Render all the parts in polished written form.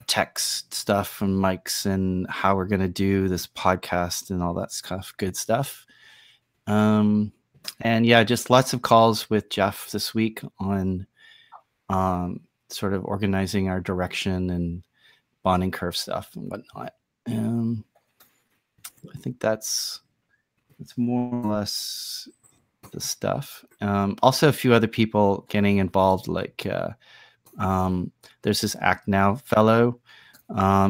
tech stuff and mics and how we're going to do this podcast and all that stuff, good stuff. And yeah, just lots of calls with Jeff this week on sort of organizing our direction and bonding curve stuff and whatnot. I think that's more or less the stuff. Also, a few other people getting involved, like there's this Act Now fellow.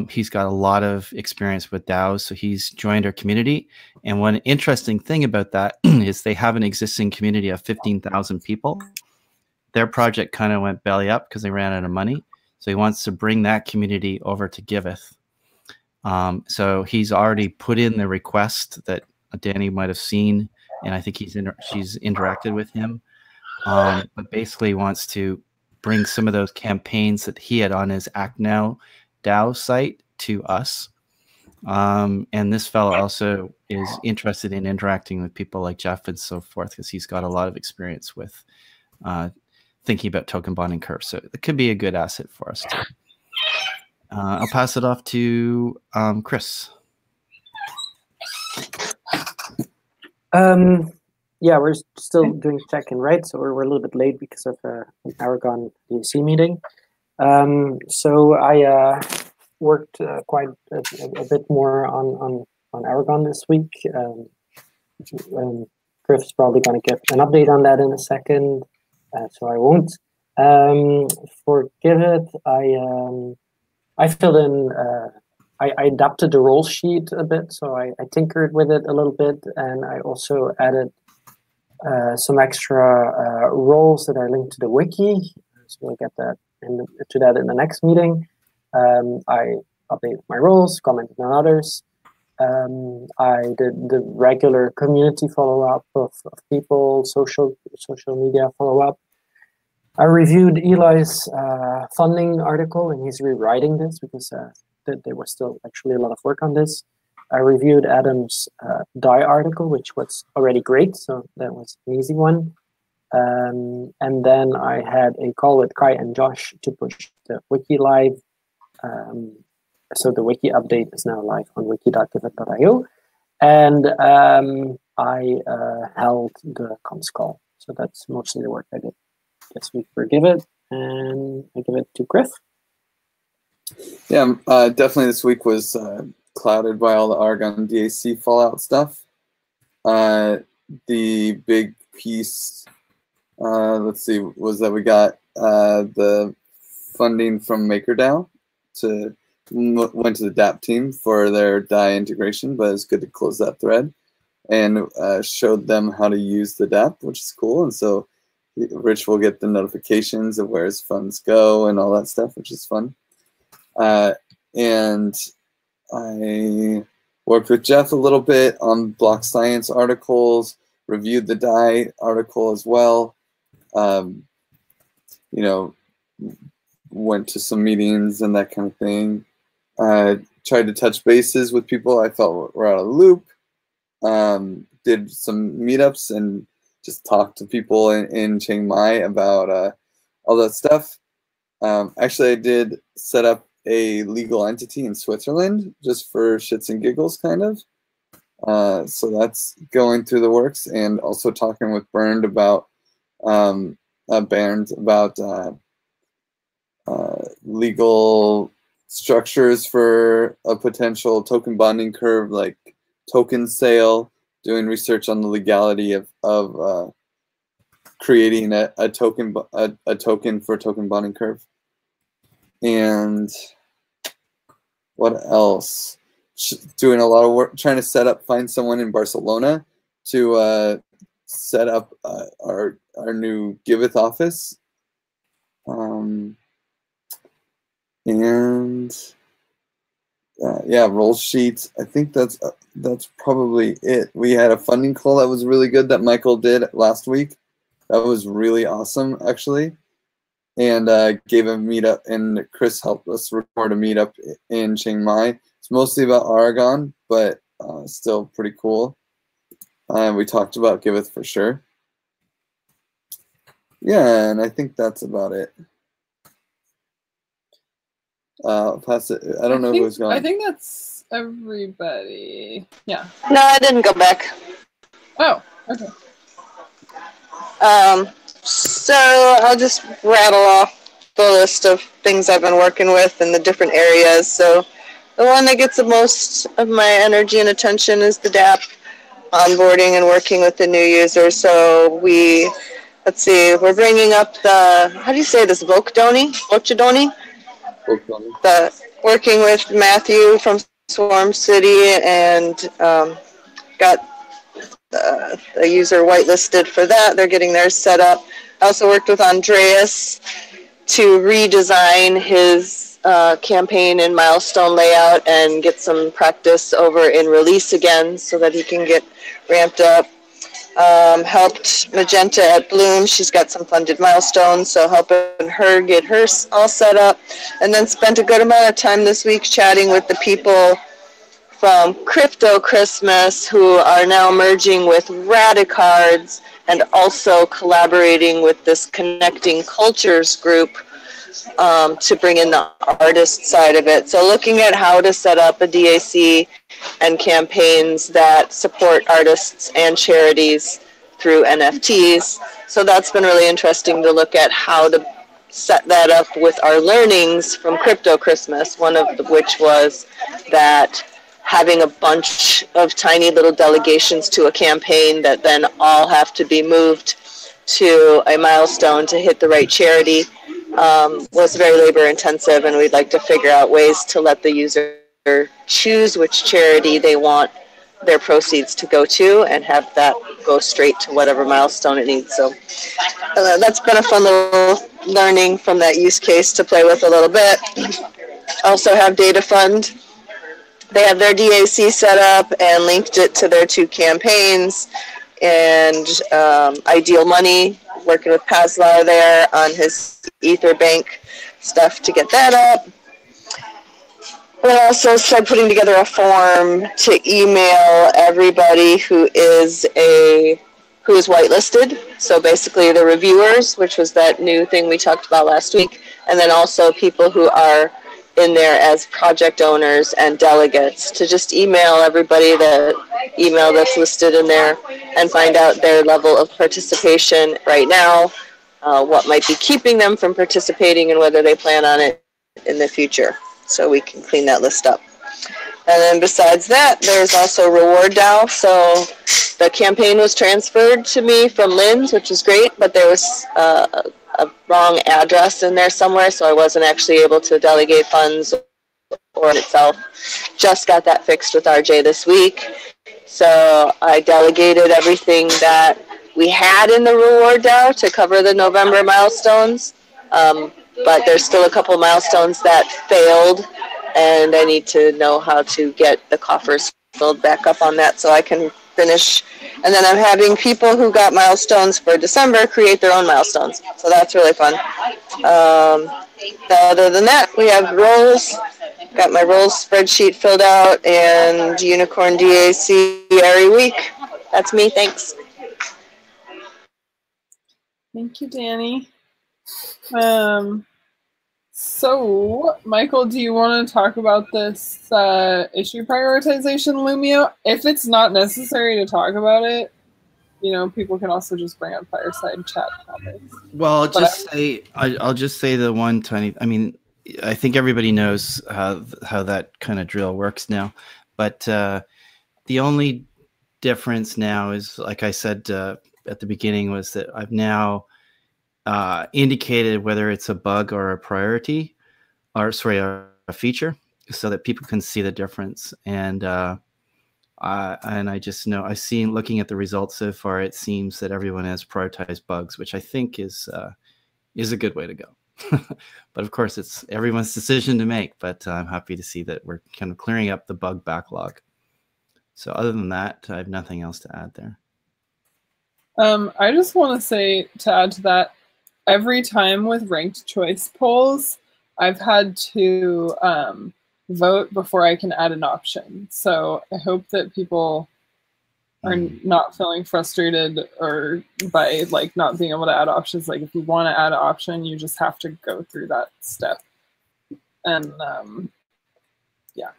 He's got a lot of experience with DAOs, so he's joined our community. And one interesting thing about that is they have an existing community of 15,000 people. Their project kind of went belly up because they ran out of money. So he wants to bring that community over to Giveth. So he's already put in the request that Danny might have seen, and I think she's interacted with him. But basically wants to bring some of those campaigns that he had on his Act Now DAO site to us. And this fellow also is interested in interacting with people like Jeff and so forth, because he's got a lot of experience with thinking about token bonding curves. So it could be a good asset for us too. I'll pass it off to Chris. Yeah, we're still doing check-in, right? So we're a little bit late because of an Aragon DAC meeting. So I worked quite a bit more on Aragon this week. Griff's probably going to give an update on that in a second, so I won't. For Giveth, I filled in. I adapted the role sheet a bit, so I tinkered with it a little bit, and I also added some extra roles that are linked to the wiki. So we'll get that to that in the next meeting. I updated my roles, commented on others. I did the regular community follow-up of people, social media follow-up. I reviewed Eli's funding article, and he's rewriting this because there was still actually a lot of work on this. I reviewed Adam's DAI article, which was already great, so that was an easy one. And then I had a call with Kai and Josh to push the wiki live. So the wiki update is now live on wiki.giveth.io. And I held the comms call. So that's mostly the work I did this week for Giveth. And I give it to Griff. Yeah, definitely this week was clouded by all the Aragon DAC fallout stuff. The big piece, let's see, was that we got the funding from MakerDAO went to the DApp team for their DAI integration, but it's good to close that thread, and showed them how to use the DApp, which is cool. And so Rich will get the notifications of where his funds go and all that stuff, which is fun. And I worked with Jeff a little bit on block science articles, reviewed the DAI article as well. You know, went to some meetings and that kind of thing. Tried to touch bases with people I felt were out of the loop. Did some meetups and just talked to people in Chiang Mai about all that stuff. Actually, I did set up a legal entity in Switzerland just for shits and giggles, kind of. So that's going through the works, and also talking with Bernd about legal structures for a potential token bonding curve, like token sale, doing research on the legality of creating a token for token bonding curve. And what else? Doing a lot of work trying to find someone in Barcelona to set up our new Giveth office. Yeah, roll sheets. I think that's probably it. We had a funding call that was really good that Michael did last week. That was really awesome, actually. And gave a meetup, and Chris helped us record a meetup in Chiang Mai. It's mostly about Aragon, but still pretty cool. We talked about Giveth for sure. Yeah, and I think that's about it. Pass it. I don't know who's gone. I think that's everybody. Yeah. No, I didn't go back. Oh, okay. So I'll just rattle off the list of things I've been working with in the different areas. So the one that gets the most of my energy and attention is the DApp onboarding and working with the new users. So let's see, we're bringing up the, how do you say this, Volkdoni? The working with Matthew from Swarm City and got a user whitelisted for that. They're getting theirs set up. I also worked with Andreas to redesign his campaign and milestone layout and get some practice over in release again so that he can get ramped up. Helped Magenta at Bloom. She's got some funded milestones, so helping her get hers all set up. And then spent a good amount of time this week chatting with the people from Crypto Christmas who are now merging with Radicards and also collaborating with this Connecting Cultures group to bring in the artist side of it. So looking at how to set up a DAC and campaigns that support artists and charities through NFTs. So that's been really interesting to look at how to set that up with our learnings from Crypto Christmas, one of which was that having a bunch of tiny little delegations to a campaign that then all have to be moved to a milestone to hit the right charity was very labor intensive, and we'd like to figure out ways to let the user choose which charity they want their proceeds to go to and have that go straight to whatever milestone it needs. So that's been a fun little learning from that use case to play with a little bit. Also have Data Fund. They have their DAC set up and linked it to their 2 campaigns. And Ideal Money, working with Paslar there on his Ether Bank stuff to get that up. But also started putting together a form to email everybody who is whitelisted. So basically the reviewers, which was that new thing we talked about last week, and then also people who are in there as project owners and delegates, to just email everybody the email that's listed in there and find out their level of participation right now, what might be keeping them from participating, and whether they plan on it in the future, so we can clean that list up. And then besides that, there's also Reward DAO. So the campaign was transferred to me from Lynn's, which is great, but there was a wrong address in there somewhere, so I wasn't actually able to delegate funds or itself. Just got that fixed with RJ this week. So I delegated everything that we had in the Reward DAO to cover the November milestones, but there's still a couple milestones that failed, and I need to know how to get the coffers filled back up on that so I can finish. And then I'm having people who got milestones for December create their own milestones. So that's really fun. Other than that, we have roles. Got my roles spreadsheet filled out and Unicorn DAC every week. That's me. Thanks. Thank you, Danny. So, Michael, do you want to talk about this issue prioritization Lumio? If it's not necessary to talk about it, you know, people can also just bring up fireside chat topics. Well, I'll just say the one tiny. I mean, I think everybody knows how that kind of drill works now, but the only difference now is, like I said at the beginning, was that I've now indicated whether it's a bug or a priority, or sorry, a feature, so that people can see the difference. And I just know, I've seen, looking at the results so far, it seems that everyone has prioritized bugs, which I think is a good way to go. But of course, it's everyone's decision to make. But I'm happy to see that we're kind of clearing up the bug backlog. So other than that, I have nothing else to add there. I just want to say, to add to that, every time with ranked choice polls, I've had to vote before I can add an option. So I hope that people are not feeling frustrated or by like not being able to add options. Like if you want to add an option, you just have to go through that step. And yeah.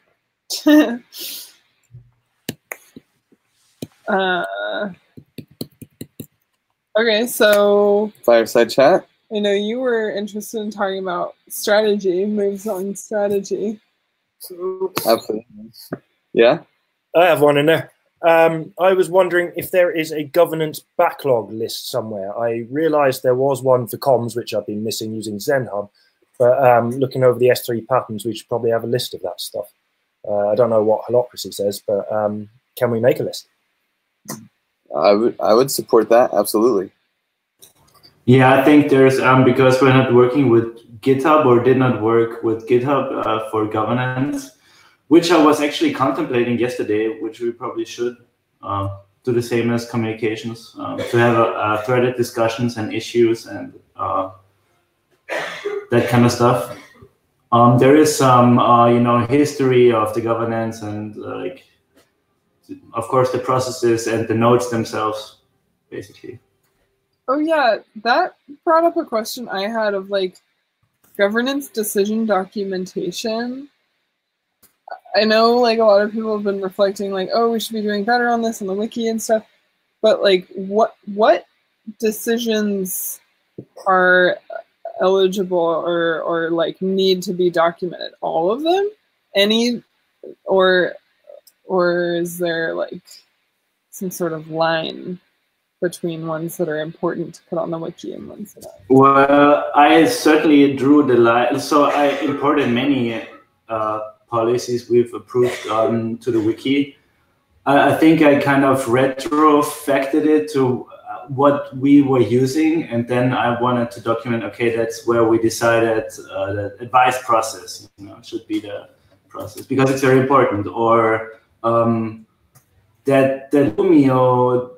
Okay, so Fireside chat. I know you were interested in talking about strategy, moves on strategy. Absolutely. Yeah. I have one in there. I was wondering if there is a governance backlog list somewhere. I realized there was one for comms, which I've been missing using ZenHub, but looking over the S3 patterns, we should probably have a list of that stuff. I don't know what Holacracy says, but can we make a list? I would support that, absolutely. Yeah, I think there's because we're not working with GitHub or did not work with GitHub for governance, which I was actually contemplating yesterday, which we probably should do the same as communications, to have threaded discussions and issues and that kind of stuff. There is some, history of the governance and of course, the processes and the nodes themselves, basically. Oh yeah, that brought up a question I had of like governance decision documentation. I know like a lot of people have been reflecting like, oh, we should be doing better on this on the wiki and stuff. But like what decisions are eligible or like need to be documented? All of them? Any or is there like some sort of line between ones that are important to put on the wiki and ones that aren't? Well, I certainly drew the line. So I imported many policies we've approved to the wiki. I think I kind of retrofactored it to what we were using, and then I wanted to document, okay, that's where we decided the advice process should be the process, because it's very important. Or that the Lumio,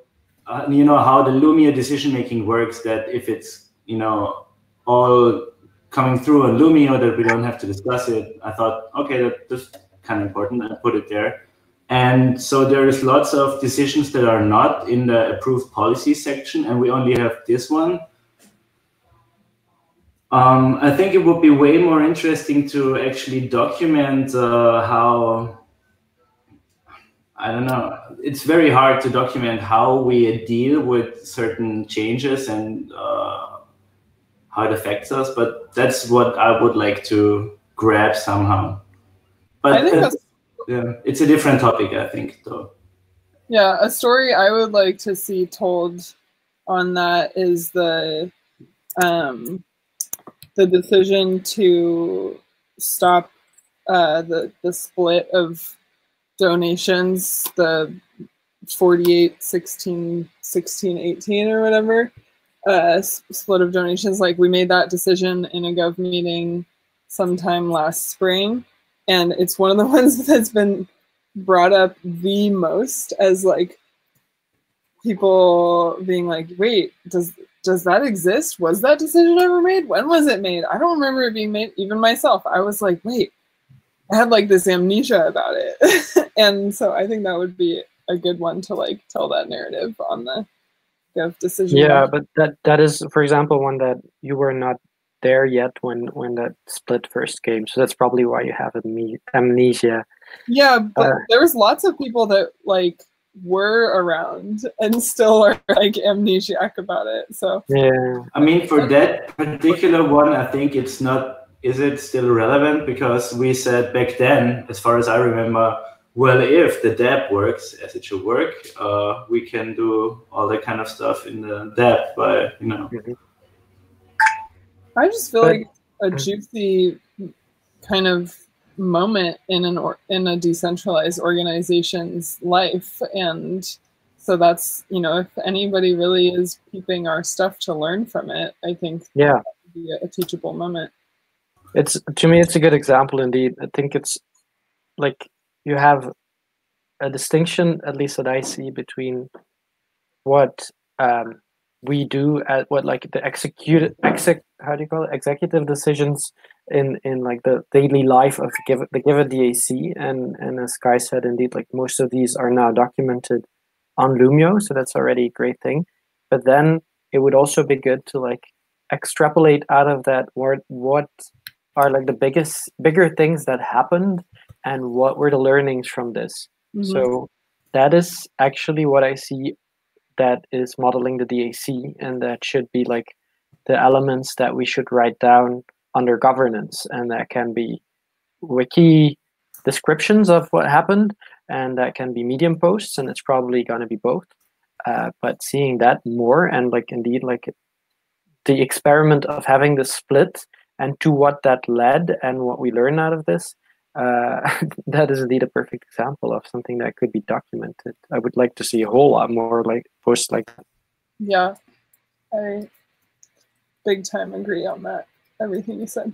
how the Lumio decision-making works, that if it's, all coming through on Lumio, that we don't have to discuss it. I thought, okay, that's kind of important. I put it there. And so there is lots of decisions that are not in the approved policy section, and we only have this one. I think it would be way more interesting to actually document how, I don't know, it's very hard to document how we deal with certain changes and how it affects us, but that's what I would like to grab somehow. But I think yeah, it's a different topic, I think, though. Yeah, a story I would like to see told on that is the decision to stop the split of donations, the 48, 16, 16, 18 or whatever, split of donations. Like we made that decision in a Gov meeting sometime last spring. And it's one of the ones that's been brought up the most as like people being like, wait, does that exist? Was that decision ever made? When was it made? I don't remember it being made. Even myself, I was like, wait, I had like this amnesia about it. And so I think that would be a good one to like tell that narrative on the Gov decision. Yeah, but that is, for example, one that you were not there yet when that split first came, so that's probably why you have amnesia. Yeah, but there was lots of people that like were around and still are like amnesiac about it. So yeah, I mean, for that particular one, I think it's not. Is it still relevant? Because we said back then, as far as I remember, well, if the DApp works as it should work, we can do all that kind of stuff in the DApp by Mm-hmm. I just feel like a juicy kind of moment in a decentralized organization's life, and so that's if anybody really is keeping our stuff to learn from it, I think that would be a teachable moment. To me it's a good example indeed. I think it's like you have a distinction, at least that I see, between what we do at what like the executive decisions in like the daily life of the Giveth DAC, and as Kai said, indeed, like most of these are now documented on Lumio, so that's already a great thing. But then it would also be good to like extrapolate out of that what are like the bigger things that happened, and what were the learnings from this. So that is actually what I see that is modeling the DAC, and that should be like the elements that we should write down under governance, and that can be wiki descriptions of what happened, and that can be Medium posts, and it's probably going to be both. But seeing that more, and like indeed like the experiment of having the split and to what that led and what we learn out of this, that is indeed a perfect example of something that could be documented. I would like to see a whole lot more like posts like that. Yeah, I big time agree on that. Everything you said.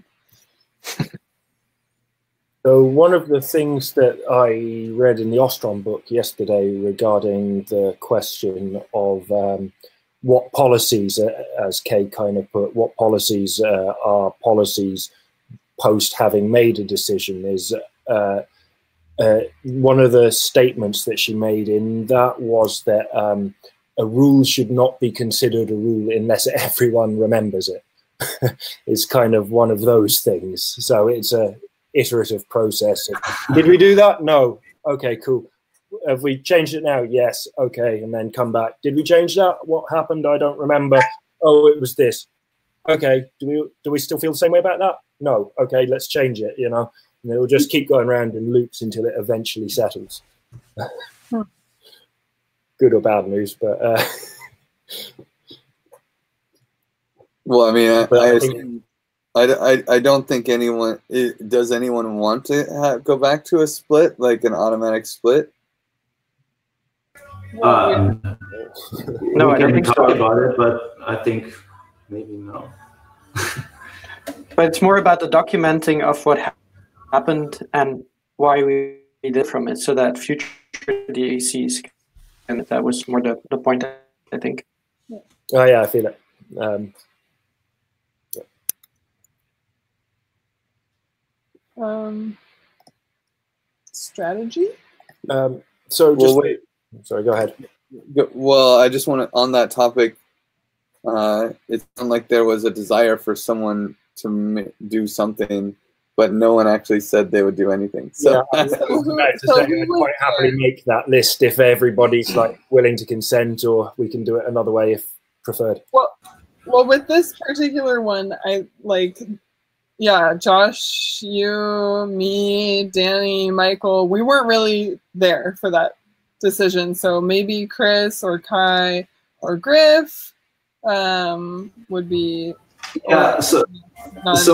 So one of the things that I read in the Ostrom book yesterday regarding the question of what policies, as Kay kind of put, what policies are policies post having made a decision, is one of the statements that she made in that was that a rule should not be considered a rule unless everyone remembers it. It's kind of one of those things. So it's a iterative process. Did we do that? No. Okay, cool. Have we changed it now? Yes. Okay, and then come back. Did we change that? What happened? I don't remember. Oh, it was this. Okay, do we still feel the same way about that? No. Okay, let's change it, you know. And it will just keep going around in loops until it eventually settles. Good or bad news, but well, I mean, I don't think anyone does. Anyone want to go back to a split, like an automatic split? No, I don't think so. About it, but I think maybe no. But it's more about the documenting of what happened and why we did from it, so that future DACs, and that was more the point, I think. Oh yeah, I feel it. Strategy? So just wait. Sorry, go ahead. Well, I just want to, on that topic, it sounded like there was a desire for someone to do something, but no one actually said they would do anything. So, yeah, I'd quite happily make that list if everybody's like willing to consent, or we can do it another way if preferred. Well, with this particular one, I like, yeah, Josh, you, me, Danny, Michael, we weren't really there for that decision. So maybe Chris or Kai or Griff would be. Yeah. So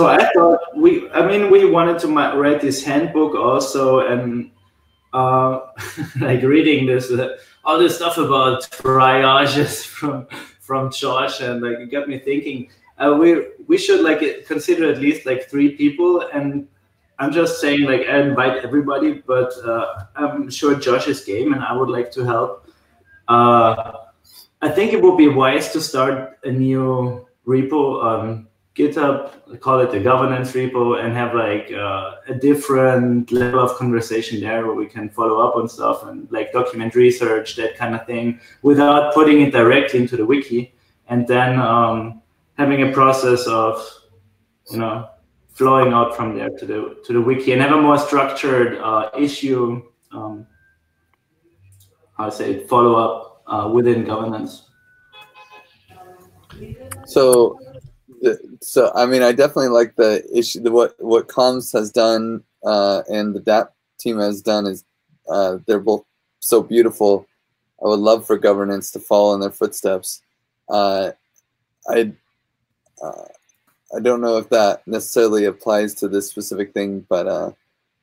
I thought we wanted to write this handbook also, and like reading this all this stuff about triages from Josh, and like it got me thinking. We should like consider at least like 3 people, and I'm just saying like I invite everybody, but I'm sure Josh is game, and I would like to help. I think it would be wise to start a new repo on GitHub, call it the governance repo, and have like a different level of conversation there where we can follow up on stuff and like document research, that kind of thing, without putting it directly into the wiki, and then having a process of, you know, flowing out from there to the wiki, and have a more structured issue, how to say it, follow up within governance. So I mean, I definitely like the issue. What Comms has done and the DAP team has done is they're both so beautiful. I would love for governance to follow in their footsteps. I don't know if that necessarily applies to this specific thing, but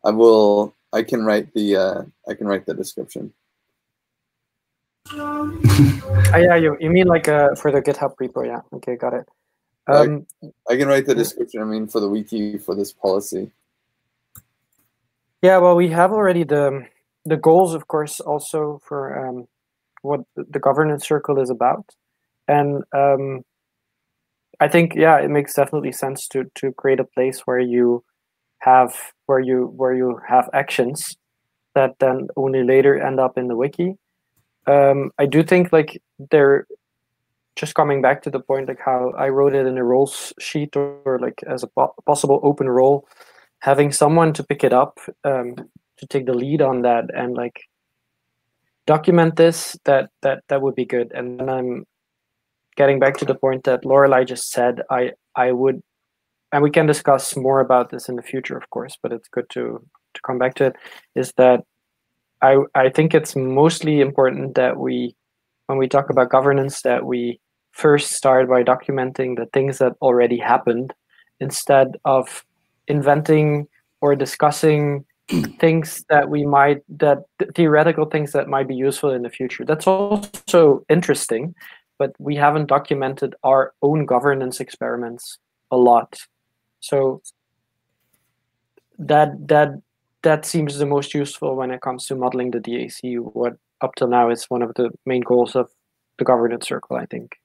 I can write the description. Yeah, you mean like for the GitHub repo? Yeah. Okay, got it. I can write the description. I mean, for the wiki for this policy. Yeah, well, we have already the goals, of course, also for what the governance circle is about, and I think, yeah, it makes definitely sense to create a place where you have actions that then only later end up in the wiki. I do think like just coming back to the point, like how I wrote it in a roles sheet or like as a possible open role, having someone to pick it up, to take the lead on that and like document this, that would be good. And then I'm getting back to the point that Lorelei just said, I would, and we can discuss more about this in the future, of course, but it's good to come back to it, is that I think it's mostly important that we, when we talk about governance, that we first start by documenting the things that already happened instead of inventing or discussing things that theoretical things that might be useful in the future. That's also interesting, but we haven't documented our own governance experiments a lot. So that seems the most useful when it comes to modeling the DAC, what up till now is one of the main goals of the governance circle, I think.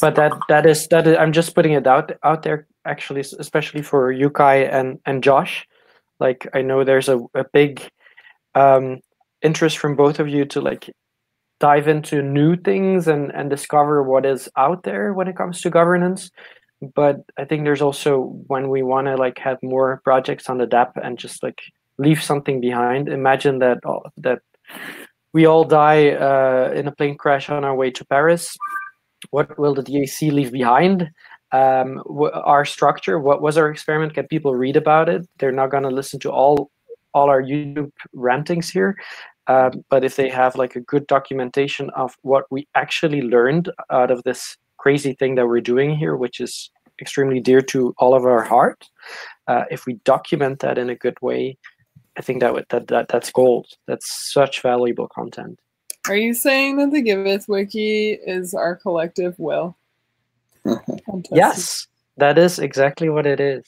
But that is I'm just putting it out there, actually, especially for Yukai and Josh. Like, I know there's a big interest from both of you to like dive into new things and discover what is out there when it comes to governance. But I think there's also, when we want to like have more projects on the DApp and just like leave something behind. Imagine that we all die in a plane crash on our way to Paris. What will the DAC leave behind? Our structure, what was our experiment? Can people read about it? They're not going to listen to all our YouTube rantings here. But if they have like a good documentation of what we actually learned out of this crazy thing that we're doing here, which is extremely dear to all of our heart, if we document that in a good way, I think that's gold. That's such valuable content. Are you saying that the Giveth wiki is our collective will? Yes, that is exactly what it is.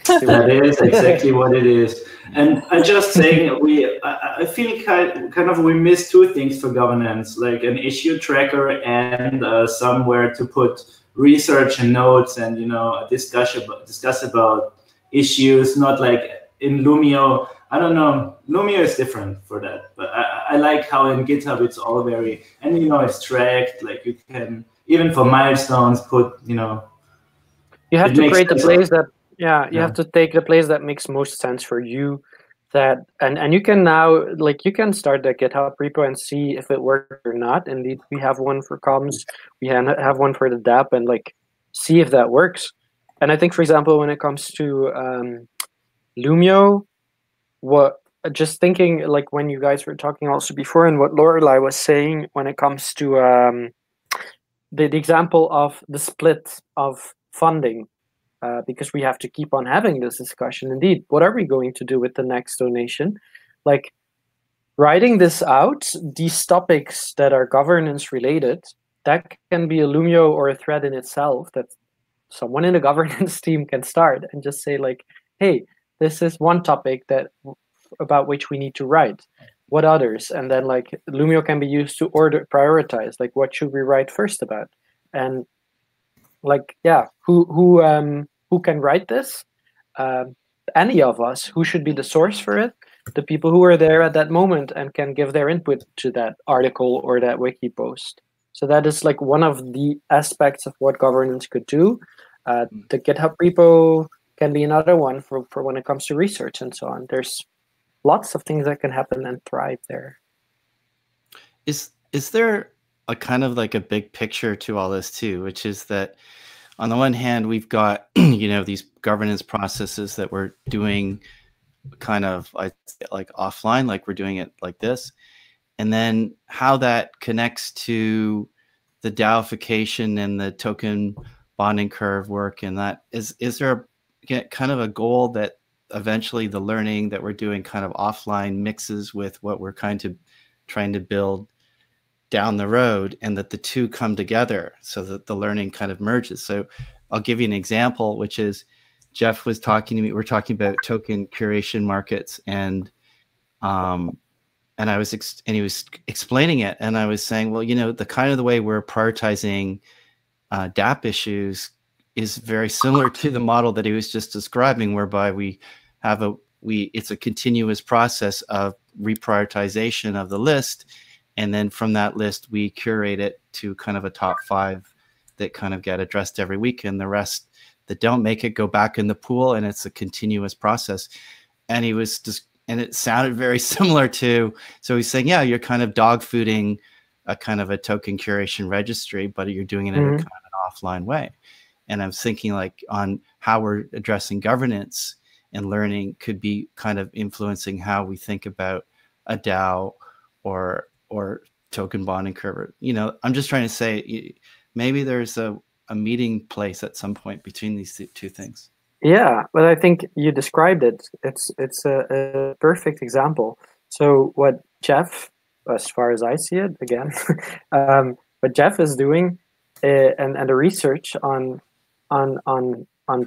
That is exactly what it is. And I just saying, I feel kind of we miss two things for governance, like an issue tracker and somewhere to put research and notes and discuss about issues. Not like in Lumio. I don't know. Lumio is different for that, but I like how in GitHub it's all very, and it's tracked. Like you can even for milestones put You have to create the place that. Yeah, you have to take the place that makes most sense for you. And you can now, like, you can start the GitHub repo and see if it works or not. Indeed, we have one for comms, we have one for the DApp, and like see if that works. And I think, for example, when it comes to Lumio, just thinking like when you guys were talking also before, and what Lorelei was saying when it comes to the example of the split of funding. Because we have to keep on having this discussion. Indeed, what are we going to do with the next donation? Like, writing this out, these topics that are governance related, that can be a Lumio or a thread in itself that someone in the governance team can start and just say like, hey, this is one topic about which we need to write. What others? And then like Lumio can be used to prioritize, like what should we write first about? And like, yeah, who can write this? Any of us. Who should be the source for it? The people who are there at that moment and can give their input to that article or that wiki post. So that is like one of the aspects of what governance could do. The GitHub repo can be another one for when it comes to research and so on. There's lots of things that can happen and thrive there. Is there a kind of like a big picture to all this too, which is that on the one hand, we've got, these governance processes that we're doing kind of like offline, like we're doing it like this. And then how that connects to the DAOification and the token bonding curve work. And that is there kind of a goal that eventually the learning that we're doing kind of offline mixes with what we're trying to build down the road, and that the two come together so that the learning kind of merges. So I'll give you an example, which is Jeff was talking to me. We're talking about token curation markets, and he was explaining it, and I was saying, well, the kind of the way we're prioritizing DApp issues is very similar to the model that he was just describing, whereby it's a continuous process of reprioritization of the list. And then from that list, we curate it to kind of a top 5 that kind of get addressed every week. And the rest that don't make it go back in the pool. And it's a continuous process. And he was just, and it sounded very similar to, so he's saying, yeah, you're kind of dog fooding a kind of a token curation registry, but you're doing it in a kind of an offline way. And I'm thinking like on how we're addressing governance and learning could be kind of influencing how we think about a DAO or token bonding curve. You know, I'm just trying to say maybe there's a meeting place at some point between these two things. Yeah, but I think you described it. It's a perfect example. So what Jeff, as far as I see it, again, what Jeff is doing, and the research on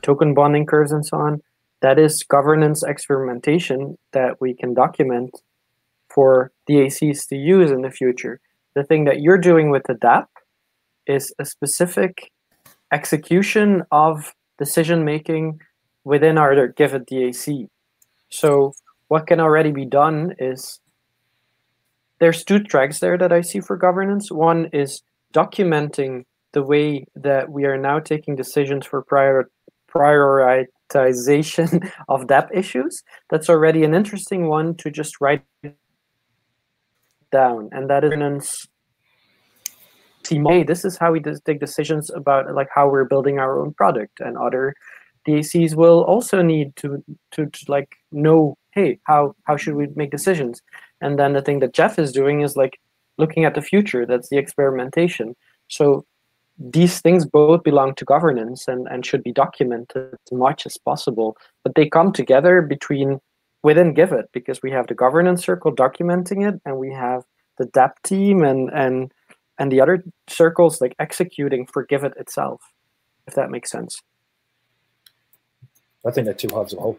token bonding curves and so on, that is governance experimentation that we can document for DACs to use in the future. The thing that you're doing with the DApp is a specific execution of decision making within our Giveth DAC. So what can already be done is there's 2 tracks there that I see for governance. One is documenting the way that we are now taking decisions for prioritization of DApp issues. That's already an interesting one to just write down, and that is hey, this is how we take decisions about like how we're building our own product, and other DACs will also need to like know, hey, how should we make decisions? And then the thing that Jeff is doing is like looking at the future. That's the experimentation. So these things both belong to governance and should be documented as much as possible, but they come together within Giveth, because we have the governance circle documenting it, and we have the DApp team and the other circles like executing for Giveth itself, if that makes sense. I think they're 2 halves of a whole.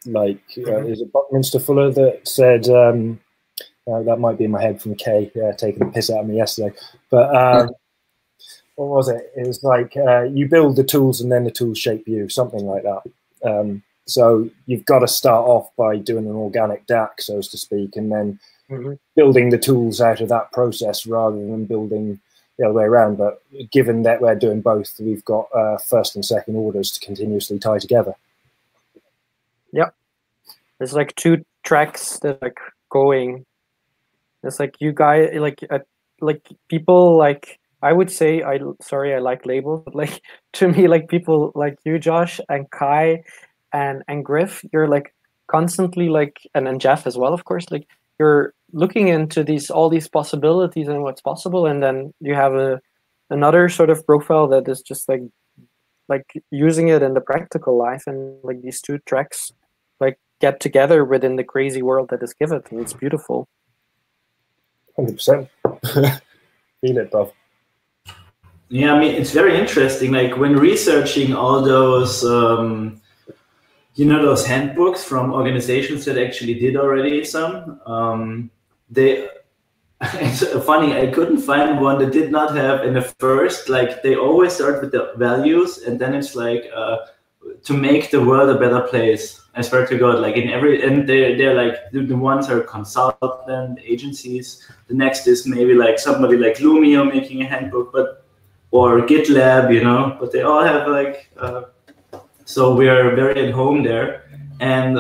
Is it Buckminster Fuller that said, that might be in my head from Kay, taking the piss out of me yesterday, but what was it? It was like you build the tools and then the tools shape you, something like that. So you've got to start off by doing an organic DAC, so to speak, and then building the tools out of that process rather than building the other way around. But given that we're doing both, we've got first and second orders to continuously tie together. Yep. There's like 2 tracks that are going. It's like you guys, like people like, I would say, I like labels, but like to me, like people like you, Josh, and Kai and Griff, you're like constantly like, and Jeff as well, of course, like you're looking into all these possibilities and what's possible, and then you have another sort of profile that is just like using it in the practical life, and like these 2 tracks like get together within the crazy world that is Giveth, and it's beautiful. 100%. Feel it, bro. Yeah, I mean, it's very interesting. Like when researching all those, those handbooks from organizations that actually did already some, it's funny, I couldn't find one that did not have in the first, like they always start with the values, and then it's like to make the world a better place. I swear to God, like and they're like, the ones are consultant agencies. The next is maybe like somebody like Lumio making a handbook, or GitLab, but they all have like, so we are very at home there. And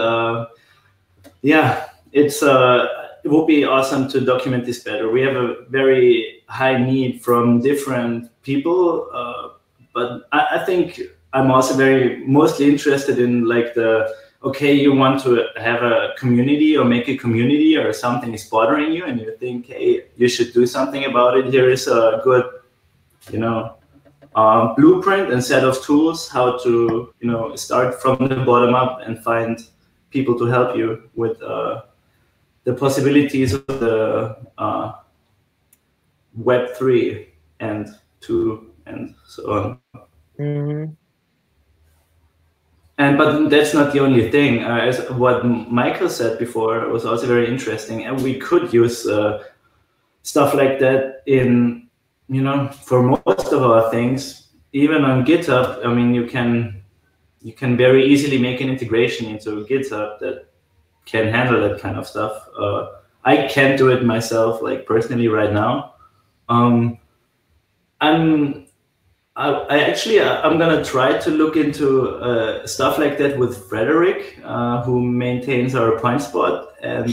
it would be awesome to document this better. We have a very high need from different people, but I think I'm also mostly interested in like you want to have a community or make a community, or something is bothering you and you think, hey, you should do something about it. Here is a good, blueprint and set of tools how to, start from the bottom up and find people to help you with the possibilities of the Web3 and 2 and so on. But that's not the only thing. As what Michael said before was also very interesting, and we could use stuff like that in, for most of our things. Even on GitHub, I mean, you can very easily make an integration into GitHub that can handle that kind of stuff. I can't do it myself, like personally right now. I'm gonna try to look into stuff like that with Frederick, who maintains our point spot, and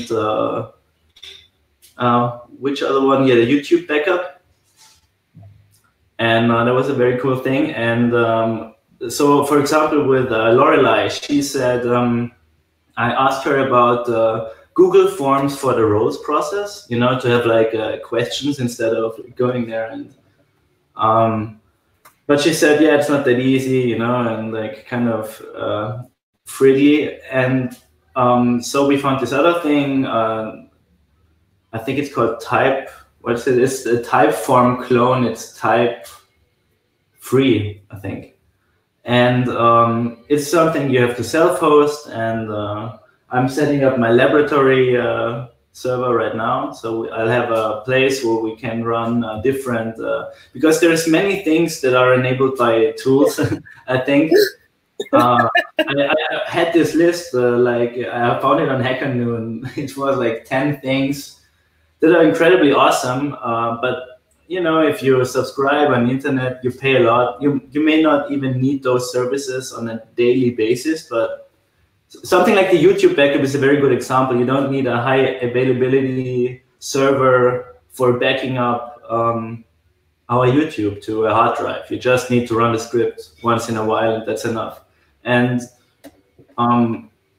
which other one? Yeah, the YouTube backup. And that was a very cool thing. And so, for example, with Lorelei, she said, I asked her about Google Forms for the roles process, you know, to have like questions instead of going there. And but she said, yeah, it's not that easy, you know, and like kind of freely. And so we found this other thing. I think it's called Type. What's it? It's a Typeform clone. It's type free, I think. And it's something you have to self-host. And I'm setting up my laboratory server right now. So I'll have a place where we can run different, because there's many things that are enabled by tools, I think. I had this list, like I found it on Hacker Noon. It was like 10 things that are incredibly awesome, but you know, if you subscribe on the internet, you pay a lot. You may not even need those services on a daily basis, but something like the YouTube backup is a very good example. You don't need a high availability server for backing up our YouTube to a hard drive. You just need to run the script once in a while, and that's enough. And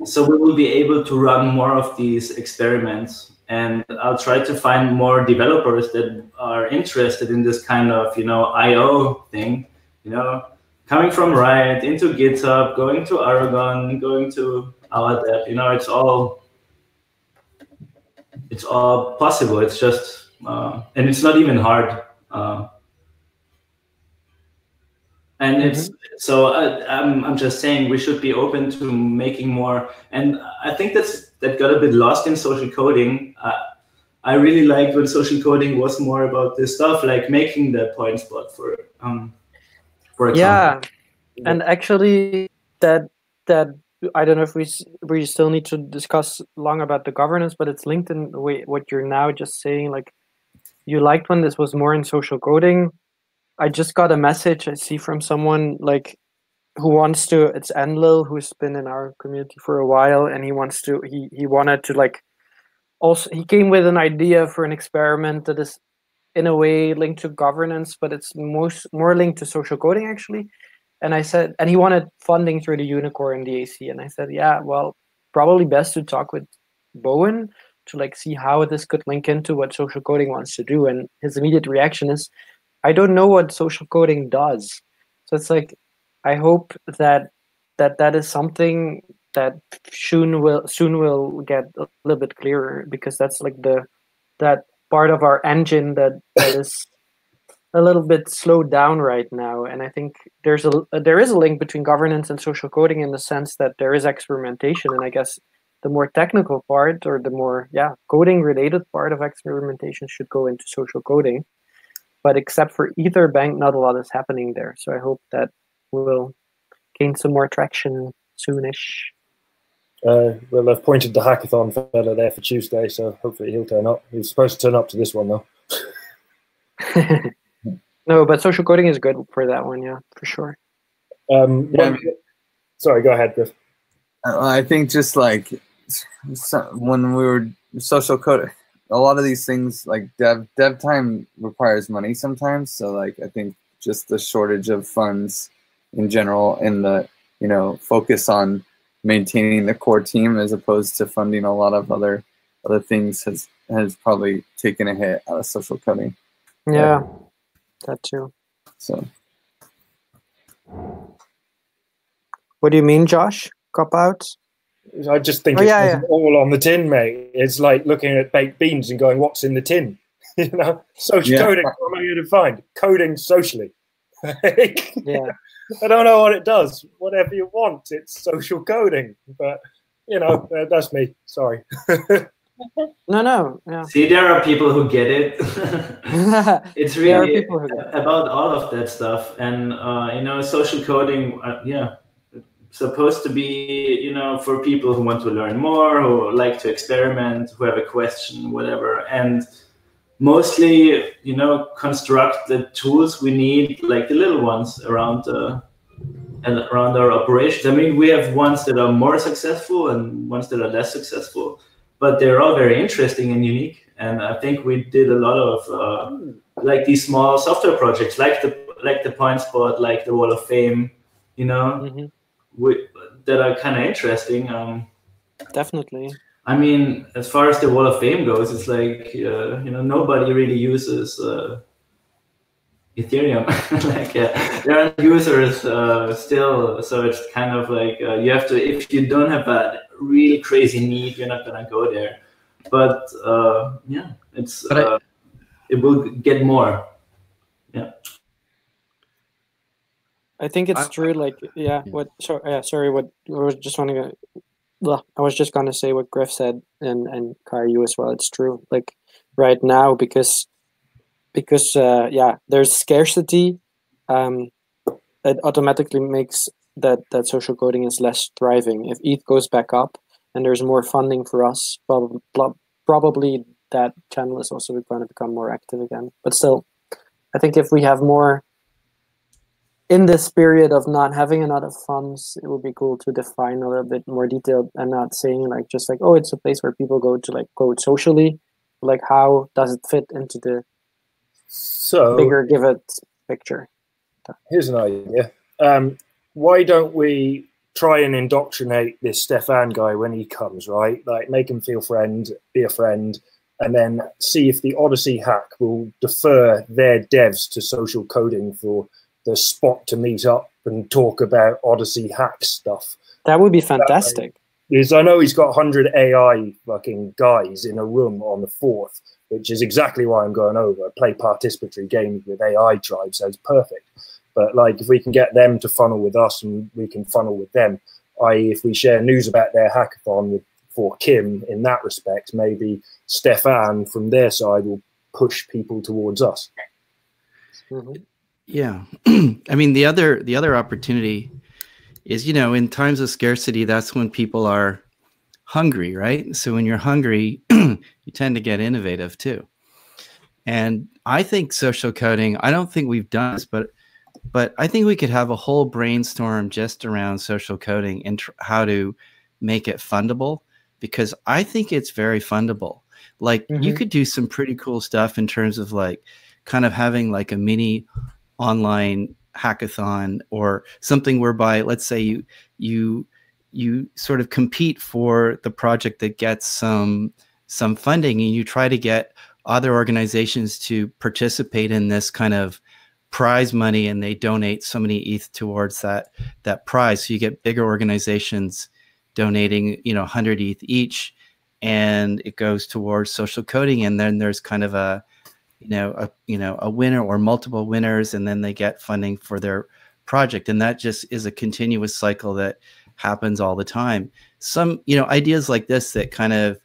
so we will be able to run more of these experiments. And I'll try to find more developers that are interested in this kind of, you know, I/O thing, you know, coming from Riot into GitHub, going to Aragon, going to our dev, you know, it's all possible. It's just, and it's not even hard. And it's so I'm just saying we should be open to making more. And I think that got a bit lost in social coding. I really liked when social coding was more about this stuff, like making the point spot for example. Yeah, and actually that I don't know if we still need to discuss long about the governance, but it's linked in the way what you're now just saying. Like, you liked when this was more in social coding. I just got a message I see from someone like who wants to. It's Enlil, who's been in our community for a while, and he wanted to like. Also, he came with an idea for an experiment that is in a way linked to governance, but it's more linked to social coding actually. And I said, and he wanted funding through the Unicorn and the AC. And I said, yeah, well, probably best to talk with Bowen to like see how this could link into what social coding wants to do. And his immediate reaction is, I don't know what social coding does. So it's like, I hope that is something that soon will get a little bit clearer, because that's like that part of our engine that is a little bit slowed down right now. And I think there is a link between governance and social coding in the sense that there is experimentation. And I guess the more technical part, or the more coding related part of experimentation, should go into social coding. But except for Etherbank, not a lot is happening there. So I hope that we'll gain some more traction soonish. Well, I've pointed the hackathon fellow there for Tuesday, so hopefully he'll turn up. He's supposed to turn up to this one, though. No, but social coding is good for that one, yeah, for sure. Sorry, go ahead, Griff. I think just like when we were social coding, a lot of these things like dev time requires money sometimes. So like I think just the shortage of funds in general, and the focus on maintaining the core team as opposed to funding a lot of other things has probably taken a hit out of social coding. Yeah, that too. So, what do you mean, Josh? Cop out? I just think it's all on the tin, mate. It's like looking at baked beans and going, "What's in the tin?" Social coding. What am I going to find? Coding socially. Yeah. I don't know what it does. Whatever you want, it's social coding. But that's me. Sorry. No. Yeah. See, there are people who get it. It's really about all of that stuff, and social coding. supposed to be, you know, for people who want to learn more, who like to experiment, who have a question, whatever, and mostly, you know, construct the tools we need, like the little ones around our operations. I mean, we have ones that are more successful and ones that are less successful, but they're all very interesting and unique. And I think we did a lot of like these small software projects, like the Point Spot, like the Wall of Fame, you know, that are kind of interesting. Definitely. I mean, as far as the Wall of Fame goes, it's like you know, nobody really uses Ethereum. Like there are users still, so it's kind of like you have to. If you don't have a really crazy need, you're not gonna go there. But yeah, it's it will get more. Yeah. I think it's true. Like, yeah. What? Sorry. What? I was just wanting to. Well, I was just gonna say what Griff said, and Kai, you as well. It's true. Like right now, because yeah, there's scarcity. It automatically makes that social coding is less thriving. If ETH goes back up and there's more funding for us, probably that channel is also going to become more active again. But still, I think if we have more. In this period of not having a lot of funds, it would be cool to define a little bit more detailed and not saying like just like, oh, it's a place where people go to like code socially. Like, how does it fit into the bigger Giveth picture? Here's an idea. Why don't we try and indoctrinate this Stefan guy when he comes, right? Like, make him feel be a friend, and then see if the Odyssey hack will defer their devs to social coding for the spot to meet up and talk about Odyssey hack stuff. That would be fantastic. Because I know he's got 100 AI fucking guys in a room on the 4th, which is exactly why I'm going over. Play participatory games with AI tribes, sounds perfect. But like, if we can get them to funnel with us and we can funnel with them, i.e. if we share news about their hackathon for Kim in that respect, maybe Stefan from their side will push people towards us. Mm-hmm. Yeah. I mean, the other opportunity is, you know, in times of scarcity, that's when people are hungry, right? So when you're hungry, you tend to get innovative too. And I think social coding, I don't think we've done this, but I think we could have a whole brainstorm just around social coding and how to make it fundable, because I think it's very fundable. Like you could do some pretty cool stuff in terms of like kind of having like a mini online hackathon or something whereby, let's say you sort of compete for the project that gets some funding, and you try to get other organizations to participate in this kind of prize money, and they donate so many ETH towards that prize. So you get bigger organizations donating, you know, 100 ETH each, and it goes towards social coding. And then there's kind of a winner or multiple winners, and then they get funding for their project. And that just is a continuous cycle that happens all the time. Some, you know, ideas like this that kind of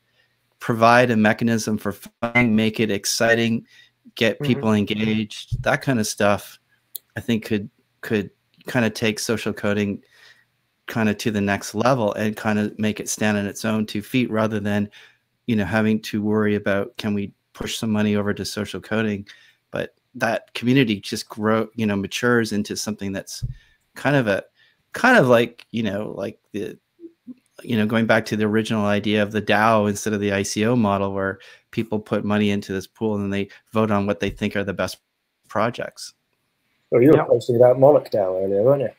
provide a mechanism for funding, make it exciting, get people engaged, that kind of stuff, I think could kind of take social coding kind of to the next level and kind of make it stand on its own 2 feet, rather than, you know, having to worry about, can we push some money over to social coding. But that community just matures into something that's kind of like, you know, like the, you know, going back to the original idea of the DAO instead of the ICO model, where people put money into this pool and they vote on what they think are the best projects. Well, you were posting about Moloch DAO earlier, weren't you?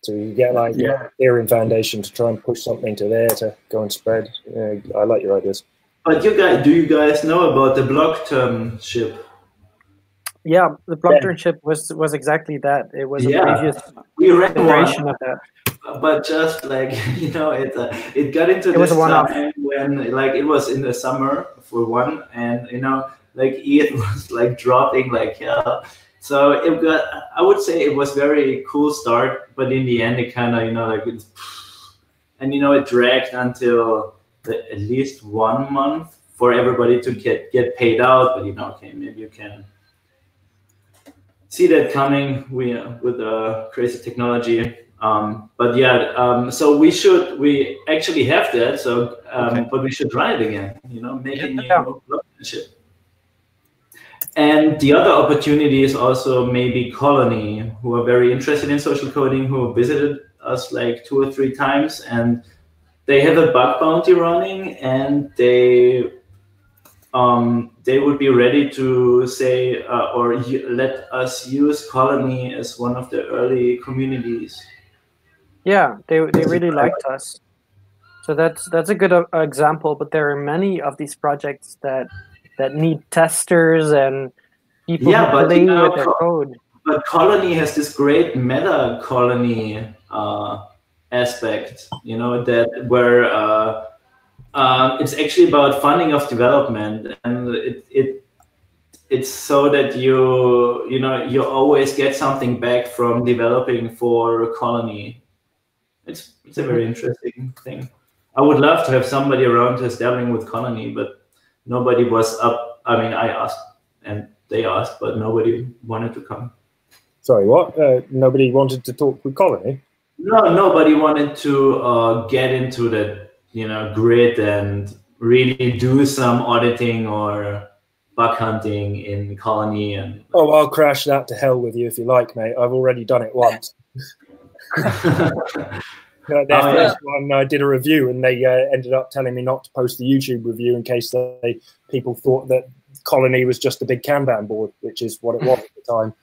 So you get like Ethereum Foundation to try and push something to there to go and spread. Yeah, I like your ideas. But do you guys know about the block termship? Yeah, the block termship was exactly that. It was a previous iteration of that. But just like, you know, it got into this time when like it was in the summer for one, and you know, like ETH was like dropping like hell. So it got, I would say it was very cool start, but in the end it kind of, you know, like it's, and you know, it dragged until at least 1 month for everybody to get paid out. But you know, okay, maybe you can see that coming. With crazy technology. But yeah, so we actually have that. So, Okay. but we should try it again. You know, make a Yeah. new partnership. And the other opportunity is also maybe Colony, who are very interested in social coding, who visited us like 2 or 3 times, and they have a bug bounty running, and they would be ready to say let us use Colony as one of the early communities. Yeah, they really liked us. So that's a good example. But there are many of these projects that need testers and people who play with their code. But Colony has this great meta colony aspect, you know, that where it's actually about funding of development, and it's so that you always get something back from developing for Colony. It's a very interesting thing. I would love to have somebody around who's dabbling with Colony, but nobody was up. I mean, I asked and they asked, but nobody wanted to come. Sorry, what? Nobody wanted to talk with Colony? No, nobody wanted to get into the grid and really do some auditing or bug hunting in Colony. And oh, I'll crash that to hell with you if you like, mate. I've already done it once. Their first one, I did a review, and they ended up telling me not to post the YouTube review in case people thought that Colony was just a big Kanban board, which is what it was at the time.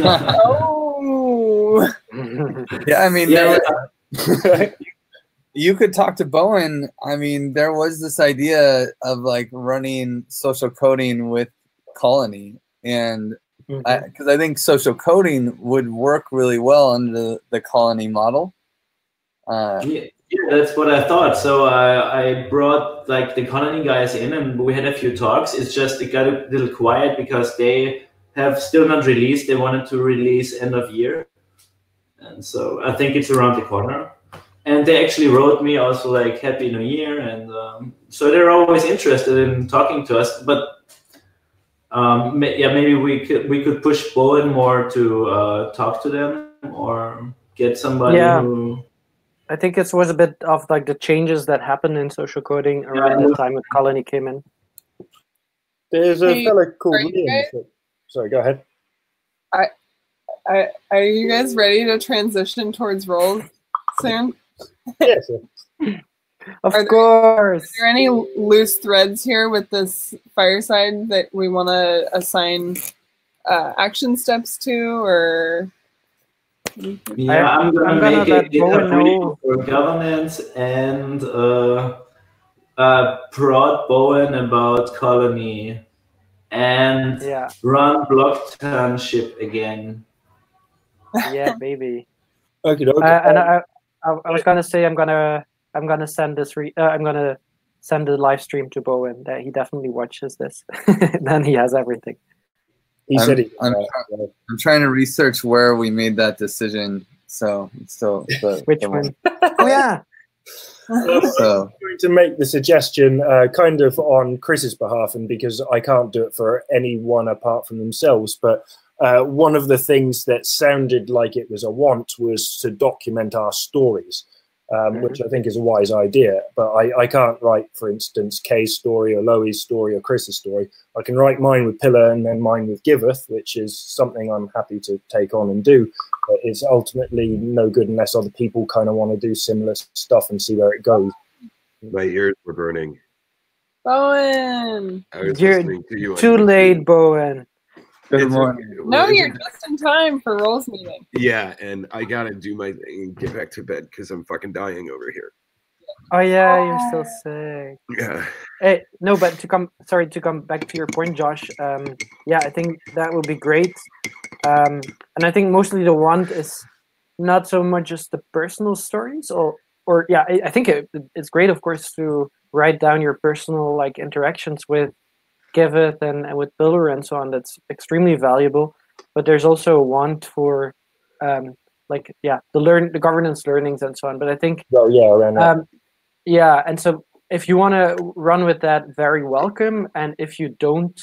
Oh, yeah. I mean, you could talk to Bowen. I mean, there was this idea of like running social coding with Colony, and because I think social coding would work really well under the Colony model. Yeah, that's what I thought. So I brought like the Colony guys in, and we had a few talks. It's just it got a little quiet because they have still not released. They wanted to release end of year, and so I think it's around the corner. And they actually wrote me also like Happy New Year, and so they're always interested in talking to us. But yeah, maybe we could push Bowen more to talk to them or get somebody who. I think it was a bit of like the changes that happened in social coding around the time that Colony came in. There's a fellow called Liam. Sorry, go ahead. Are you guys ready to transition towards roles soon? Yes. Of course. Are there any loose threads here with this fireside that we want to assign action steps to, or? Yeah, I'm gonna make a GitHub repo for governance and prod Bowen about Colony and run Blocktonship again. Yeah, baby. Okay. And I was gonna say I'm gonna send this I'm gonna send the live stream to Bowen that he definitely watches this. Then he has everything. He said he. I'm trying to research where we made that decision. So it's still which one? Oh yeah. So I'm going to make the suggestion kind of on Chris's behalf, and because I can't do it for anyone apart from themselves, but one of the things that sounded like it was a want was to document our stories. Which I think is a wise idea, but I can't write, for instance, Kay's story or Loe's story or Chris's story. I can write mine with Pillar and then mine with Giveth, which is something I'm happy to take on and do, but it's ultimately no good unless other people kind of want to do similar stuff and see where it goes. My ears were burning. Bowen! I was You're listening to you. Too late, Bowen. Good morning. No, you're just in time for Roles meeting. Yeah, and I gotta do my thing and get back to bed because I'm fucking dying over here. Oh yeah, you're still sick. Yeah. Hey, no, but to come back to your point, Josh. Yeah, I think that would be great. And I think mostly the want is not so much just the personal stories, or yeah, I think it's great, of course, to write down your personal like interactions with Giveth and with Builder and so on. That's extremely valuable. But there's also a want for the governance learnings and so on. But I think around that. And so if you want to run with that, very welcome. And if you don't,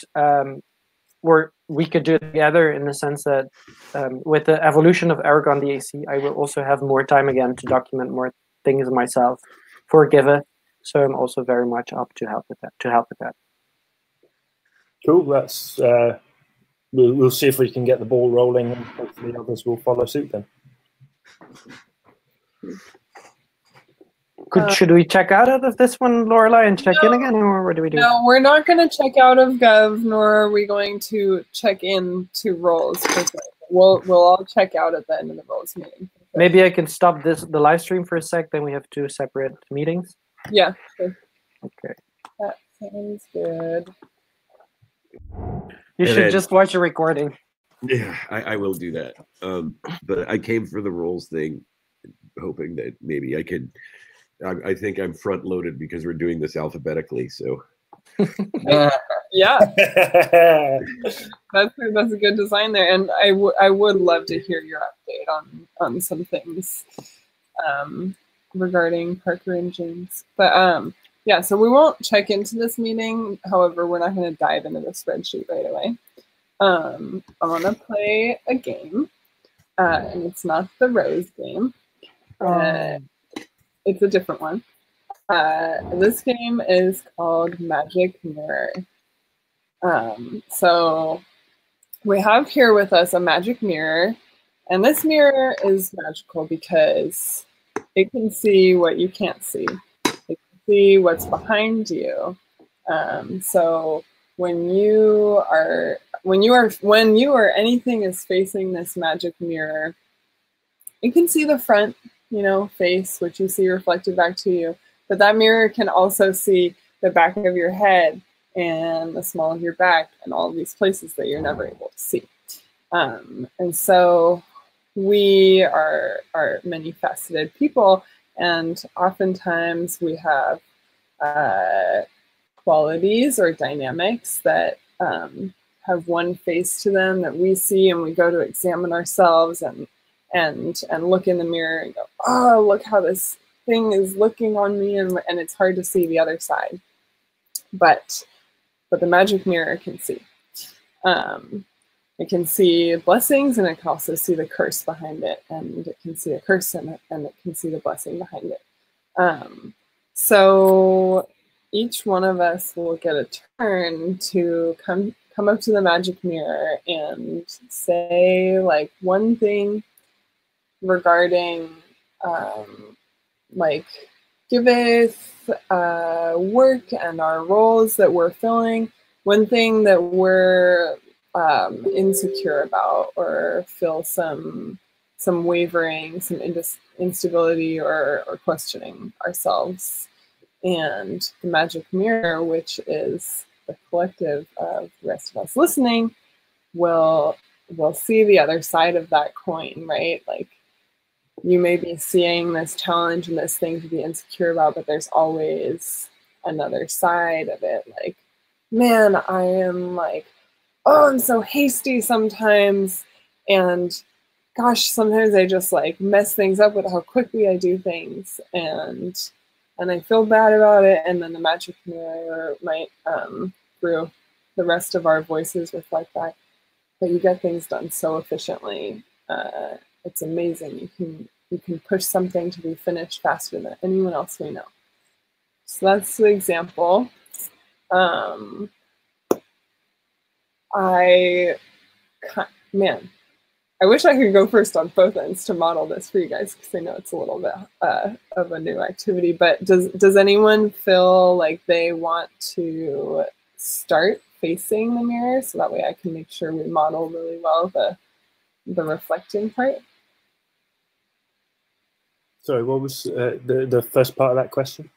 we're we could do it together in the sense that with the evolution of Aragon DAC, I will also have more time again to document more things myself for Giveth. So I'm also very much up to help with that. Cool. That's we'll see if we can get the ball rolling, and hopefully others will follow suit then. Should we check out of this one, Lorelai, and check in again, or what do we do? No, we're not going to check out of Gov, nor are we going to check in to roles. We'll all check out at the end of the roles meeting. Maybe I can stop the live stream for a sec. Then we have 2 separate meetings. Yeah. Sure. Okay. That sounds good. You should just watch a recording. Yeah, I will do that. But I came for the roles thing, hoping that maybe I could. I think I'm front loaded because we're doing this alphabetically. So. Yeah. That's a good design there, and I would love to hear your update on some things regarding Parker and James. But yeah, so we won't check into this meeting. However, we're not going to dive into the spreadsheet right away. I want to play a game, and it's not the Rose game. It's a different one. This game is called Magic Mirror. So we have here with us a magic mirror, and this mirror is magical because it can see what you can't see. It can see what's behind you. So when anything is facing this magic mirror, you can see the front, face, which you see reflected back to you. But that mirror can also see the back of your head and the small of your back and all of these places that you're never able to see. And so we are many-faceted people, and oftentimes we have qualities or dynamics that have one face to them that we see, and we go to examine ourselves and look in the mirror and go, oh, look how this thing is looking on me, and it's hard to see the other side. But the magic mirror can see. It can see blessings, and it can also see the curse behind it, and it can see a curse and it can see the blessing behind it. So each one of us will get a turn to come up to the magic mirror and say like one thing regarding like Giveth, work and our roles that we're filling, one thing that we're insecure about or feel some wavering, some instability or questioning ourselves. And the magic mirror, which is the collective of the rest of us listening, will see the other side of that coin, right? Like, you may be seeing this challenge and this thing to be insecure about, but there's always another side of it. Like, man, I am like, oh, I'm so hasty sometimes. And gosh, sometimes I just like mess things up with how quickly I do things. And I feel bad about it. And then the magic mirror might, through the rest of our voices, reflect that. But you get things done so efficiently. It's amazing. You can push something to be finished faster than anyone else we know. So that's the example. I wish I could go first on both ends to model this for you guys, because I know it's a little bit of a new activity. But does anyone feel like they want to start facing the mirror so that way I can make sure we model really well the reflecting part? Sorry, what was the first part of that question?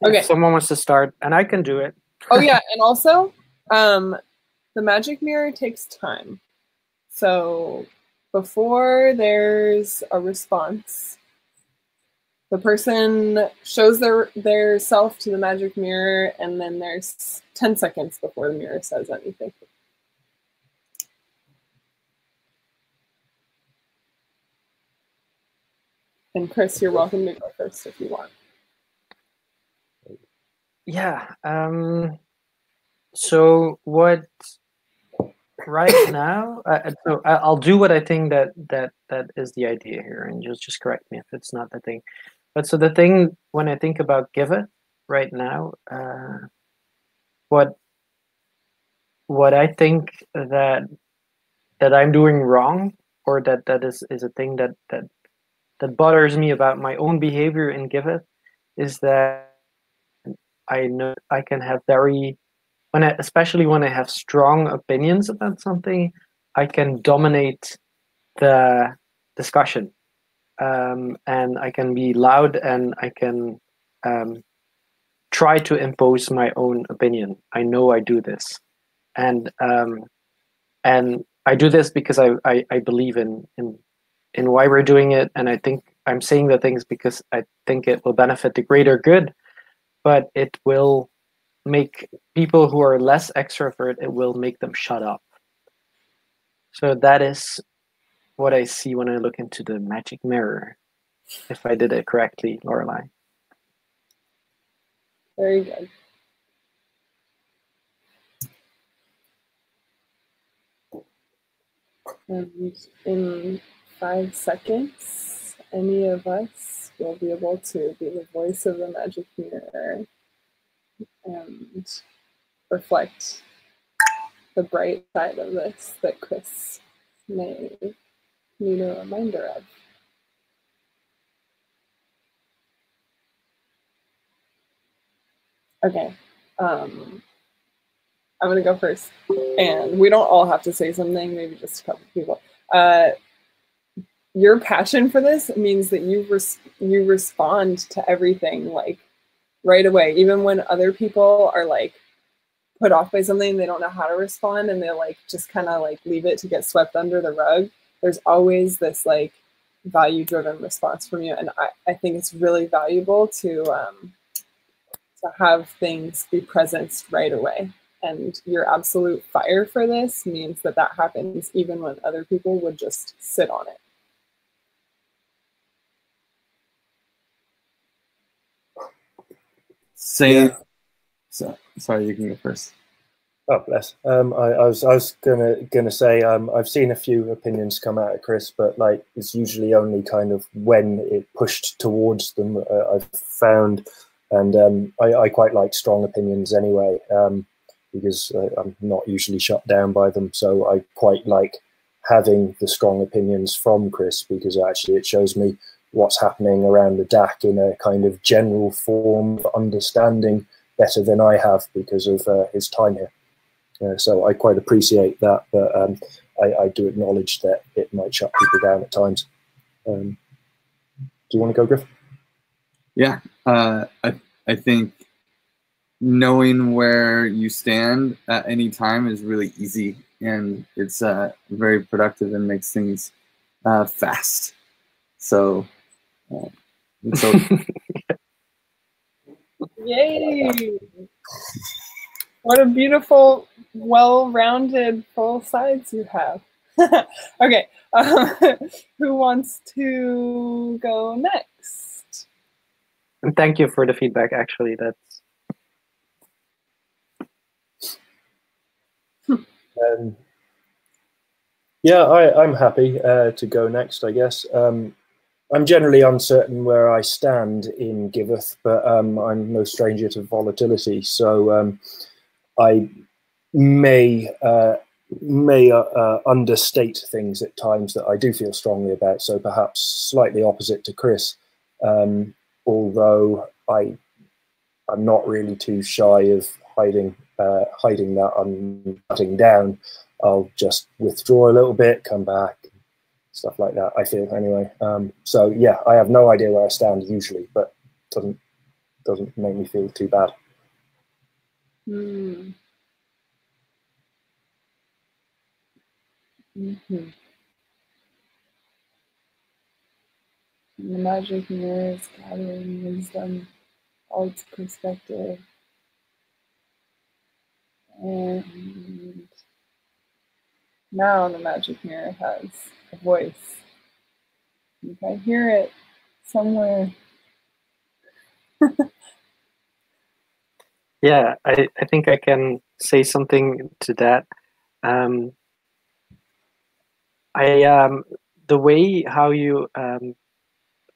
Okay. If someone wants to start, and I can do it. Oh yeah, and also, the magic mirror takes time. So before there's a response, the person shows their self to the magic mirror, and then there's 10 seconds before the mirror says anything. And Chris, you're welcome to go first if you want. Yeah. So what right now, so I'll do what I think that is the idea here, and just correct me if it's not the thing. But so the thing when I think about Giveth right now, what I think that I'm doing wrong, or that is a thing that bothers me about my own behavior in Giveth, is that I know I can have especially when I have strong opinions about something, I can dominate the discussion, and I can be loud, and I can try to impose my own opinion. I know I do this, and I do this because I believe in why we're doing it, and I think I'm saying the things because I think it will benefit the greater good, but it will make people who are less extrovert, it will make them shut up. So that is what I see when I look into the magic mirror, if I did it correctly, Lorelei. Very good. And in 5 seconds, any of us will be able to be the voice of the magic mirror and reflect the bright side of this that Chris may need a reminder of. Okay, I'm gonna go first, and we don't all have to say something, maybe just a couple of people. Your passion for this means that you respond to everything like right away, even when other people are like put off by something, they don't know how to respond, and they like just kind of like leave it to get swept under the rug. There's always this like value-driven response from you, and I think it's really valuable to have things be presenced right away. And your absolute fire for this means that happens even when other people would just sit on it. Same. So, sorry, you can go first. Oh, bless. I was gonna say I've seen a few opinions come out of Chris, but like it's usually only kind of when it pushed towards them. I've found, and I quite like strong opinions anyway, because I'm not usually shut down by them. So I quite like having the strong opinions from Chris, because actually it shows me what's happening around the DAC in a kind of general form of understanding better than I have because of his time here. So I quite appreciate that, but I do acknowledge that it might shut people down at times. Do you want to go, Griff? Yeah, I think knowing where you stand at any time is really easy, and it's very productive and makes things fast. So it's okay. Yay! What a beautiful, well-rounded, full sides you have. Okay, who wants to go next? And thank you for the feedback, actually. That's yeah, I'm happy to go next, I guess. I'm generally uncertain where I stand in Giveth, but I'm no stranger to volatility, so I may understate things at times that I do feel strongly about, so perhaps slightly opposite to Chris, although I'm not really too shy of hiding that I'm shutting down. I'll just withdraw a little bit, come back, stuff like that, I feel anyway. So yeah, I have no idea where I stand usually, but doesn't make me feel too bad. Mm. Mm-hmm. The magic mirror is gathering wisdom, all its perspective, and now the magic mirror has a voice. If I hear it somewhere. yeah. I think I can say something to that. The way how you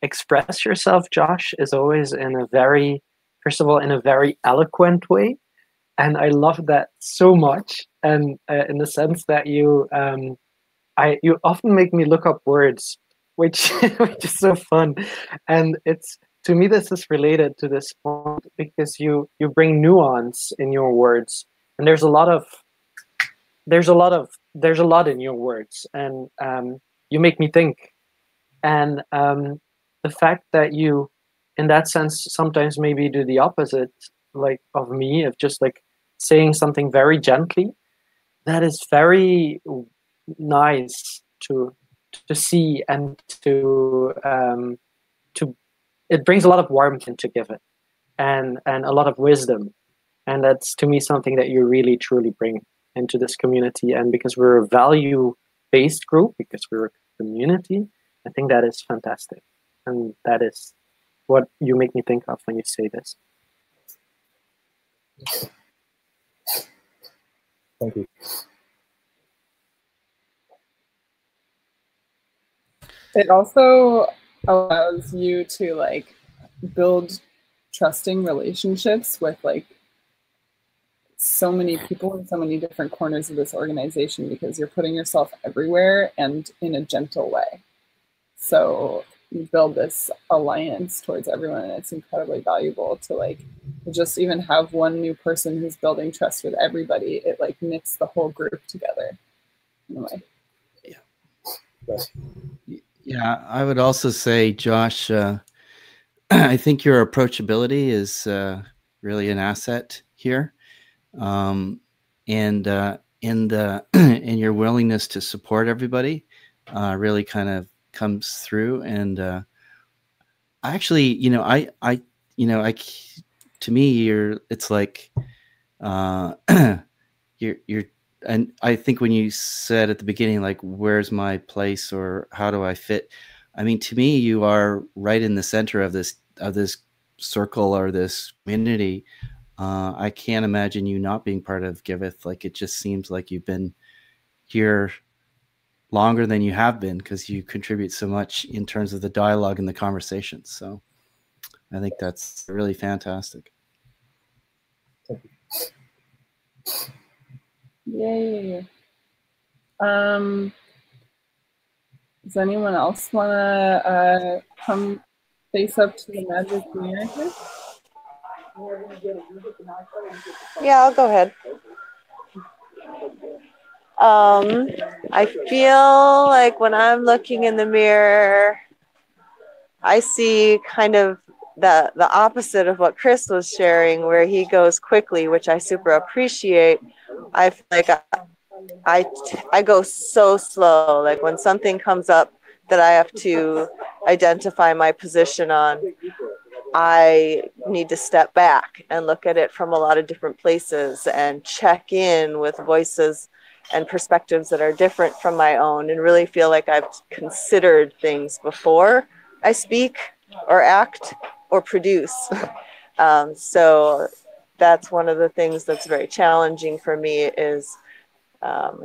express yourself, Josh, is always in a very, first of all, in a very eloquent way, and I love that so much. And in the sense that you often make me look up words, which which is so fun, and it's, to me, this is related to this point because you bring nuance in your words, and there's a lot in your words, and you make me think, and the fact that you, in that sense, sometimes maybe do the opposite, like of me, of just like saying something very gently, that is very nice to see, and to it brings a lot of warmth into Giveth, and a lot of wisdom, and that's, to me, something that you really truly bring into this community. And because we're a value-based group, because we're a community, I think that is fantastic, and that is what you make me think of when you say this. Thank you. It also allows you to like build trusting relationships with like so many people in so many different corners of this organization, because you're putting yourself everywhere and in a gentle way. So you build this alliance towards everyone, and it's incredibly valuable to like just even have one new person who's building trust with everybody. It like knits the whole group together in a way. Yeah, I would also say, Josh, I think your approachability is really an asset here, and in your willingness to support everybody really kind of comes through. And I actually, to me, it's like you're. And I think when you said at the beginning, like, where's my place or how do I fit? I mean, to me, you are right in the center of this circle or this community. I can't imagine you not being part of Giveth. Like, it just seems like you've been here longer than you have been, because you contribute so much in terms of the dialogue and the conversations. So I think that's really fantastic. Yay. Does anyone else want to come face up to the magic mirror here? Yeah, I'll go ahead. I feel like when I'm looking in the mirror, I see kind of the opposite of what Chris was sharing, where he goes quickly, which I super appreciate. I feel like I go so slow. Like when something comes up that I have to identify my position on, I need to step back and look at it from a lot of different places and check in with voices and perspectives that are different from my own, and really feel like I've considered things before I speak or act or produce. So that's one of the things that's very challenging for me, is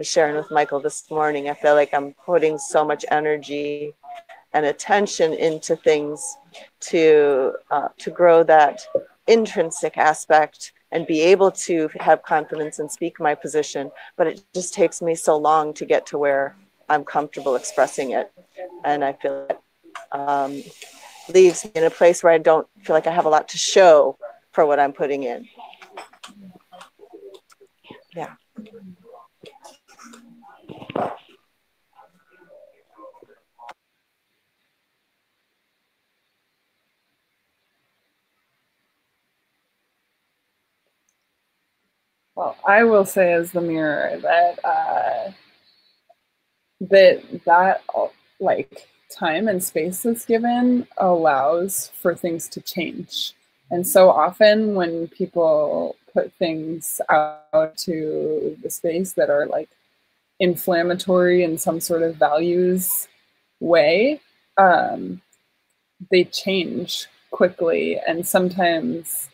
sharing with Michael this morning. I feel like I'm putting so much energy and attention into things to grow that intrinsic aspect and be able to have confidence and speak my position. But it just takes me so long to get to where I'm comfortable expressing it. And I feel it leaves me in a place where I don't feel like I have a lot to show for what I'm putting in. Yeah. Well, I will say as the mirror that that like time and space that's given allows for things to change. And so often when people put things out to the space that are like inflammatory in some sort of values way, they change quickly. And sometimes,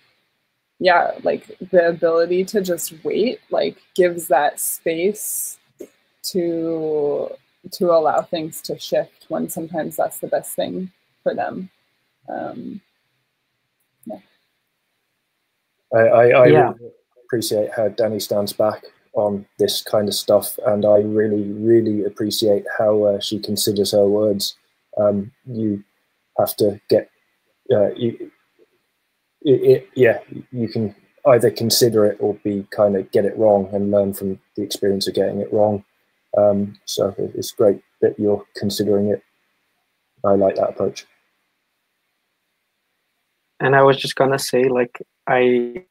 yeah, like the ability to just wait, like gives that space to to allow things to shift when sometimes that's the best thing for them. Yeah. I really appreciate how Danny stands back on this kind of stuff, and I really appreciate how she considers her words. You have to get you can either consider it or be kind of get it wrong and learn from the experience of getting it wrong. So it's great that you're considering it. I like that approach. And I was just gonna say, like, I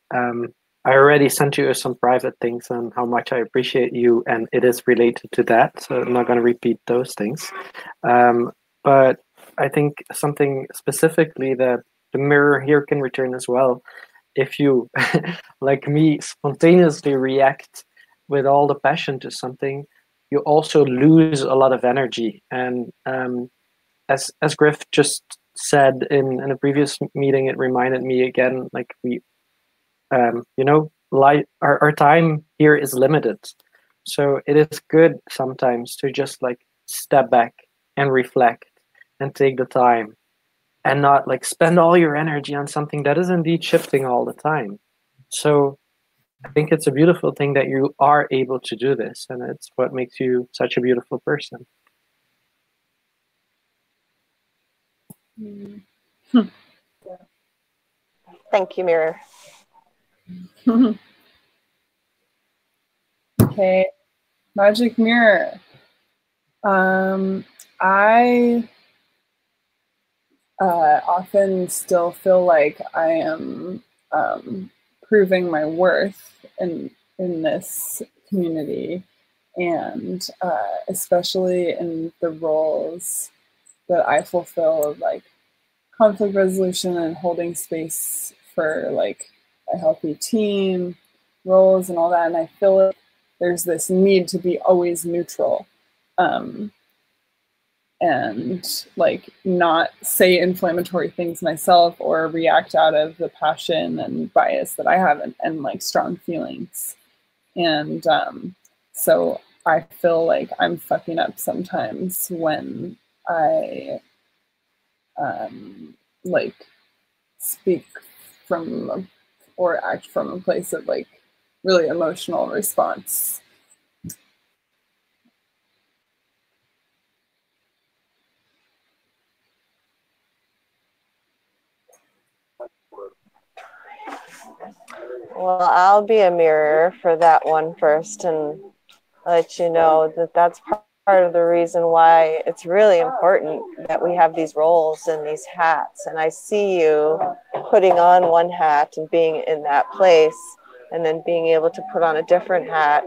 already sent you some private things on how much I appreciate you, and it is related to that, so I'm not gonna repeat those things. But I think something specifically that the mirror here can return as well. If you, like me, spontaneously react with all the passion to something, you also lose a lot of energy. And as Griff just said in a previous meeting, it reminded me again, like we, you know, our time here is limited. So it is good sometimes to just like step back and reflect and take the time and not like spend all your energy on something that is indeed shifting all the time. So I think it's a beautiful thing that you are able to do this, and it's what makes you such a beautiful person. Thank you, Mirror. Okay, Magic Mirror. I often still feel like I am proving my worth in this community, and especially in the roles that I fulfill of like conflict resolution and holding space for like a healthy team roles and all that. And I feel like there's this need to be always neutral. And like not say inflammatory things myself or react out of the passion and bias that I have and like strong feelings. And so I feel like I'm fucking up sometimes when I like speak from or act from a place of like really emotional response. Well, I'll be a mirror for that one first and let you know that that's part of the reason why it's really important that we have these roles and these hats. And I see you putting on one hat and being in that place and then being able to put on a different hat.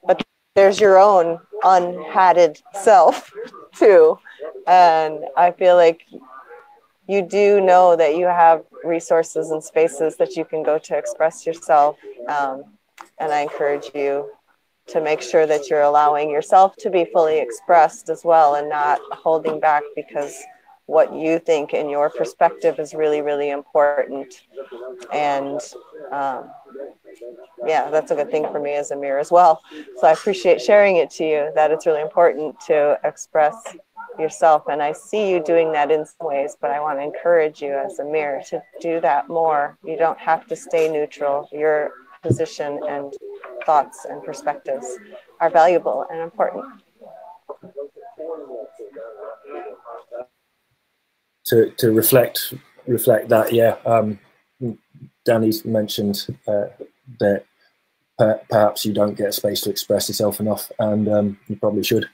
But there's your own unhatted self too. And I feel like you do know that you have resources and spaces that you can go to express yourself. And I encourage you to make sure that you're allowing yourself to be fully expressed as well and not holding back because what you think in your perspective is really, really important. And yeah, that's a good thing for me as a mirror as well. So I appreciate sharing it to you, that it's really important to express yourself. And I see you doing that in some ways, but I want to encourage you as a mirror to do that more. You don't have to stay neutral. Your position and thoughts and perspectives are valuable and important. To reflect that, yeah. Danny's mentioned that perhaps you don't get space to express yourself enough, and you probably should.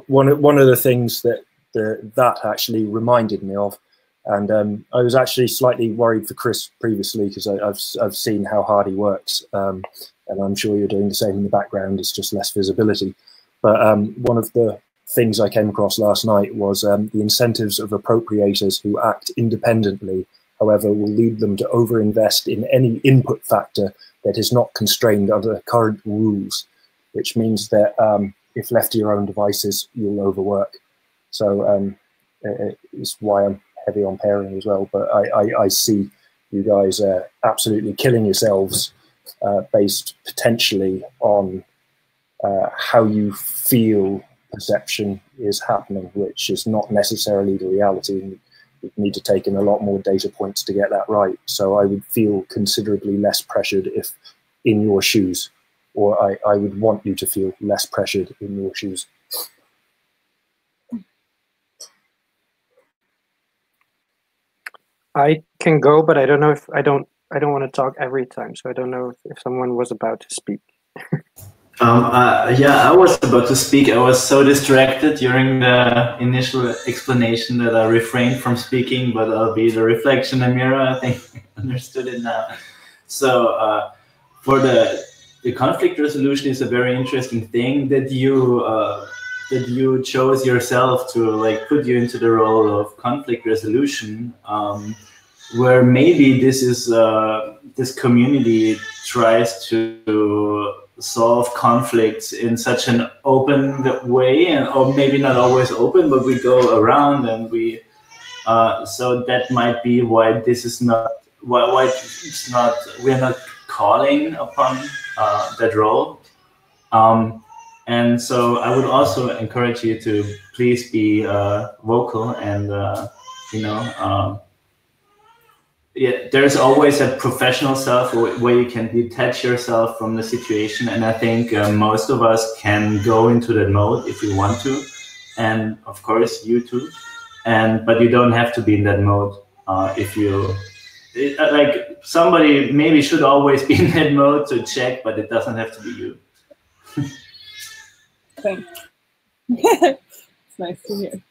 One of the things that actually reminded me of, and I was actually slightly worried for Chris previously because I've seen how hard he works, and I'm sure you're doing the same in the background. It's just less visibility. But one of the things I came across last night was the incentives of appropriators who act independently, however, will lead them to overinvest in any input factor that is not constrained under current rules, which means that if left to your own devices, you'll overwork. So it's why I'm heavy on pairing as well. But I see you guys absolutely killing yourselves based potentially on how you feel perception is happening, which is not necessarily the reality. You need to take in a lot more data points to get that right. So I would feel considerably less pressured if in your shoes, or I would want you to feel less pressured in your shoes. I can go, but I don't know if I don't want to talk every time, so I don't know if someone was about to speak. Yeah, I was about to speak. I was so distracted during the initial explanation that I refrained from speaking, but I'll be the reflection and mirror. I think I understood it now. So for the conflict resolution is a very interesting thing that you chose yourself to like put you into the role of conflict resolution, where maybe this is this community tries to solve conflicts in such an open way, and or maybe not always open, but we go around and we so that might be why this is not why it's not, we're not calling upon that role. And so I would also encourage you to please be vocal and yeah, there's always a professional self where you can detach yourself from the situation, and I think most of us can go into that mode if we want to, and of course you too. But you don't have to be in that mode if you like. Somebody maybe should always be in that mode to check, but it doesn't have to be you. Thanks. It's nice to hear.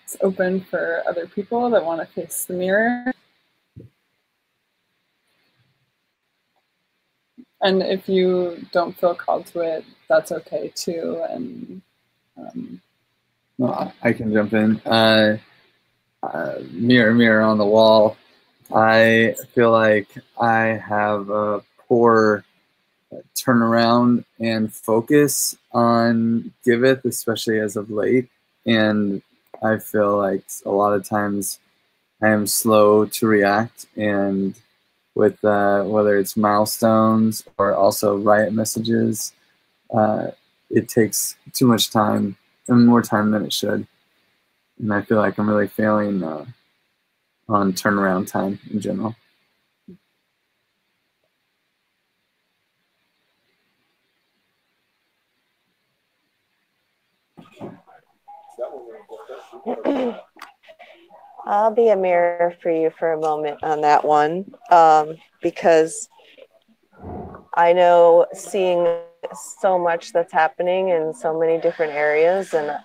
It's open for other people that want to face the mirror. And if you don't feel called to it, that's okay too. And well, I can jump in. Mirror, mirror on the wall. I feel like I have a poor turnaround and focus on Giveth, especially as of late. And I feel like a lot of times I am slow to react, and with whether it's milestones or also riot messages, it takes too much time, and more time than it should. And I feel like I'm really failing on turnaround time in general. I'll be a mirror for you for a moment on that one, because I know seeing so much that's happening in so many different areas, and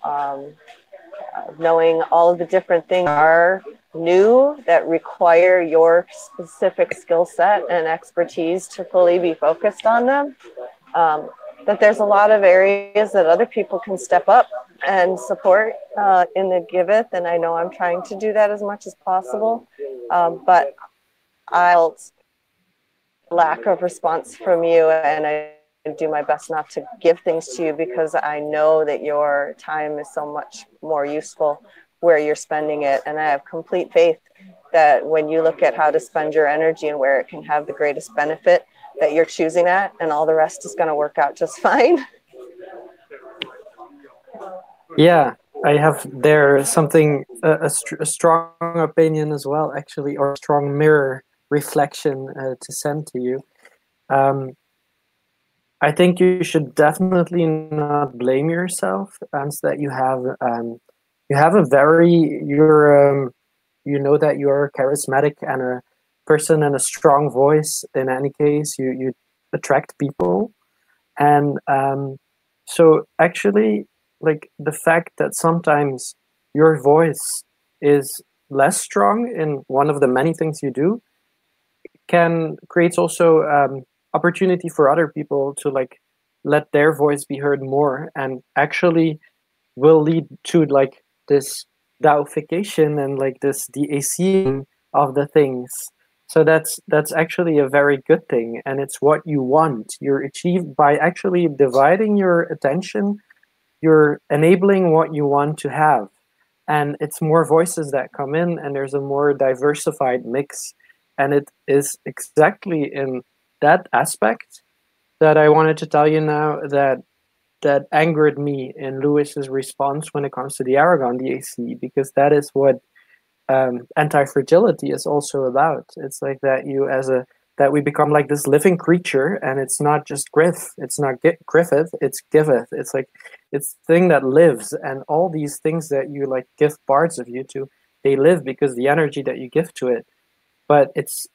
knowing all of the different things are new that require your specific skill set and expertise to fully be focused on them, that there's a lot of areas that other people can step up and support in the Giveth, and I know I'm trying to do that as much as possible, but I'll lack of response from you, and I do my best not to give things to you because I know that your time is so much more useful where you're spending it, and I have complete faith that when you look at how to spend your energy and where it can have the greatest benefit, that you're choosing that, and all the rest is going to work out just fine. Yeah, I have there something, a strong opinion as well, actually, or a strong mirror reflection to send to you. I think you should definitely not blame yourself, and that you have a very, you know that you're charismatic and a person and a strong voice. In any case, you attract people, and so actually, like the fact that sometimes your voice is less strong in one of the many things you do can create also opportunity for other people to like let their voice be heard more, and actually will lead to like this Daoification and like this de-ACing of the things. So that's actually a very good thing, and it's what you want. You're achieved by actually dividing your attention. You're enabling what you want to have, and it's more voices that come in, and there's a more diversified mix, and it is exactly in that aspect that I wanted to tell you now that angered me in Lewis's response when it comes to the Aragon DAC, because that is what anti-fragility is also about. It's like that that we become like this living creature, and it's not just Griff, it's not Griffith, it's Giveth. It's like it's thing that lives, and all these things that you like give parts of you to, they live because the energy that you give to it. But it's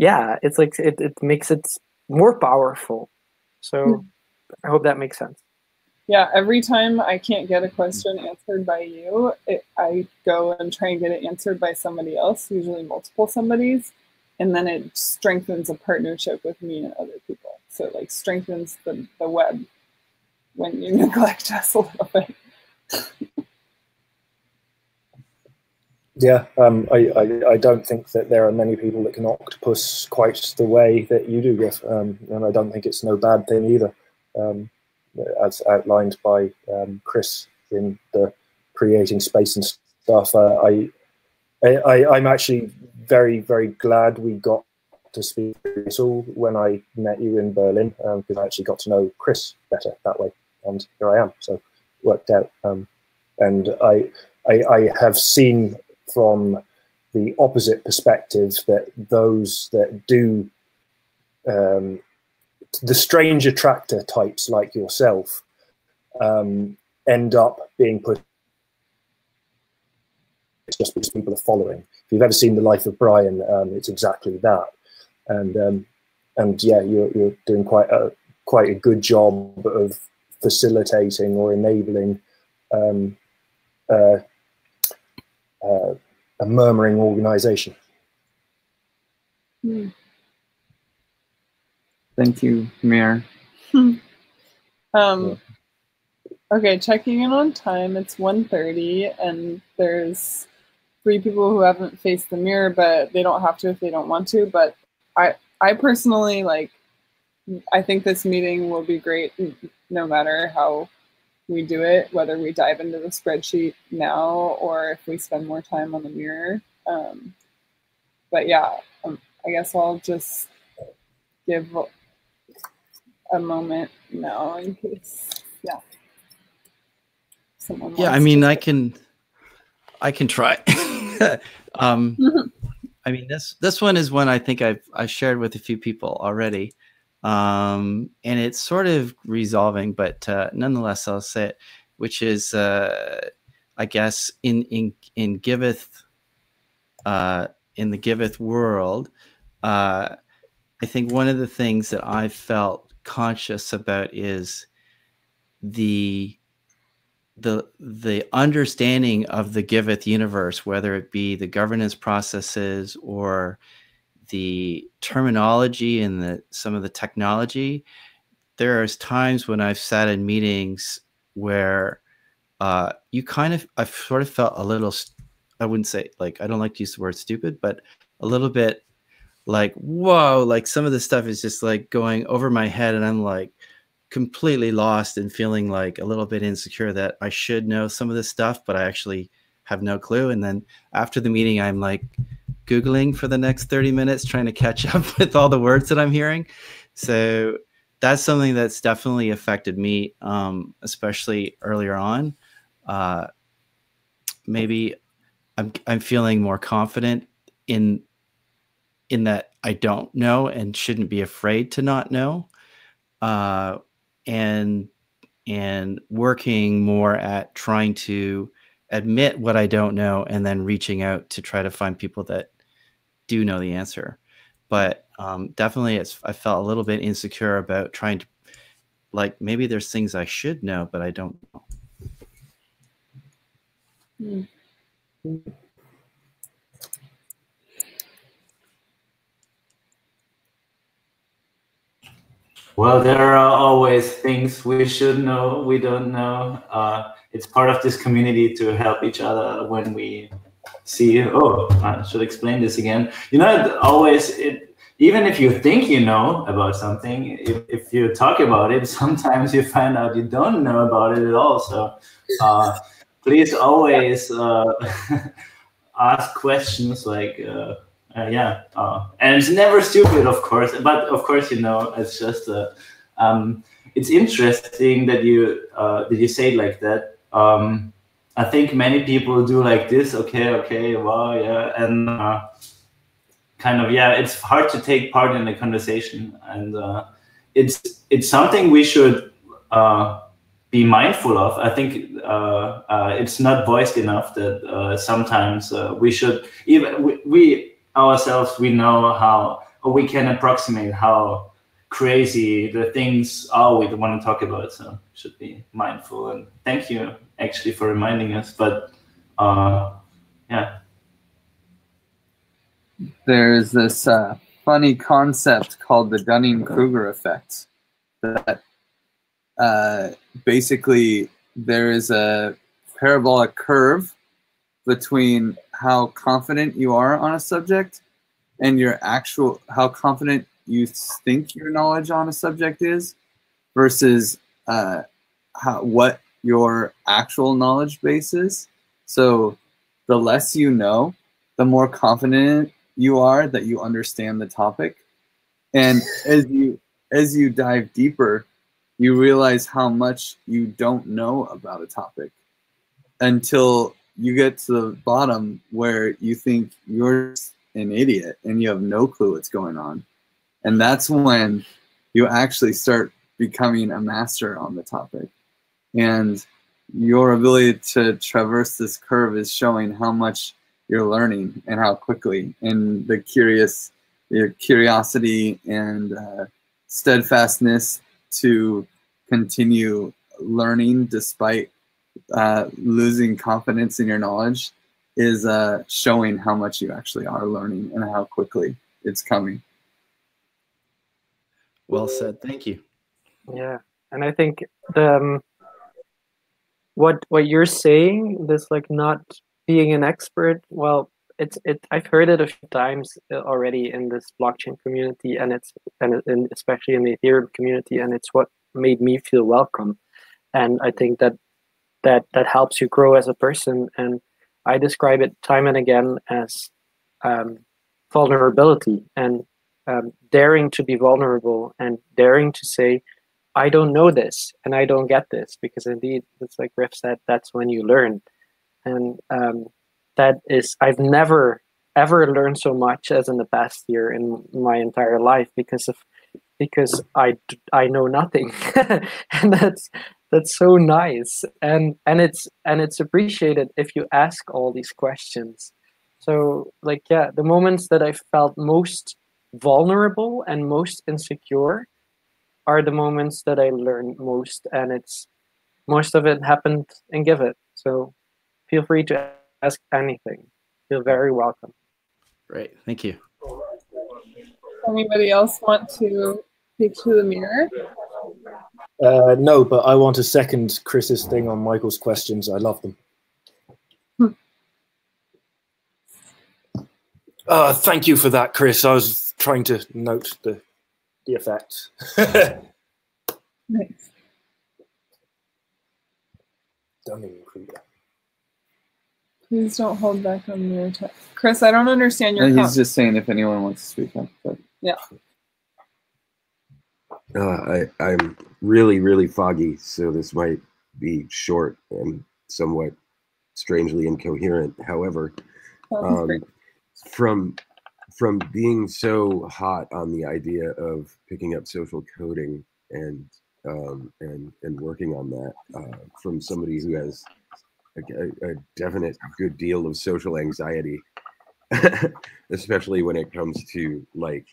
like it makes it more powerful. So I hope that makes sense. Yeah, every time I can't get a question answered by you, I go and try and get it answered by somebody else, usually multiple somebodies, and then it strengthens a partnership with me and other people. So it like strengthens the web when you neglect us a little bit. Yeah, I don't think that there are many people that can octopus quite the way that you do, Griff, and I don't think it's no bad thing either, as outlined by Chris in the creating space and stuff. I'm actually very, very glad we got to speak to you when I met you in Berlin, because I actually got to know Chris better that way, and here I am, so it worked out. And I have seen from the opposite perspective that those that do the strange attractor types like yourself end up being put. It's just because people are following. If you've ever seen The Life of Brian, it's exactly that. And yeah, you're doing quite a good job of facilitating or enabling a murmuring organization. Thank you, Mayor. Okay, checking in on time. It's 1:30, and there's 3 people who haven't faced the mirror, but they don't have to if they don't want to. But I personally I think this meeting will be great no matter how we do it, whether we dive into the spreadsheet now or if we spend more time on the mirror. But yeah, I guess I'll just give a moment now in case, someone I mean, I can try. I mean, this one is one I think I've shared with a few people already, and it's sort of resolving, but nonetheless, I'll say it, which is, I guess, in Giveth, in the Giveth world, I think one of the things that I felt conscious about is the understanding of the Giveth universe, whether it be the governance processes or the terminology and some of the technology. There's times when I've sat in meetings where I've sort of felt a little, I wouldn't say, like, I don't like to use the word stupid, but a little bit like, whoa, like some of the stuff is just like going over my head, and I'm like completely lost and feeling like a little bit insecure that I should know some of this stuff, but I actually have no clue. And then after the meeting, I'm like Googling for the next 30 minutes, trying to catch up with all the words that I'm hearing. So that's something that's definitely affected me, especially earlier on. Maybe I'm feeling more confident in that I don't know and shouldn't be afraid to not know. And working more at trying to admit what I don't know and then reaching out to try to find people that do know the answer. But definitely I felt a little bit insecure about trying to, like, maybe there's things I should know, but I don't know. Well, there are always things we should know, we don't know. It's part of this community to help each other when we see, I should explain this again. You know, even if you think you know about something, if you talk about it, sometimes you find out you don't know about it at all. So please always ask questions like, yeah, and it's never stupid, of course. But of course, you know, it's just it's interesting that you say it like that. I think many people do like this. Okay, wow, yeah, and kind of, yeah. It's hard to take part in a conversation, and it's something we should be mindful of. I think it's not voiced enough that sometimes we should, even we ourselves, we know how, or we can approximate how crazy the things are we want to talk about. So should be mindful. And thank you actually for reminding us. But yeah. There's this funny concept called the Dunning-Kruger effect that basically there is a parabolic curve between how confident you are on a subject and your actual, how confident you think your knowledge on a subject is versus what your actual knowledge base is. So the less you know, the more confident you are that you understand the topic. And as you dive deeper, you realize how much you don't know about a topic until you get to the bottom where you think you're an idiot and you have no clue what's going on. And that's when you actually start becoming a master on the topic. And your ability to traverse this curve is showing how much you're learning and how quickly, and the curiosity and steadfastness to continue learning despite losing confidence in your knowledge is showing how much you actually are learning and how quickly it's coming. Well said. Thank you. Yeah, and I think what you're saying, this like not being an expert, well, I've heard it a few times already in this blockchain community, and especially in the Ethereum community, and it's what made me feel welcome. And I think that helps you grow as a person. And I describe it time and again as vulnerability, and daring to be vulnerable and daring to say, I don't know this and I don't get this, because indeed, it's like Riff said, that's when you learn. And that is, I've never ever learned so much as in the past year in my entire life because I know nothing. And that's so nice. And it's appreciated if you ask all these questions. So like, yeah, the moments that I felt most vulnerable and most insecure are the moments that I learned most, and it's most of it happened in Giveth. So feel free to ask anything. Feel very welcome. Great, thank you. Anybody else want to speak to the mirror? No, but I want to second Chris's thing on Michael's questions. I love them. Thank you for that, Chris. I was trying to note the effect. Nice. Dunning-Kruger. Please don't hold back on mirror text. Chris, I don't understand your He's just saying if anyone wants to speak up. But. Yeah. I'm really, really foggy, so this might be short and somewhat strangely incoherent. However, from being so hot on the idea of picking up social coding and working on that, from somebody who has a definite good deal of social anxiety, especially when it comes to like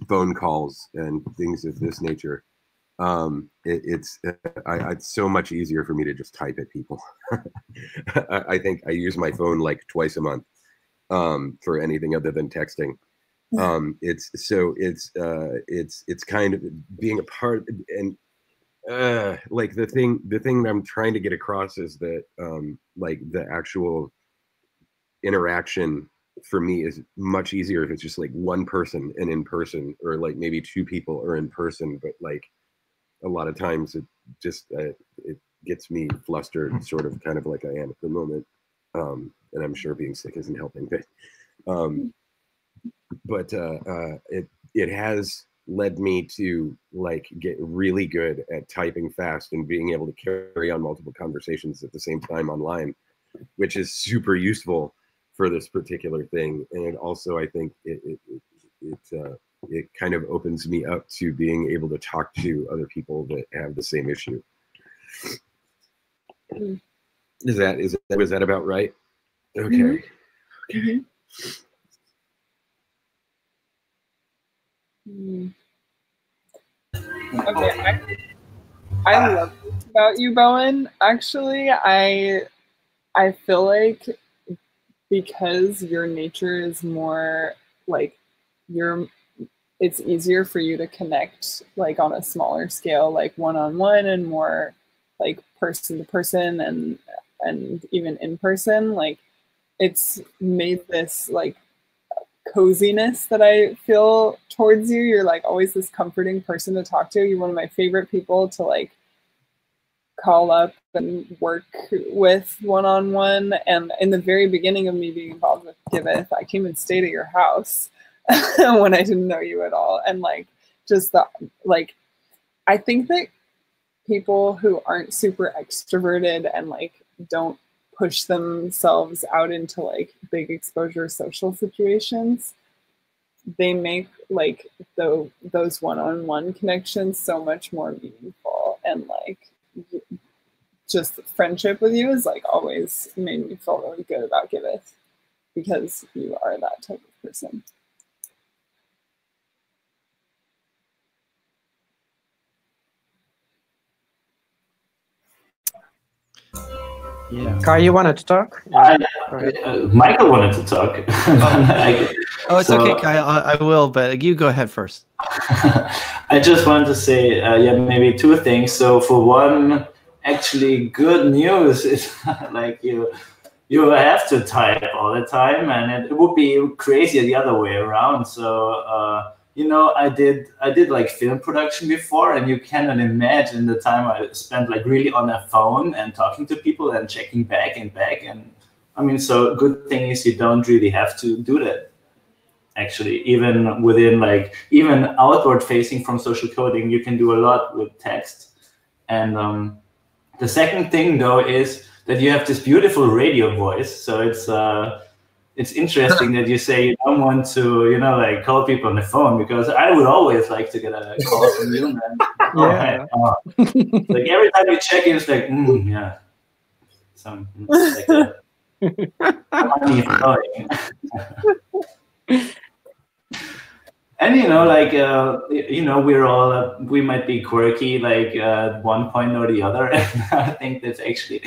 phone calls and things of this nature. It's so much easier for me to just type at people. I think I use my phone like twice a month for anything other than texting. It's kind of being a part, and like the thing I'm trying to get across is that like the actual interaction for me is much easier if it's just like one person and in person, or like maybe two people are in person, but like a lot of times it just it gets me flustered, sort of kind of like I am at the moment, and I'm sure being sick isn't helping, but it has led me to like get really good at typing fast and being able to carry on multiple conversations at the same time online, which is super useful for this particular thing. And it also, I think it kind of opens me up to being able to talk to other people that have the same issue. Was that about right? Okay. Mm-hmm. Okay, I love this about you, Bowen. Actually, I feel like because your nature is more like it's easier for you to connect like on a smaller scale, like one-on-one, and more like person to person and even in person. Like it's made this like coziness that I feel towards you. You're like always this comforting person to talk to. You're one of my favorite people to like call up and work with one-on-one. And in the very beginning of me being involved with Giveth, I came and stayed at your house when I didn't know you at all. And like just the like, I think that people who aren't super extroverted and like don't push themselves out into like big exposure social situations, they make like those one-on-one connections so much more meaningful. And like just friendship with you is like always made me feel really good about Giveth, because you are that type of person. Yeah. Kai, you wanted to talk? Michael wanted to talk. Oh, it's okay, Kai. I will, but you go ahead first. I just wanted to say, yeah, maybe two things. So for one, actually, good news is like you have to type all the time, and it would be crazy the other way around. So you know, I did like film production before, and you cannot imagine the time I spent like really on a phone and talking to people and checking back. And I mean, so good thing is you don't really have to do that. Actually, even within like even outward facing from social coding, you can do a lot with text. And the second thing though is that you have this beautiful radio voice. So it's interesting that you say you don't want to, you know, like call people on the phone, because I would always like to get a call from you, man. Yeah. Like every time you check in, it's like, yeah, some like and you know, like you know, we're all we might be quirky, like at one point or the other. And I think that's actually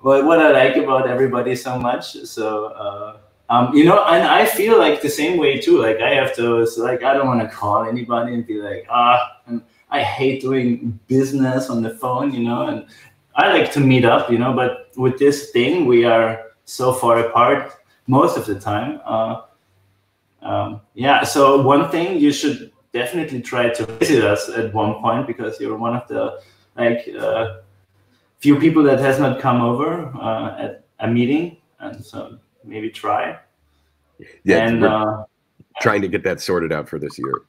what I like about everybody so much. So. You know, and I feel like the same way too. Like I have to, so like I don't want to call anybody and be like, and I hate doing business on the phone, you know. And I like to meet up, you know. But with this thing, we are so far apart most of the time. Yeah. So one thing, you should definitely try to visit us at one point, because you're one of the like few people that has not come over at a meeting, and so. Maybe try. Yeah, and we're trying to get that sorted out for this year.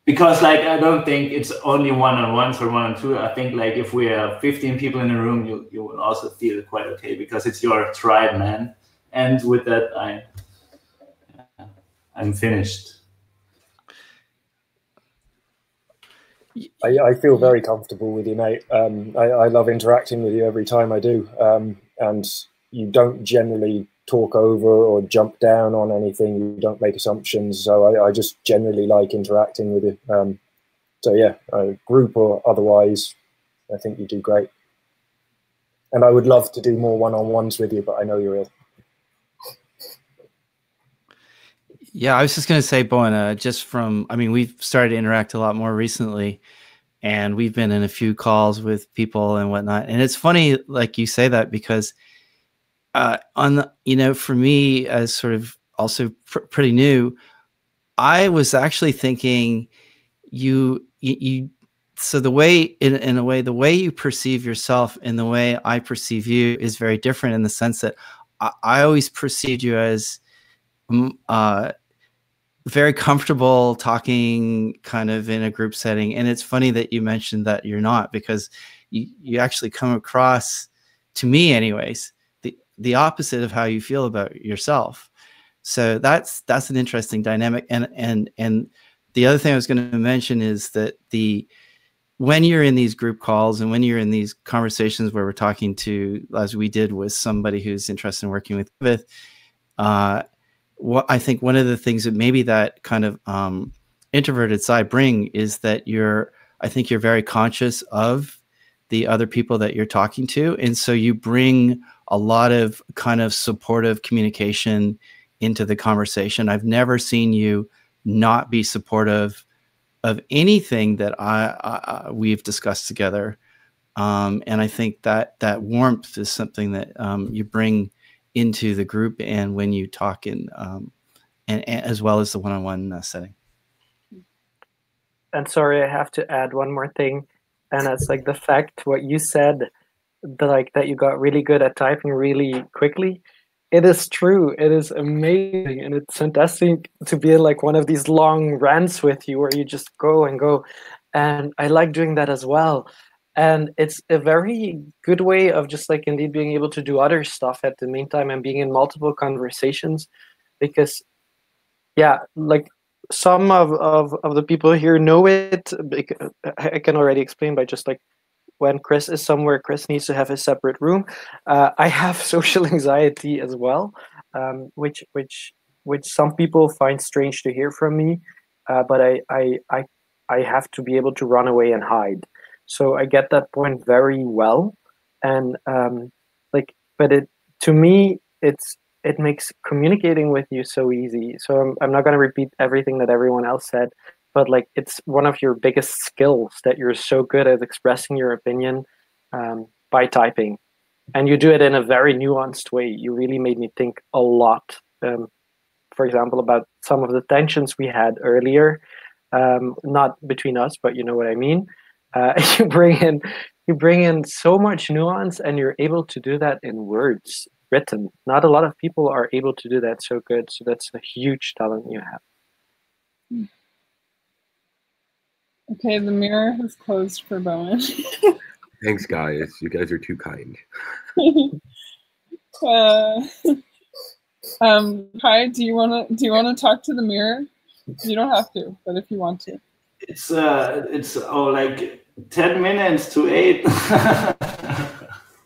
Because like I don't think it's only one-on-ones or one-on-two. I think like if we have 15 people in a room, you will also feel quite okay, because it's your tribe, man. And with that, I'm finished. I feel very comfortable with you, mate. I love interacting with you every time I do, and you don't generally talk over or jump down on anything. You don't make assumptions. So I just generally like interacting with you. So yeah, group or otherwise, I think you do great. And I would love to do more one-on-ones with you, but I know you're ill. Yeah, I was just going to say, Bowen, just from, I mean, we've started to interact a lot more recently, and we've been in a few calls with people and whatnot. And it's funny, like you say that, because on the, you know, for me as sort of also pretty new, I was actually thinking you so the way in a way, the way you perceive yourself and the way I perceive you is very different, in the sense that I always perceived you as very comfortable talking kind of in a group setting. And it's funny that you mentioned that you're not, because you actually come across, to me anyways, the opposite of how you feel about yourself. So that's an interesting dynamic. And the other thing I was going to mention is that when you're in these group calls and when you're in these conversations where we're talking to, as we did with somebody who's interested in working with Giveth, what I think one of the things that maybe that kind of introverted side bring is that I think you're very conscious of the other people that you're talking to. And so you bring a lot of kind of supportive communication into the conversation. I've never seen you not be supportive of anything that we've discussed together. And I think that warmth is something that you bring into the group and when you talk and as well as the one-on-one setting. And sorry, I have to add one more thing, and that's like the fact what you said, that you got really good at typing really quickly. It is true. It is amazing, and it's fantastic to be in like one of these long rants with you where you just go and go. And I like doing that as well. And it's a very good way of just like indeed being able to do other stuff at the meantime and being in multiple conversations, because yeah, like some of the people here know it. I can already explain by just like when Chris is somewhere, Chris needs to have a separate room. I have social anxiety as well, which some people find strange to hear from me, but I have to be able to run away and hide. So I get that point very well, and but to me it makes communicating with you so easy. So I'm not going to repeat everything that everyone else said, but like it's one of your biggest skills that you're so good at expressing your opinion by typing, and you do it in a very nuanced way. You really made me think a lot. For example, about some of the tensions we had earlier, not between us, but you know what I mean. You bring in so much nuance, and you're able to do that in words written. Not a lot of people are able to do that so good. So that's a huge talent you have. Okay, the mirror has closed for Bowen. Thanks, guys. You guys are too kind. Kai, do you wanna talk to the mirror? You don't have to, but if you want to. It's like 10 minutes to 8.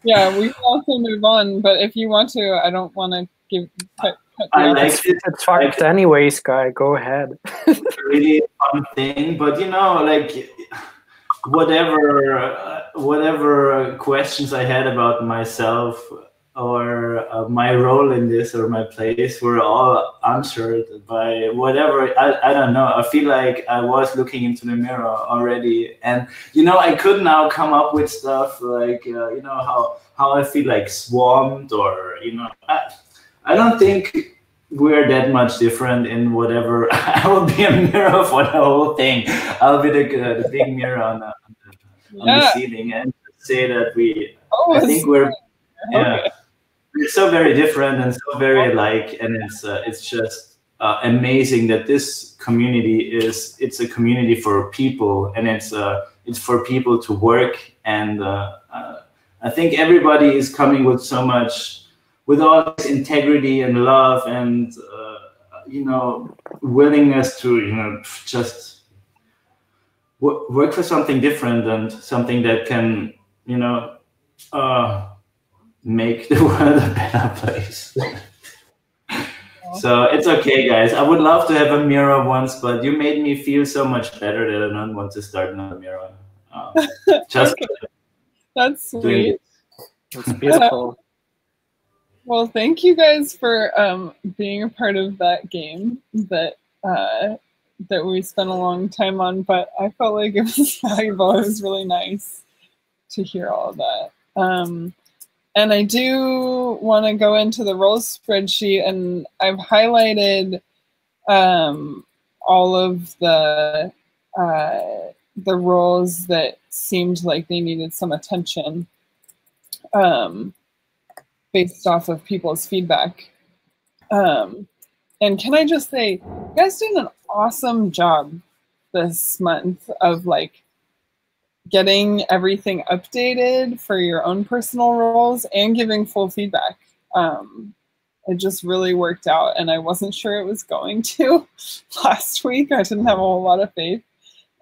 Yeah, we can also move on, but if you want to, I don't want to cut I like it. It's fucked anyways, Guy. Go ahead. It's a really fun thing, but you know, like whatever questions I had about myself or my role in this or my place were all answered by whatever. I don't know. I feel like I was looking into the mirror already, and you know, I could now come up with stuff like you know how I feel like swamped, or you know, I don't think we're that much different in whatever. I will be a mirror for the whole thing. I'll be the big mirror on the ceiling and say that I think we're we're so very different and so very alike, and it's just amazing that this community it's a community for people, and it's for people to work, and I think everybody is coming with so much, with all this integrity and love and you know, willingness to, you know, just work for something different and something that can, you know, make the world a better place. So it's okay, guys. I would love to have a mirror once, but you made me feel so much better that I don't want to start another mirror. Just okay. That's sweet. It's beautiful. Well, thank you guys for being a part of that game that that we spent a long time on, but I felt like it was valuable. It was really nice to hear all of that. And I do want to go into the roles spreadsheet, and I've highlighted all of the roles that seemed like they needed some attention based off of people's feedback. And can I just say, You guys did an awesome job this month of like getting everything updated for your own personal roles and giving full feedback. It just really worked out, and I wasn't sure it was going to last week. I didn't have a whole lot of faith,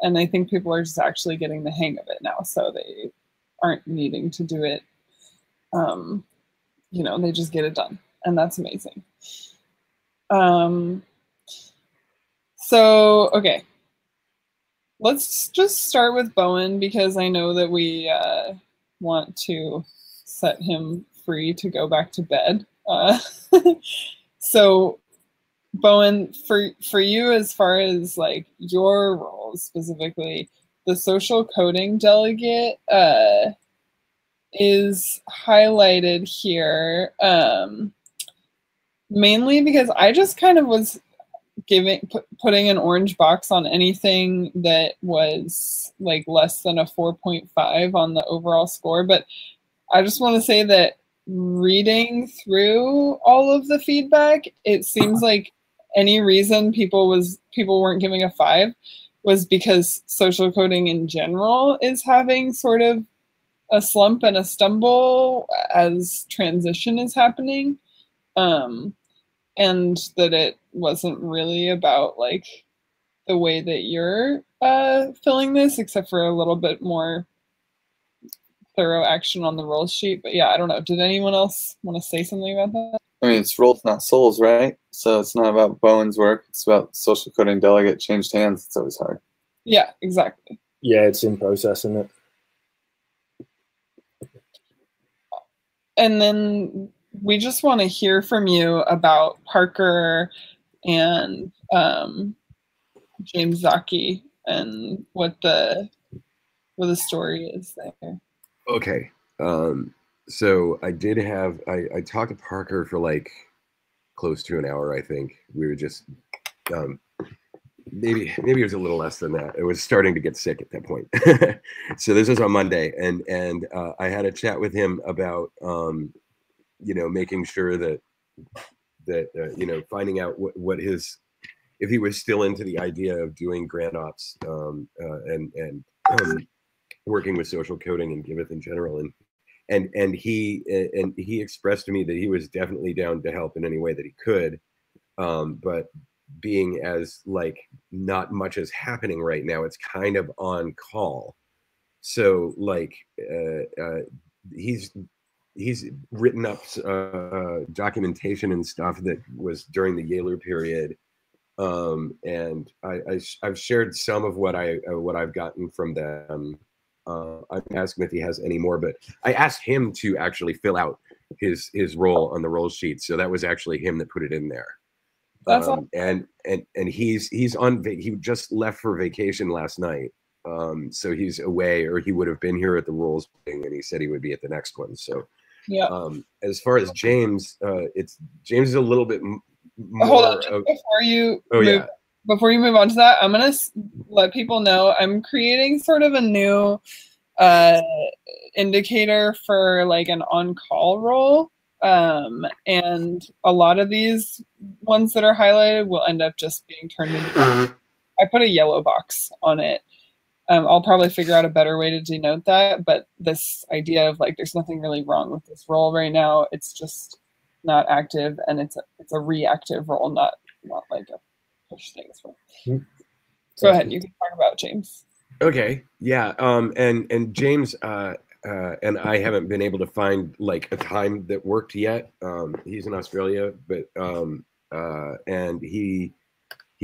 and I think people are just actually getting the hang of it now, so they aren't needing to do it. You know, they just get it done, and that's amazing. So, okay. Let's just start with Bowen, because I know that we want to set him free to go back to bed. So, Bowen, for you, as far as like your roles specifically, the social coding delegate is highlighted here, mainly because I just kind of was putting an orange box on anything that was like less than a 4.5 on the overall score. But I just want to say that reading through all of the feedback, it seems like any reason people weren't giving a 5 was because social coding in general is having sort of a slump and a stumble as transition is happening. And that it wasn't really about like the way that you're filling this, except for a little bit more thorough action on the role sheet. But yeah, I don't know. Did anyone else want to say something about that? I mean, it's roles, not souls, right? So it's not about Bowen's work. It's about social coding delegate changed hands. It's always hard. Yeah, exactly. Yeah, it's in process, isn't it? And then we just want to hear from you about Parker and James Zaki and what the story is there. Okay. So I did have, I talked to Parker for like close to an hour, I think. We were just, maybe it was a little less than that. It was starting to get sick at that point. So this was on Monday, and I had a chat with him about, you know, making sure that you know, finding out what his, if he was still into the idea of doing grant ops, and working with social coding and Giveth in general, and he expressed to me that he was definitely down to help in any way that he could, but being as like not much is happening right now, it's kind of on call. So like he's written up documentation and stuff that was during the Yaler period, and I've shared some of what I've gotten from them. I'm asking if he has any more, but I asked him to actually fill out his role on the role sheet, so that was actually him that put it in there. That's awesome. And he's on he just left for vacation last night, so he's away, or he would have been here at the roles thing, and he said he would be at the next one. So yeah. As far as James, James is a little bit more. Hold on, just before you before you move on to that, I'm gonna let people know I'm creating sort of a new indicator for like an on-call role, and a lot of these ones that are highlighted will end up just being turned into. I put a yellow box on it. I'll probably figure out a better way to denote that, but this idea of like there's nothing really wrong with this role right now, it's just not active, and it's a reactive role, not like a push things role. Go ahead, you can talk about James. Okay, yeah, and James and I haven't been able to find like a time that worked yet. He's in Australia, but and he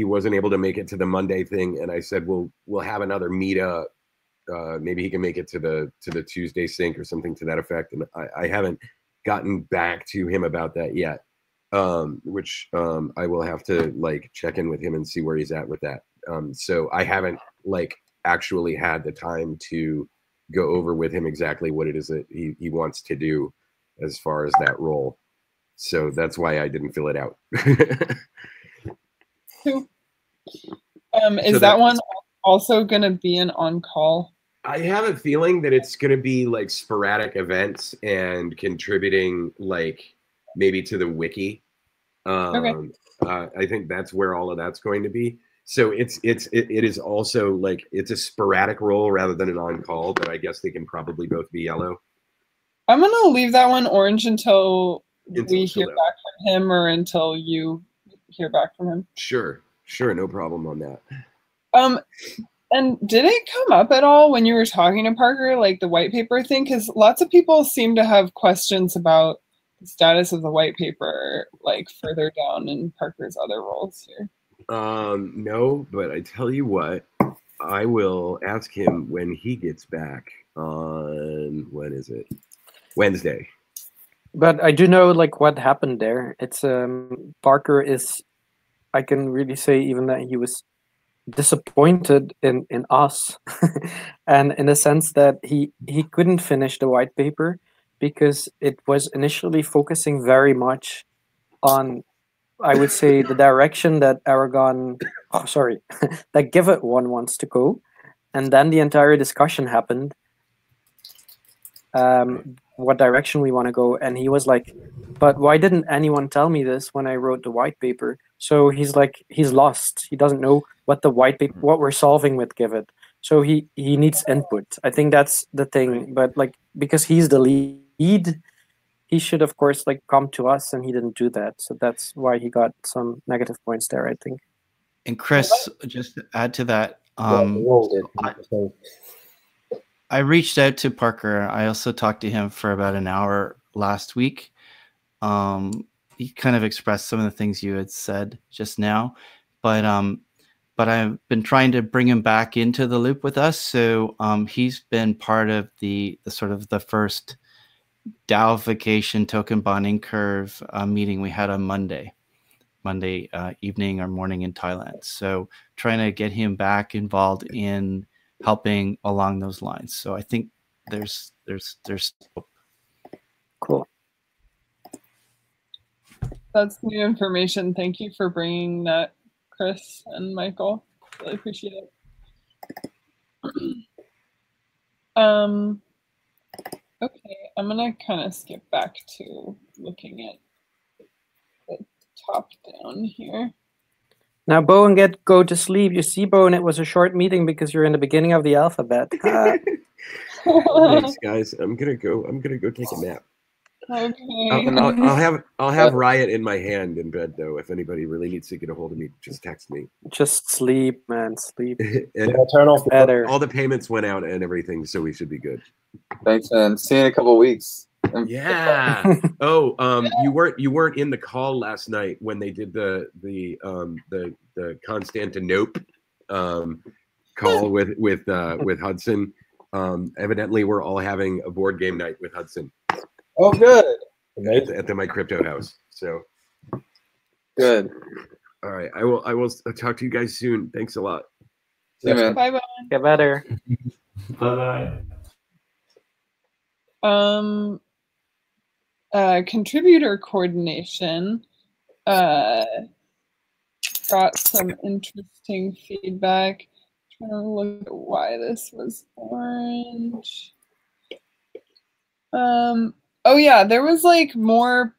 wasn't able to make it to the Monday thing, and I said we'll have another meetup. Maybe he can make it to the Tuesday sync or something to that effect. And I haven't gotten back to him about that yet, which I will have to like check in with him and see where he's at with that. So I haven't like actually had the time to go over with him exactly what it is that he wants to do as far as that role. So that's why I didn't fill it out. Is that one also going to be an on-call? I have a feeling that it's going to be like sporadic events and contributing like maybe to the wiki. Okay. I think that's where all of that's going to be. So it is also like it's a sporadic role rather than an on call, but I guess they can probably both be yellow. I'm gonna leave that one orange until we hear back from him, or until you hear back from him. Sure, no problem on that. And did it come up at all when you were talking to Parker, like the white paper thing? Because lots of people seem to have questions about the status of the white paper, like further down in Parker's other roles here. No, but I tell you what, I will ask him when he gets back on, when is it? Wednesday. But I do know like what happened there. It's Parker is, I can really say even that he was disappointed in us and in the sense that he couldn't finish the white paper because it was initially focusing very much on, I would say, the direction that that Giveth one wants to go, and then the entire discussion happened, what direction we want to go, and he was like, but why didn't anyone tell me this when I wrote the white paper? So he's like, he's lost. He doesn't know what the white paper, what we're solving with Giveth. So he needs input. I think that's the thing. But like, because he's the lead, he should of course like come to us, and he didn't do that. So that's why he got some negative points there, I think. And Chris, just to add to that, I reached out to Parker. I also talked to him for about an hour last week. He kind of expressed some of the things you had said just now, but I've been trying to bring him back into the loop with us. So he's been part of the sort of the first DAOification token bonding curve meeting we had on Monday evening or morning in Thailand. So trying to get him back involved in helping along those lines. So I think there's hope. Cool. That's new information. Thank you for bringing that, Chris and Michael. Really appreciate it. Okay, I'm gonna kind of skip back to looking at the top down here. Now, Bowen, go to sleep. You see, Bowen, it was a short meeting because you're in the beginning of the alphabet. Thanks, guys. I'm gonna go take a nap. Okay. I'll have Riot in my hand in bed though. If anybody really needs to get a hold of me, just text me. Just sleep, man. Sleep. And turn off better. All the payments went out and everything, so we should be good. Thanks, man. See you in a couple of weeks. Yeah. You weren't in the call last night when they did the Constantinople call with Hudson. Evidently, we're all having a board game night with Hudson. Oh, good. At my crypto house. So good. All right. I will talk to you guys soon. Thanks a lot. See you, man. Bye bye. Get better. Bye bye. Contributor coordination got some interesting feedback. Trying to look at why this was orange. Oh yeah, there was like more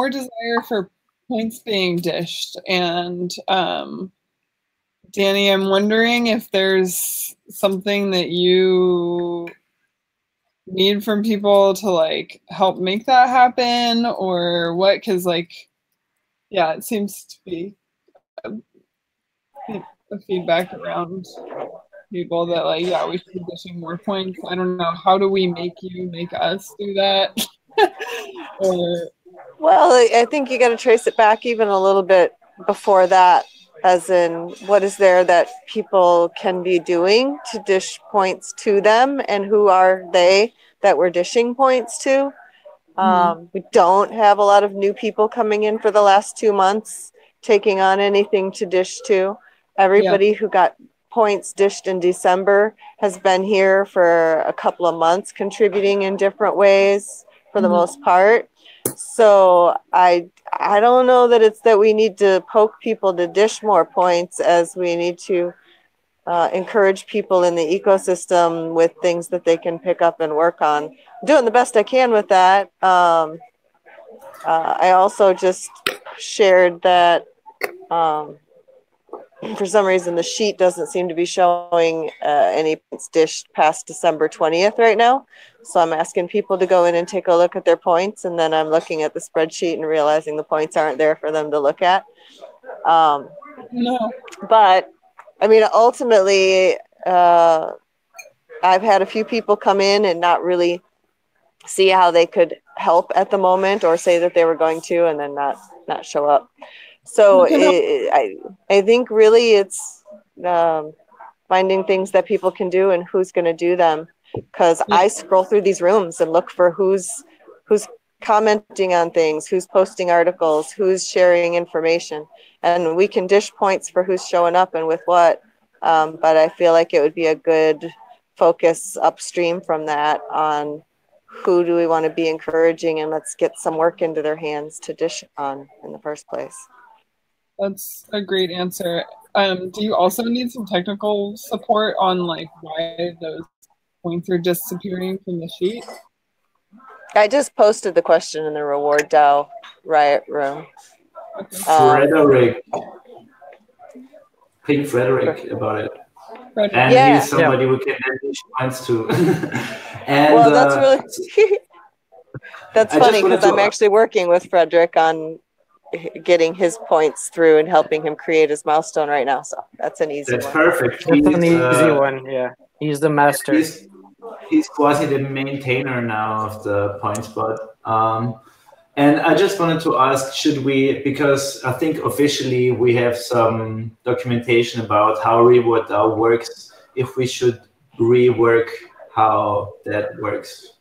desire for points being dished, and Danny, I'm wondering if there's something that you need from people to like help make that happen, or what? Because like, yeah, it seems to be a feedback around people that like, yeah, we should be dishing more points. I don't know. How do we make us do that? Or, well, I think you got to trace it back even a little bit before that, as in what is there that people can be doing to dish points to them, and who are they that we're dishing points to. We don't have a lot of new people coming in for the last 2 months taking on anything to dish to. Everybody who got points dished in December has been here for a couple of months, contributing in different ways for the most part. So I don't know that it's that we need to poke people to dish more points, as we need to encourage people in the ecosystem with things that they can pick up and work on. I'm doing the best I can with that. I also just shared that for some reason the sheet doesn't seem to be showing any points dished past December 20th right now. So I'm asking people to go in and take a look at their points, and then I'm looking at the spreadsheet and realizing the points aren't there for them to look at. No. But I mean, ultimately, I've had a few people come in and not really see how they could help at the moment, or say that they were going to and then not show up. So I think really it's finding things that people can do and who's going to do them. Because I scroll through these rooms and look for who's commenting on things, who's posting articles, who's sharing information, and we can dish points for who's showing up and with what. But I feel like it would be a good focus upstream from that on who do we want to be encouraging, and let's get some work into their hands to dish on in the first place. That's a great answer. Do you also need some technical support on like why those points are disappearing from the sheet? I just posted the question in the reward DAO Riot room. Okay. Frederick. Ping Frederick about it. Frederick. And Yeah. he's somebody we can add these points to. And well, that's really that's funny because I'm actually working with Frederick on getting his points through and helping him create his milestone right now. So that's an easy one. That's perfect. That's an easy one, yeah. He's the master. He's quasi the maintainer now of the point spot. And I just wanted to ask, should we, because I think officially we have some documentation about how reward DAO works, if we should rework how that works.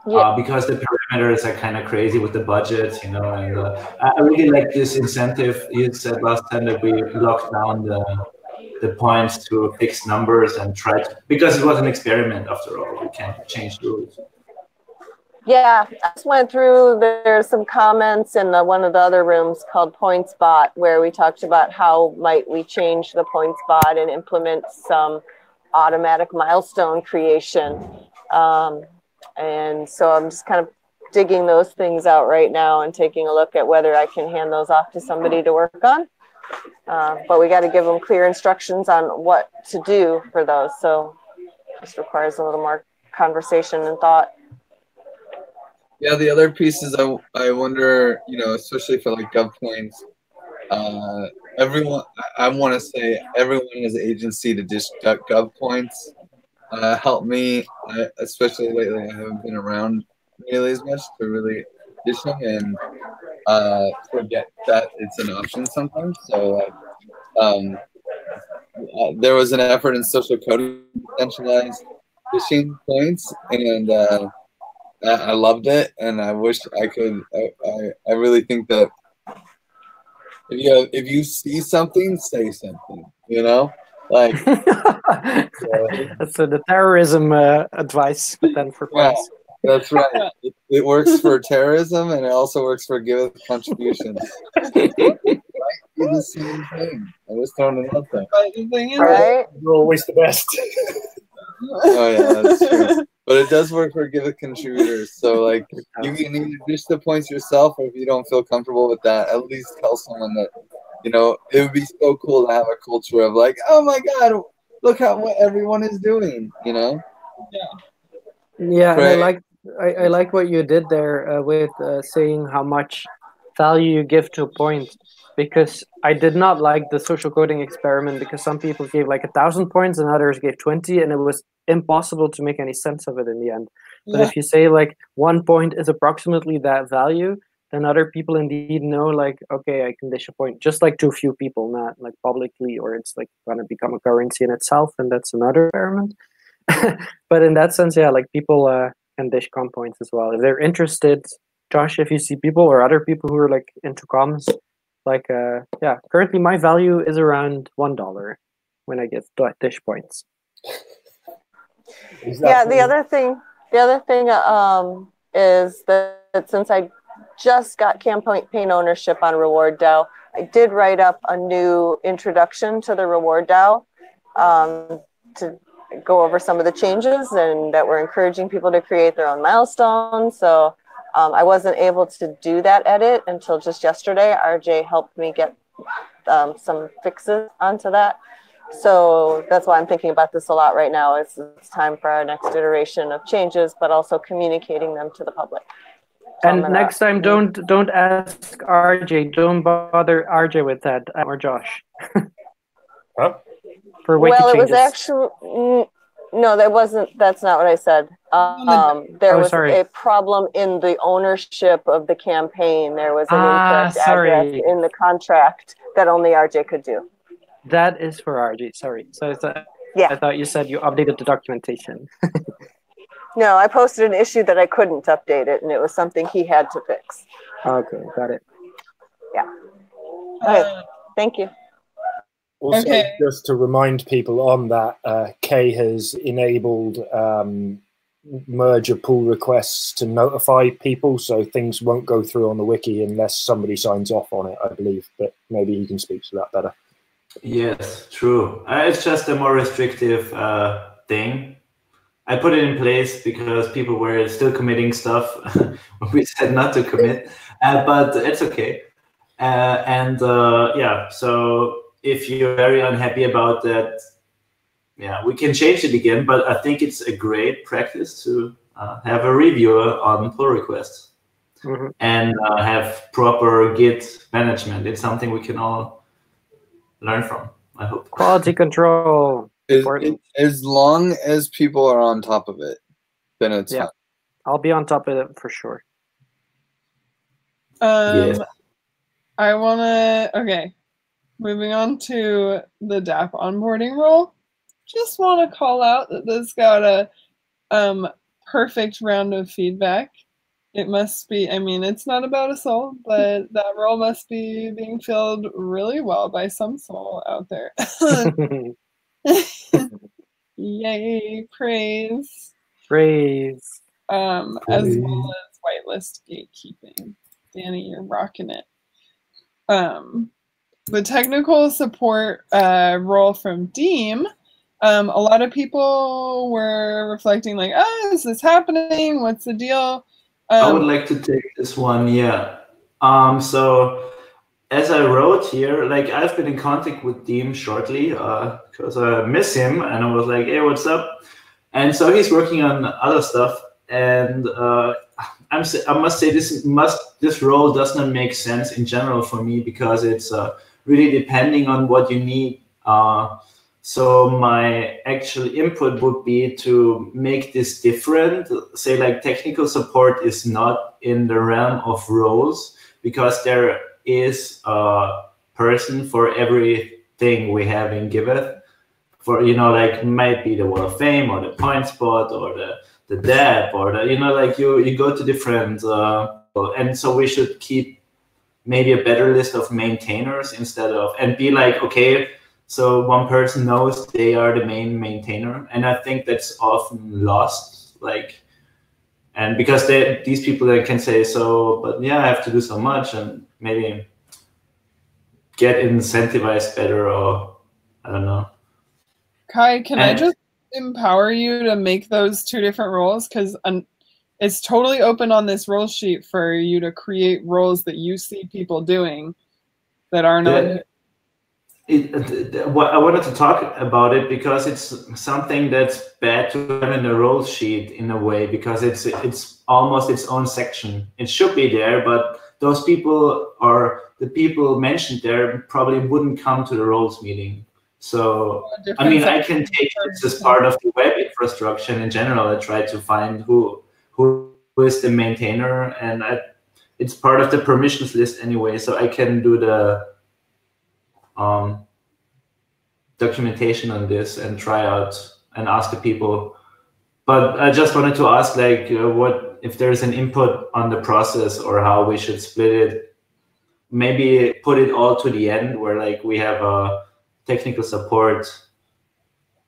Yeah. Because the parameters are kind of crazy with the budget, you know, and I really like this incentive. You said last time that we locked down the points to fixed numbers and try to, because it was an experiment after all, we can't change the rules. Yeah, I just went through, there's some comments in one of the other rooms called PointsBot where we talked about how might we change the PointsBot and implement some automatic milestone creation. And so I'm just kind of digging those things out right now and taking a look at whether I can hand those off to somebody to work on. But we got to give them clear instructions on what to do for those. So this requires a little more conversation and thought. Yeah, the other piece is I wonder, you know, especially for like gov points, everyone, I want to say everyone has agency to dish gov points. Help me, especially lately. I haven't been around nearly as much to really dish them and forget that it's an option sometimes. So there was an effort in social coding to centralize dishing points, and I loved it, and I wish I could. I really think that if you see something, say something. You know, like that's the terrorism advice then for points. Yeah, that's right. It works for terrorism, and it also works for Giveth contributions. The same thing. I was throwing it out there. The thing is, Right? You're always the best. Oh yeah, that's true. But it does work for Giveth contributors. So like you can either dish the points yourself, or if you don't feel comfortable with that, at least tell someone that, you know, it would be so cool to have a culture of like, oh my God, look at what everyone is doing, you know? Yeah, Right. and I like what you did there with saying how much value you give to a point, because I did not like the social coding experiment because some people gave like 1,000 points and others gave 20, and it was impossible to make any sense of it in the end. But if you say like 1 point is approximately that value, then other people indeed know like, okay, I can dish a point, just like to a few people, not like publicly, or it's like going to become a currency in itself, and that's another experiment. But in that sense, yeah, like people can dish com points as well if they're interested. Josh, if you see people or other people who are like into comms, like yeah, currently my value is around $1 when I give dish points. Yeah, the other thing is that since I just got campaign ownership on Reward DAO, I did write up a new introduction to the Reward DAO to go over some of the changes, and that we're encouraging people to create their own milestones. So I wasn't able to do that edit until just yesterday. RJ helped me get some fixes onto that. So that's why I'm thinking about this a lot right now. It's time for our next iteration of changes, but also communicating them to the public. So and next time, don't ask RJ. Don't bother RJ with that, or Josh. Huh? For well, it was changes. actually no, that wasn't. That's not what I said. There was a problem in the ownership of the campaign. There was an incorrect address in the contract that only RJ could do. That is for RJ. Sorry. So yeah. I thought you said you updated the documentation. No, I posted an issue that I couldn't update it, and it was something he had to fix. Okay, got it. Yeah. Okay. Thank you. Also, just to remind people on that, Kay has enabled merger pull requests to notify people, so things won't go through on the wiki unless somebody signs off on it, I believe. But maybe he can speak to that better. Yes, true. It's just a more restrictive thing. I put it in place because people were still committing stuff we said not to commit, but it's okay. Yeah, so if you're very unhappy about that, yeah, we can change it again, but I think it's a great practice to have a reviewer on pull requests and have proper Git management. It's something we can all learn from, I hope. Quality control. As long as people are on top of it, then it's fine. I'll be on top of it for sure. Yes. I want to, moving on to the DApp onboarding role. Just want to call out that this got a perfect round of feedback. It must be, I mean, it's not about a soul, but that role must be being filled really well by some soul out there. Yay, praise. Praise. As well as whitelist gatekeeping. Danny, you're rocking it. The technical support role from Deem, a lot of people were reflecting like, oh, is this happening? What's the deal? I would like to take this one, yeah. So as I wrote here, like I've been in contact with Deem shortly because I miss him and I was like, hey, what's up? And so he's working on other stuff. And I must say this role does not make sense in general for me because it's really depending on what you need. So my actual input would be to make this different. Say like technical support is not in the realm of roles because there is a person for everything we have in Giveth. For, like might be the Wall of Fame or the point spot or the DApp or the, like you go to different, and so we should keep maybe a better list of maintainers instead of, and be like, okay, so one person knows they are the main maintainer. And I think that's often lost, like, and because these people that can say, so, but yeah, I have to do so much and maybe get incentivized better or I don't know. Kai, can I just empower you to make those two different roles? Because it's totally open on this role sheet for you to create roles that you see people doing that aren't on. I wanted to talk about it because it's something that's bad to have in the role sheet in a way because it's almost its own section. It should be there, but those people or the people mentioned there probably wouldn't come to the roles meeting. So, I mean, I can take this as part of the web infrastructure and in general. I try to find who is the maintainer, and it's part of the permissions list anyway. So I can do the documentation on this and try out and ask the people. But I just wanted to ask, like, what if there's an input on the process or how we should split it? Maybe put it all to the end where like we have a technical support.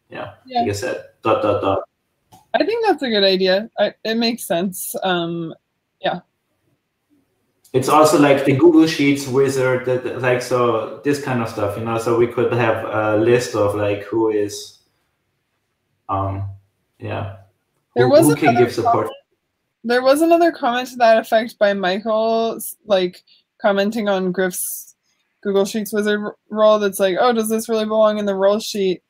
Yeah, like I said, ... I think that's a good idea. It makes sense. Yeah. It's also like the Google Sheets wizard, like, so this kind of stuff, so we could have a list of like who is, yeah, who can give support. There was another comment to that effect by Michael, like commenting on Griff's Google Sheets wizard role. That's like, oh, does this really belong in the role sheet?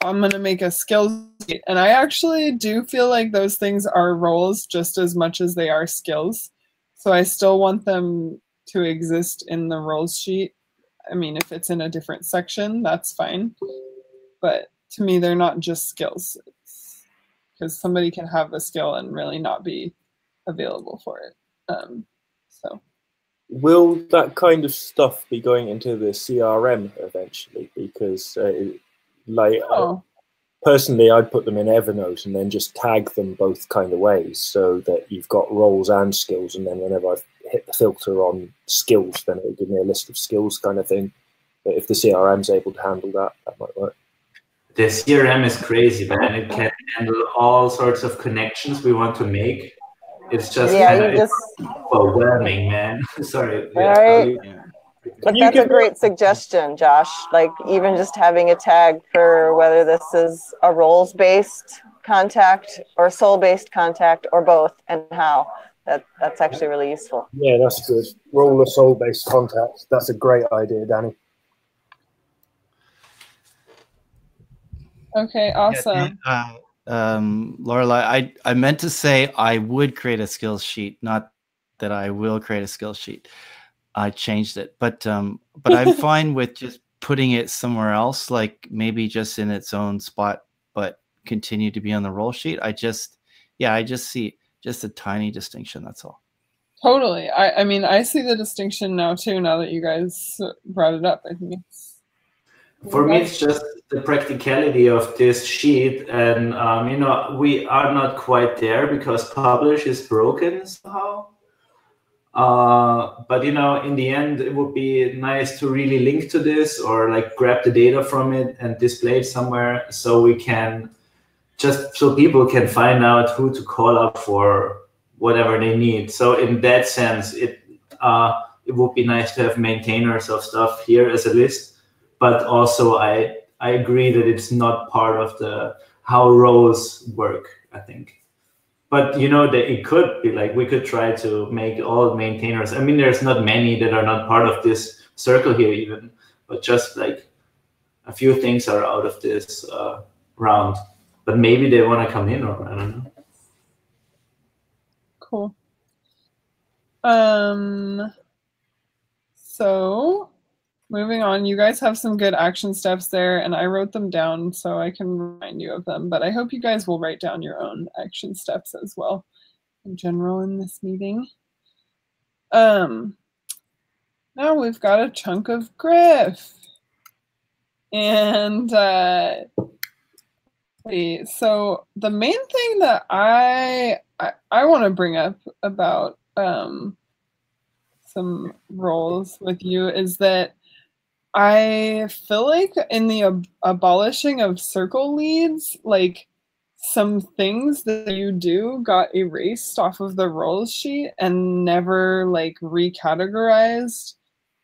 I'm gonna make a skills sheet, and I actually do feel like those things are roles just as much as they are skills. So I still want them to exist in the roles sheet. I mean, if it's in a different section, that's fine. But to me, they're not just skills. Because somebody can have a skill and really not be available for it. So, will that kind of stuff be going into the CRM eventually? Because, personally, I'd put them in Evernote and then just tag them both kind of ways, so that you've got roles and skills. And then whenever I hit the filter on skills, then it would give me a list of skills kind of thing. But if the CRM's able to handle that, that might work. The CRM is crazy, man. It can handle all sorts of connections we want to make. It's just it's overwhelming, man. Sorry. Right. But that's a great suggestion, Josh. Like even just having a tag for whether this is a roles-based contact or soul-based contact or both, and how. That's actually really useful. Yeah, that's good. Role or soul-based contact. That's a great idea, Danny. Okay, awesome. Lorelai, I meant to say I would create a skills sheet, not that I will create a skills sheet. I changed it, but I'm fine with just putting it somewhere else, like maybe just in its own spot, but continue to be on the roll sheet. I just see just a tiny distinction. That's all. Totally. I mean, I see the distinction now too. Now that you guys brought it up, I think it's. For me, it's just the practicality of this sheet, and you know, we are not quite there because publish is broken somehow. But you know, in the end, it would be nice to really link to this, or like grab the data from it and display it somewhere, so we can so people can find out who to call up for whatever they need. So in that sense, it would be nice to have maintainers of stuff here as a list. But also, I agree that it's not part of the how roles work, I think. But you know, that it could be like we could try to make all maintainers. I mean, there's not many that are not part of this circle here even, but just like a few things are out of this round. But maybe they want to come in, or I don't know. Cool. So moving on, you guys have some good action steps there, and I wrote them down so I can remind you of them, but I hope you guys will write down your own action steps as well in general in this meeting. Now we've got a chunk of Griff. And so the main thing that I want to bring up about some roles with you is that I feel like in the abolishing of circle leads, like some things that you do got erased off of the roles sheet and never like recategorized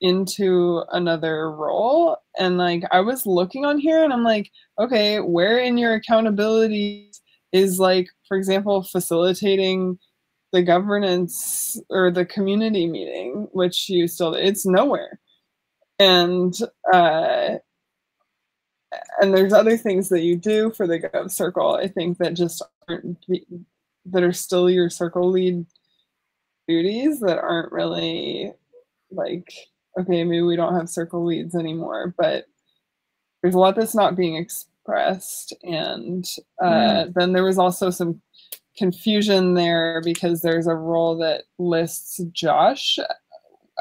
into another role. And like I was looking on here and I'm like, okay, where in your accountability is like, for example, facilitating the governance or the community meeting, which you still, it's nowhere. And there's other things that you do for the Gov Circle, I think, that just aren't, that are still your circle lead duties that aren't really like, okay, maybe we don't have circle leads anymore, but there's a lot that's not being expressed. And then there was also some confusion there because there's a role that lists Josh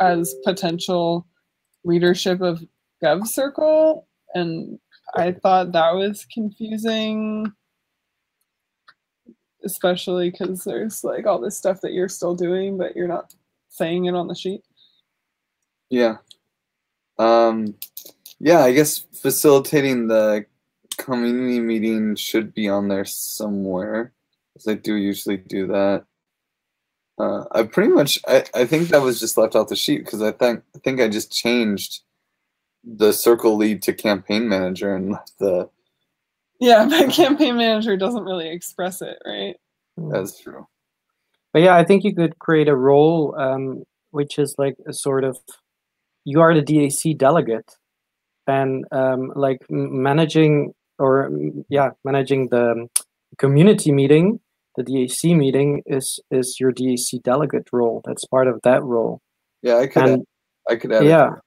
as potential leadership of Gov Circle, and I thought that was confusing, especially because there's like all this stuff that you're still doing, but you're not saying it on the sheet. Yeah. Yeah, I guess facilitating the community meeting should be on there somewhere, because I do usually do that. I pretty much, I think that was just left out the sheet because I think I just changed the circle lead to campaign manager and left the. Yeah, but campaign manager doesn't really express it, right? That's true. But yeah, I think you could create a role which is like a sort of, you are the DAC delegate, and like managing, or managing the community meeting. The DAC meeting is your DAC delegate role. That's part of that role. Yeah, I could add yeah. it.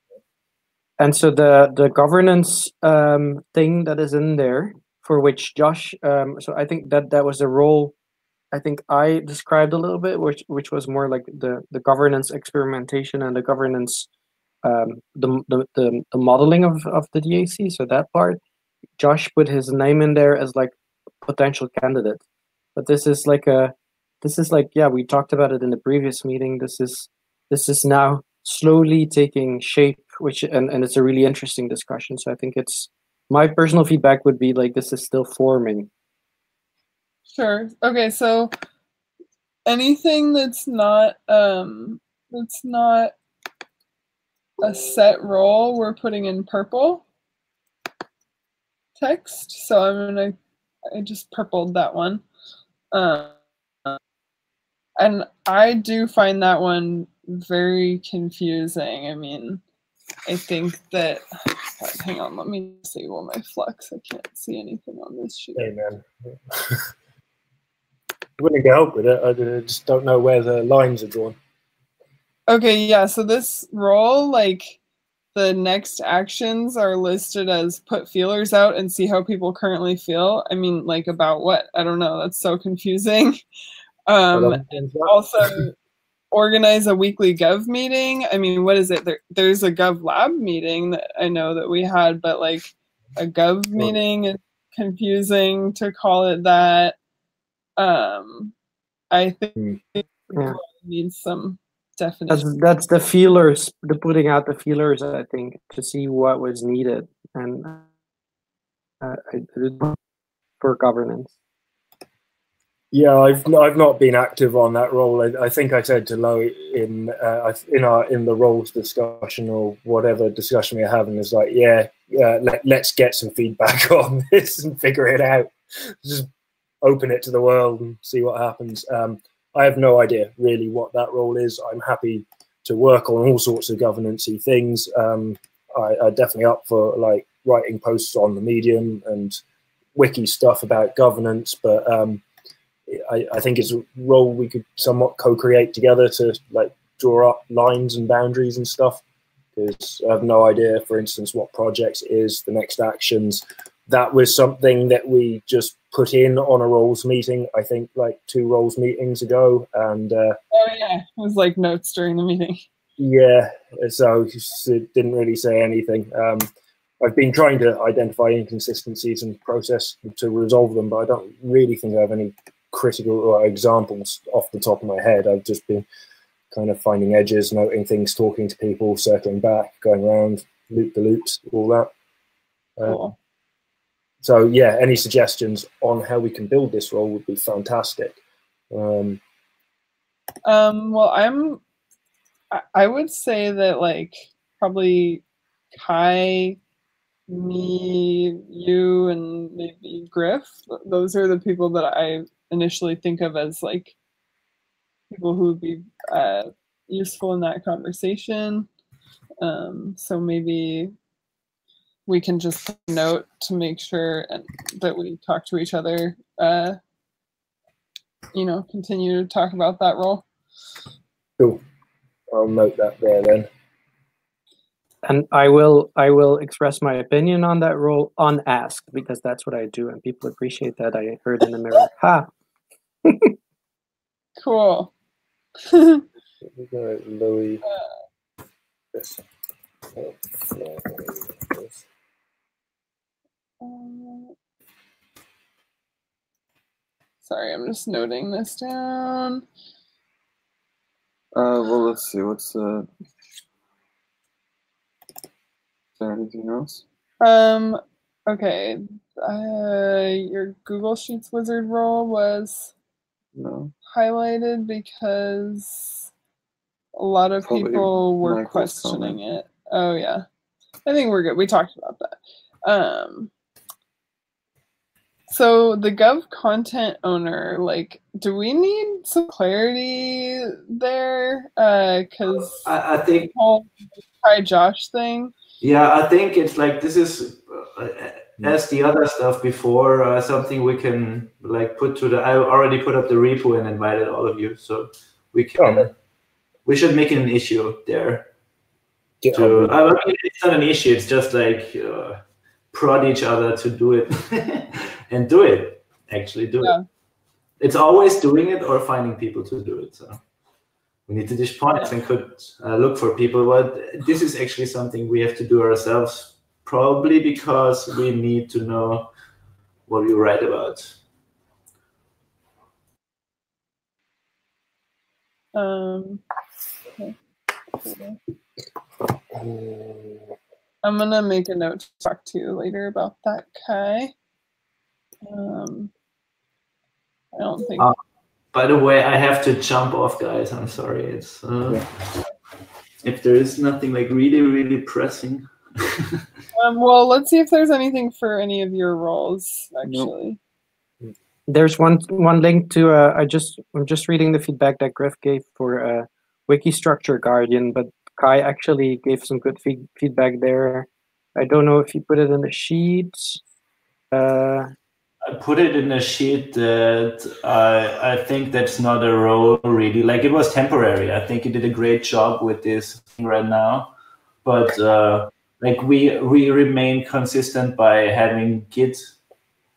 And so the governance thing that is in there, for which Josh, so I think that was a role I think I described a little bit, which was more like the governance experimentation and the governance, the modeling of the DAC. So that part, Josh put his name in there as like potential candidate. But this is like we talked about it in the previous meeting. This is now slowly taking shape, which and it's a really interesting discussion. So I think it's, my personal feedback would be like, this is still forming. Sure. Okay, so anything that's not a set role, we're putting in purple text. So I just purpled that one. And I do find that one very confusing. I mean, I think that, hang on, let me disable my flux. I can't see anything on this sheet. Hey, man. Willing to help with it. I just don't know where the lines are drawn. Okay, yeah, so this role, like, the next actions are listed as put feelers out and see how people currently feel. I mean, like, about what? I don't know. That's so confusing. Also, organize a weekly Gov meeting. I mean, what is it? There's a Gov lab meeting that I know that we had, but like a Gov meeting is confusing to call it that. I think it needs some definition. That's the feelers, the putting out the feelers, I think, to see what was needed and for governance. Yeah, I've not been active on that role. I think I said to Lo in the roles discussion or whatever discussion we're having is like, let's get some feedback on this and figure it out. Just open it to the world and see what happens. I have no idea really what that role is. I'm happy to work on all sorts of governance-y things. I definitely up for like writing posts on the Medium and wiki stuff about governance, but I think it's a role we could somewhat co-create together to like draw up lines and boundaries and stuff, because I have no idea, for instance, what projects is, the next actions. That was something that we just put in on a roles meeting, I think like 2 roles meetings ago. And oh yeah, it was like notes during the meeting. Yeah, so it didn't really say anything. I've been trying to identify inconsistencies in the process to resolve them, but I don't really think I have any critical examples off the top of my head. I've just been kind of finding edges, noting things, talking to people, circling back, going around, loop the loops, all that. Cool. So yeah, any suggestions on how we can build this role would be fantastic. Well, I would say that like probably Kai, me, you, and maybe Griff. Those are the people that I initially think of as like people who would be useful in that conversation. So maybe we can just note to make sure that we talk to each other, continue to talk about that role. Cool. I'll note that there then. And I will express my opinion on that role unasked, because that's what I do, and people appreciate that. I heard in the mirror. Ha! Cool. Louis. Sorry, I'm just noting this down. Well, let's see. What's is there anything else? Okay. Your Google Sheets wizard role was highlighted because a lot of people were questioning it. Oh yeah, I think we're good. We talked about that. So the Gov content owner, like, do we need some clarity there? Because I think the whole Hi Josh thing. Yeah, I think it's like this is as the other stuff before, something we can like put to the. I already put up the repo and invited all of you, so we can. We should make it an issue there. I mean, it's not an issue. It's just like prod each other to do it and do it. Actually, do it. It's always doing it or finding people to do it. So we need to dish points and could look for people. But this is actually something we have to do ourselves, probably because we need to know what we write about. Okay. I'm gonna make a note to talk to you later about that, Kai. I don't think. By the way, I have to jump off, guys. I'm sorry. It's if there is nothing like really pressing. Well, let's see if there's anything for any of your roles, actually. Nope. There's one link to I'm just reading the feedback that Griff gave for Wiki Structure Guardian, but Kai actually gave some good feedback there. I don't know if you put it in the sheet. I put it in a sheet that I think that's not a role really. Like it was temporary. I think he did a great job with this thing right now, but like we remain consistent by having Git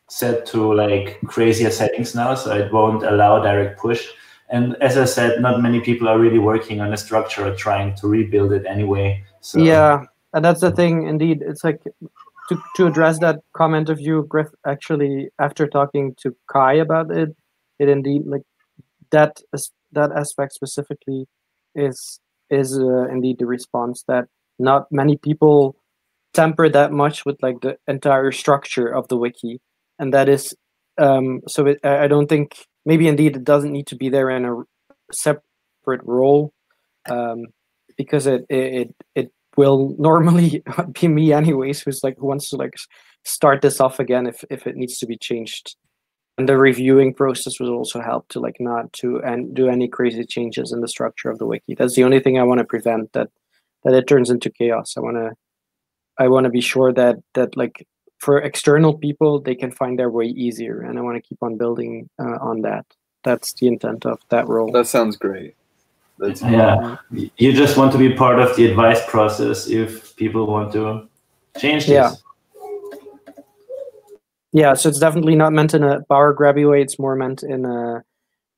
set to like crazier settings now, so it won't allow direct push. And as I said, not many people are really working on the structure or trying to rebuild it anyway. So yeah, and that's the thing. Indeed, it's like to address that comment of you, Griff. Actually, after talking to Kai about it, it indeed like that aspect specifically is indeed the response that not many people temper that much with like the entire structure of the wiki, and that is so I don't think maybe indeed it doesn't need to be there in a separate role, because it will normally be me anyways who wants to like start this off again if it needs to be changed. And the reviewing process will also help to like not to do any crazy changes in the structure of the wiki. That's the only thing I want to prevent, that it turns into chaos. I want to be sure that like for external people they can find their way easier, and I want to keep on building on that. That's the intent of that role. That sounds great. Yeah, you just want to be part of the advice process if people want to change this. Yeah, so it's definitely not meant in a power grabby way. It's more meant in a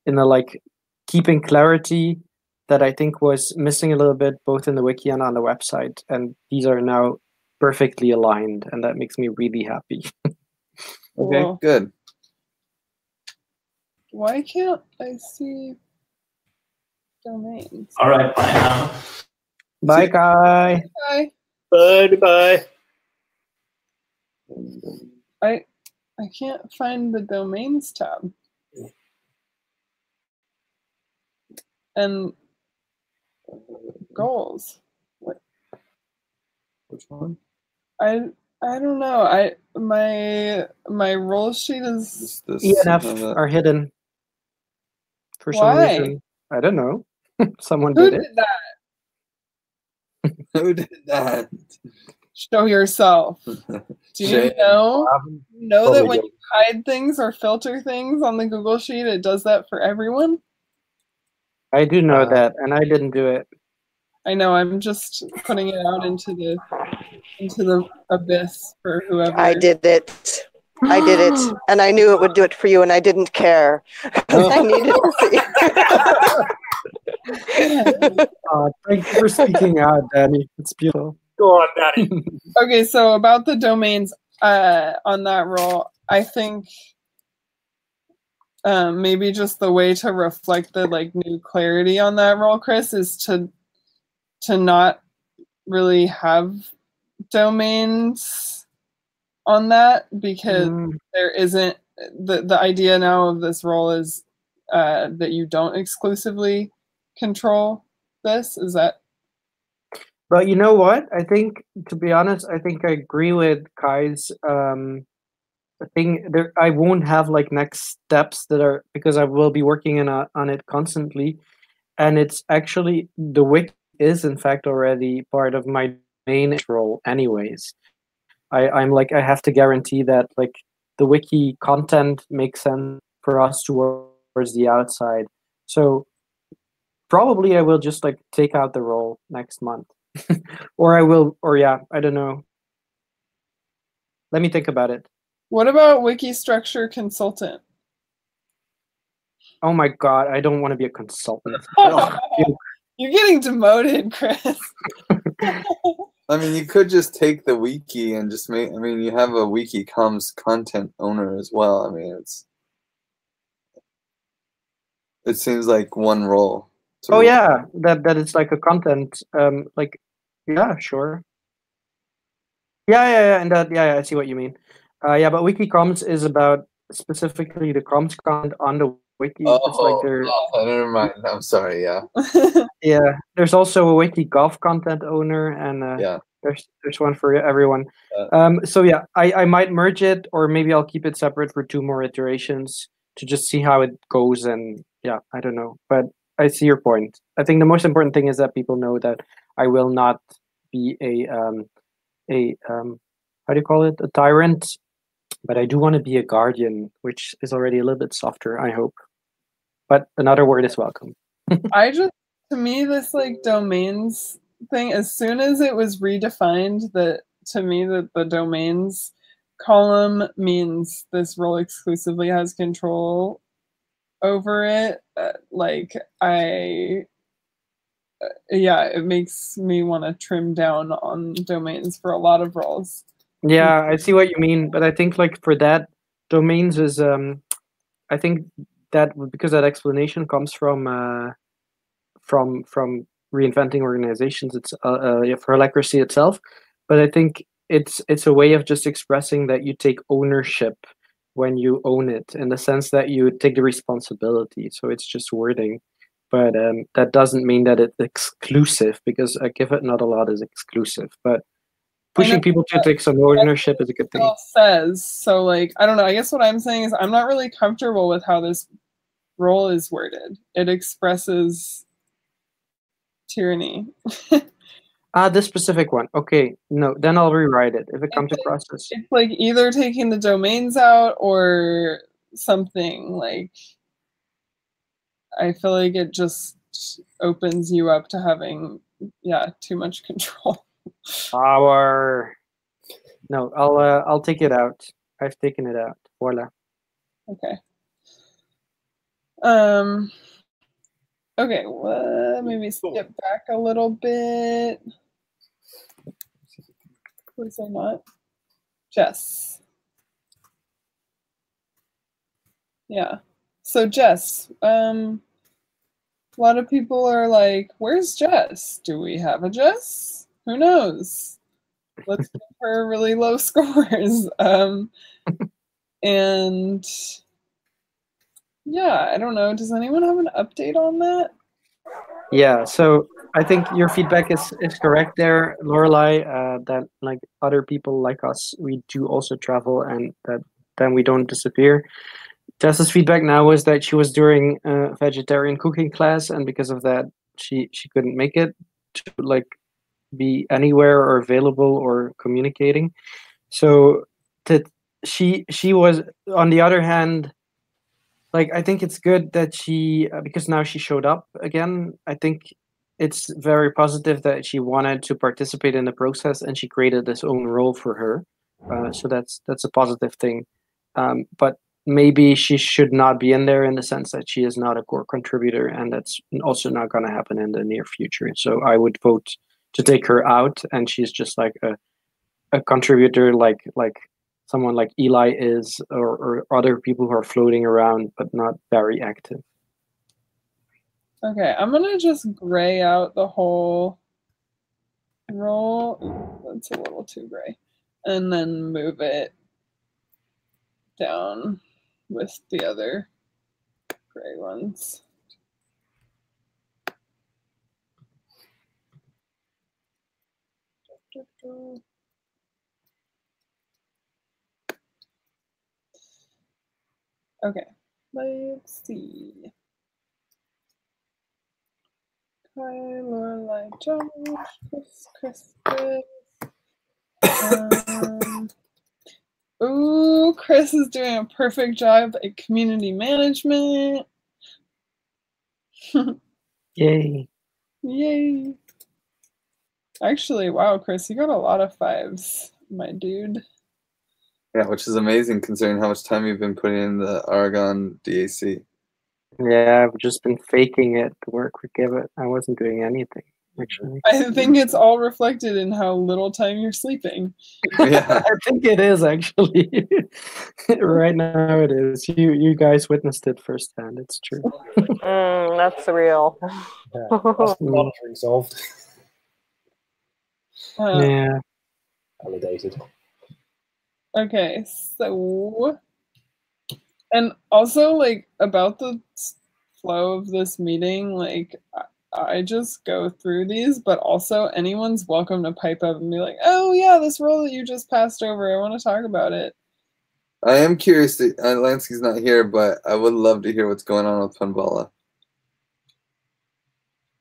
like keeping clarity that I think was missing a little bit both in the wiki and on the website. And these are now perfectly aligned, and that makes me really happy. Okay, Cool. good. Why can't I see domains? All right, bye now. Bye, Kai. Bye. Bye. I can't find the domains tab. And goals. What? Which one? I don't know. My role sheet is ENF are hidden for some Why? reason. I don't know. Someone Who did it. did that? Who did that? Show yourself. Do you Shame. know that Probably when don't. you hide things or filter things on the Google Sheet, it does that for everyone? I do know that, and I didn't do it. I know. I'm just putting it out into the abyss for whoever. I did it. I did it, and I knew it would do it for you, and I didn't care. I needed to see. Thank you for speaking out, Danny. It's beautiful. Go on, Danny. Okay, so about the domains on that role, I think maybe just the way to reflect the like new clarity on that role, Chris, is to not really have domains on that, because there isn't the idea now of this role is that you don't exclusively control this. Is that? But you know what? I think, to be honest, I think I agree with Kai's thing there. I won't have like next steps that are because I will be working on it constantly, and it's actually the wiki is in fact already part of my main role anyways. I'm like I have to guarantee that like the wiki content makes sense for us towards the outside. So probably I will just like take out the role next month. Or I will, or yeah, I don't know. Let me think about it. What about wiki structure consultant? Oh my god, I don't want to be a consultant. You're getting demoted, Chris. I mean, you could just take the wiki and just make. I mean, you have a wiki comms content owner as well. I mean, it seems like one role. Oh yeah, that it's like a content. Like, yeah, sure. Yeah, and that yeah, I see what you mean. Yeah, but wiki comms is about specifically the comms content on the wiki. It's like never mind. I'm sorry. Yeah. Yeah, there's also a wiki gov content owner, and Yeah. there's one for everyone. So yeah, I might merge it, or maybe I'll keep it separate for 2 more iterations to just see how it goes. And yeah, I don't know, but I see your point. I think the most important thing is that people know that I will not be a how do you call it, a tyrant, but I do want to be a guardian, which is already a little bit softer, I hope. But another word is welcome. To me, this like domains thing, as soon as it was redefined that to me that the domains column means this role exclusively has control over it, yeah, it makes me want to trim down on domains for a lot of roles. Yeah, I see what you mean, but I think like for that, domains is I think that because that explanation comes from reinventing organizations. It's for Holacracy itself, but I think it's a way of just expressing that you take ownership when you own it, in the sense that you take the responsibility. So it's just wording, but that doesn't mean that it's exclusive, because I give it not a lot is exclusive, but pushing people to take some ownership is a good thing. Says so, like I don't know. I guess what I'm saying is I'm not really comfortable with how this role is worded. It expresses tyranny. This specific one. Okay, no, then I'll rewrite it if it comes across as. It's like either taking the domains out or something. Like I feel like it just opens you up to having too much control. Power. No, I'll take it out. I've taken it out. Voila. Okay. Okay, well, maybe skip back a little bit. Was I not? Jess. Yeah. So Jess, a lot of people are like, where's Jess? Do we have a Jess? Who knows? Let's give her really low scores. And yeah, I don't know. Does anyone have an update on that? Yeah, so I think your feedback is correct there, Lorelai, that like other people like us, we do also travel, and that then we don't disappear. Jess's feedback now was that she was doing a vegetarian cooking class, and because of that, she couldn't make it to like be anywhere or available or communicating. So that she was, on the other hand, like I think it's good that she because now she showed up again. I think it's very positive that she wanted to participate in the process, and she created this own role for her. So that's a positive thing. But maybe she should not be in there, in the sense that she is not a core contributor, and that's also not going to happen in the near future. So I would vote to take her out, and she's just like a contributor, like someone like Eli is, or other people who are floating around but not very active. Okay, I'm gonna just gray out the whole roll. That's a little too gray. And then move it down with the other gray ones. Okay, let's see. Hi, Lorelai, Josh, Chris. Ooh, Chris is doing a perfect job at community management. Yay. Yay. Actually, wow, Chris, you got a lot of 5s, my dude. Yeah, which is amazing considering how much time you've been putting in the Aragon DAC. Yeah, I've just been faking it to work with Giveth. I wasn't doing anything, actually. I think it's all reflected in how little time you're sleeping. Yeah. I think it is, actually. Right now it is. You guys witnessed it firsthand. It's true. That's real. Monitoring solved. Yeah. Validated. Okay, so, and also, like, about the flow of this meeting, like, I just go through these, but also anyone's welcome to pipe up and be like, oh yeah, this role that you just passed over, I want to talk about it. I am curious. Lansky's not here, but I would love to hear what's going on with Panvala.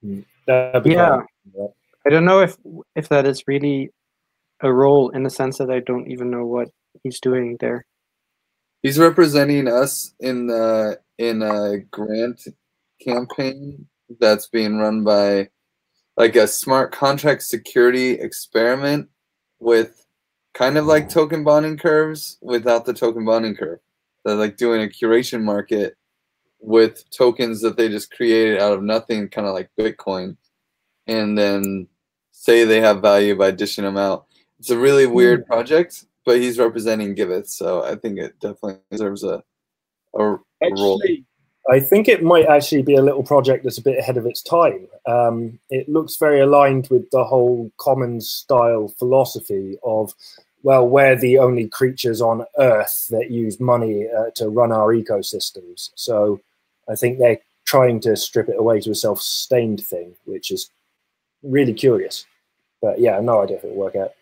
Yeah. I don't know if that is really a role, in the sense that I don't even know what he's doing there. He's representing us in a grant campaign that's being run by like a smart contract security experiment with kind of like token bonding curves without the token bonding curve. They're like doing a curation market with tokens that they just created out of nothing, kind of like Bitcoin, and then say they have value by dishing them out. It's a really weird project, but he's representing Giveth, so I think it definitely deserves a role. I think it might actually be a little project that's a bit ahead of its time. It looks very aligned with the whole commons style philosophy of, well, we're the only creatures on Earth that use money to run our ecosystems. So I think they're trying to strip it away to a self-sustained thing, which is really curious. But yeah, no idea if it'll work out.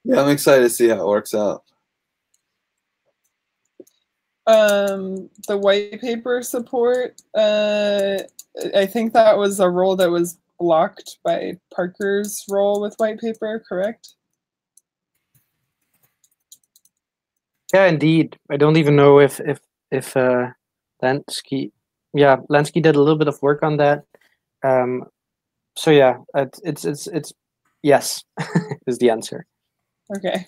Yeah, I'm excited to see how it works out. The white paper support, I think that was a role that was blocked by Parker's role with white paper, correct? Yeah, indeed. I don't even know if Lansky, yeah, Lansky did a little bit of work on that. So yeah, it's yes is the answer. Okay.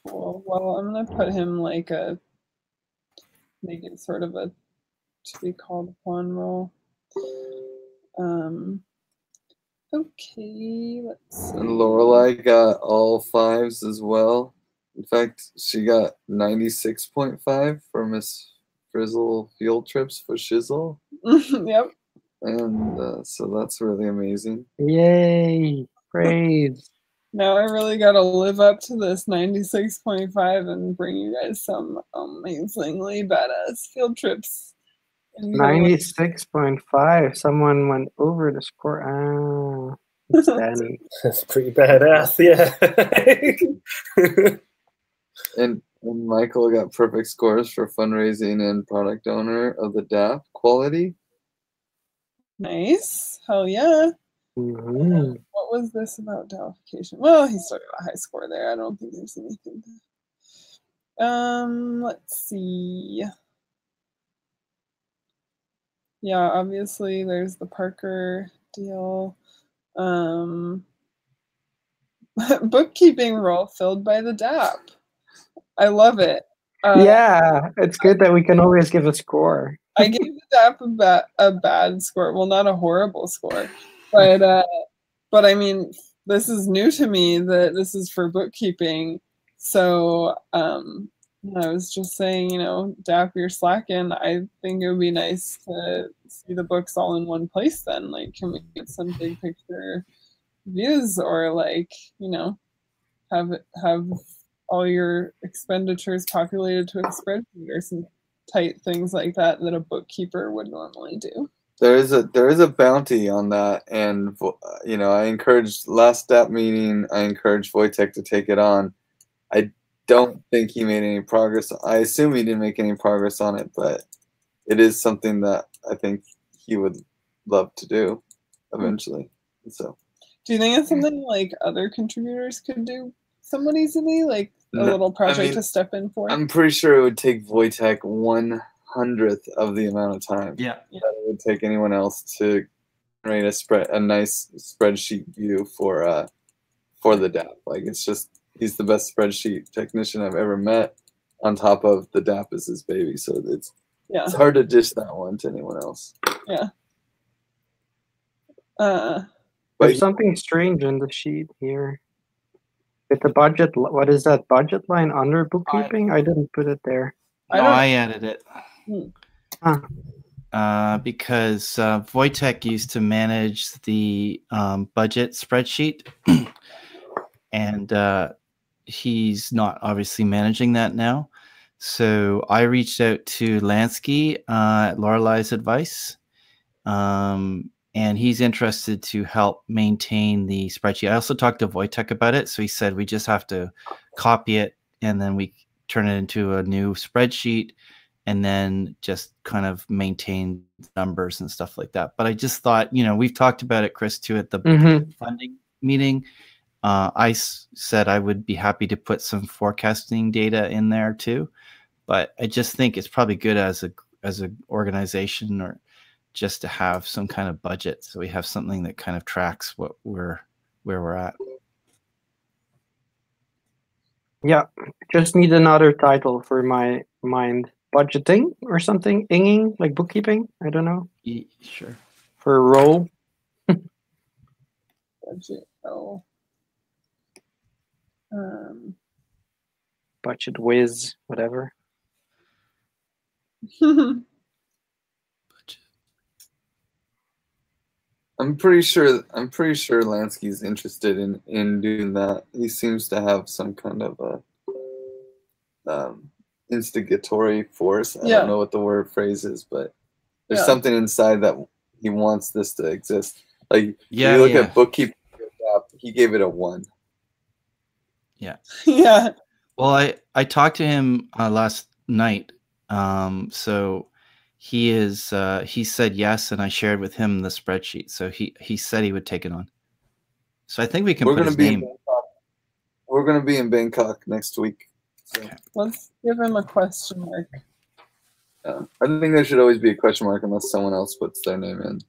Cool. Well, I'm gonna put him like make it sort of a to be called upon role. Okay, let's see. And Lorelai got all 5s as well. In fact, she got 96.5 for Miss Frizzle Field Trips for Shizzle. Yep. And so that's really amazing. Yay! Praise. Now I really got to live up to this 96.5 and bring you guys some amazingly badass field trips. 96.5. Someone went over the score. Ah, it's Danny. That's pretty badass, yeah. And Michael got perfect scores for fundraising and product owner of the DAP quality. Nice. Hell yeah. Mm-hmm. What was this about delification? Well, he still got a high score there. I don't think there's anything. Let's see. Yeah, obviously there's the Parker deal. Bookkeeping role filled by the DAP. I love it. Yeah, it's good that we can always give a score. I gave the DAP a bad score. Well, not a horrible score, but I mean, this is new to me that this is for bookkeeping. So I was just saying, DAP, you're slacking. I think it would be nice to see the books all in one place then. Like, can we get some big picture views, or like, have all your expenditures populated to a spreadsheet or some tight things like that a bookkeeper would normally do. There is a bounty on that, and I encouraged last DAP meeting. I encouraged Wojtek to take it on. I don't think he made any progress. I assume he didn't make any progress on it, but it is something that I think he would love to do eventually. So, do you think it's something like other contributors could do somewhat easily, like a little project to step in for? I'm pretty sure it would take Wojtek 1/100th of the amount of time Yeah. that it would take anyone else to generate a nice spreadsheet view for the DApp. Like, it's just, he's the best spreadsheet technician I've ever met. On top of the DApp is his baby, so it's hard to dish that one to anyone else. Yeah. There's something strange in the sheet here. With the budget, what is that budget line under bookkeeping? I didn't put it there. No, I added it. Huh. Because Wojtek used to manage the budget spreadsheet, and he's not obviously managing that now. So I reached out to Lansky at Lorelei's advice, and he's interested to help maintain the spreadsheet. I also talked to Wojtek about it, so he said we just have to copy it and then we turn it into a new spreadsheet and then just kind of maintain numbers and stuff like that. But I just thought, you know, we've talked about it, Chris, too, at the funding meeting. I said I would be happy to put some forecasting data in there too, but I just think it's probably good as an organization or just to have some kind of budget, so we have something that kind of tracks where we're at. Yeah, just need another title for my mind. Budgeting or something? Inging, like bookkeeping? I don't know. Sure. For a role. Budget. Oh. Budget whiz, whatever. I'm pretty sure Lansky's interested in doing that. He seems to have some kind of a instigatory force. I don't know what the phrase is, but there's something inside that he wants this to exist. Like, if you look at bookkeeping, he gave it a 1. Yeah. Yeah. Well, I talked to him last night. So he said yes, and I shared with him the spreadsheet. So he said he would take it on. So I think we can put his name. We're going to be in Bangkok next week. So. Okay. Let's give him a question mark. I think there should always be a question mark unless someone else puts their name in.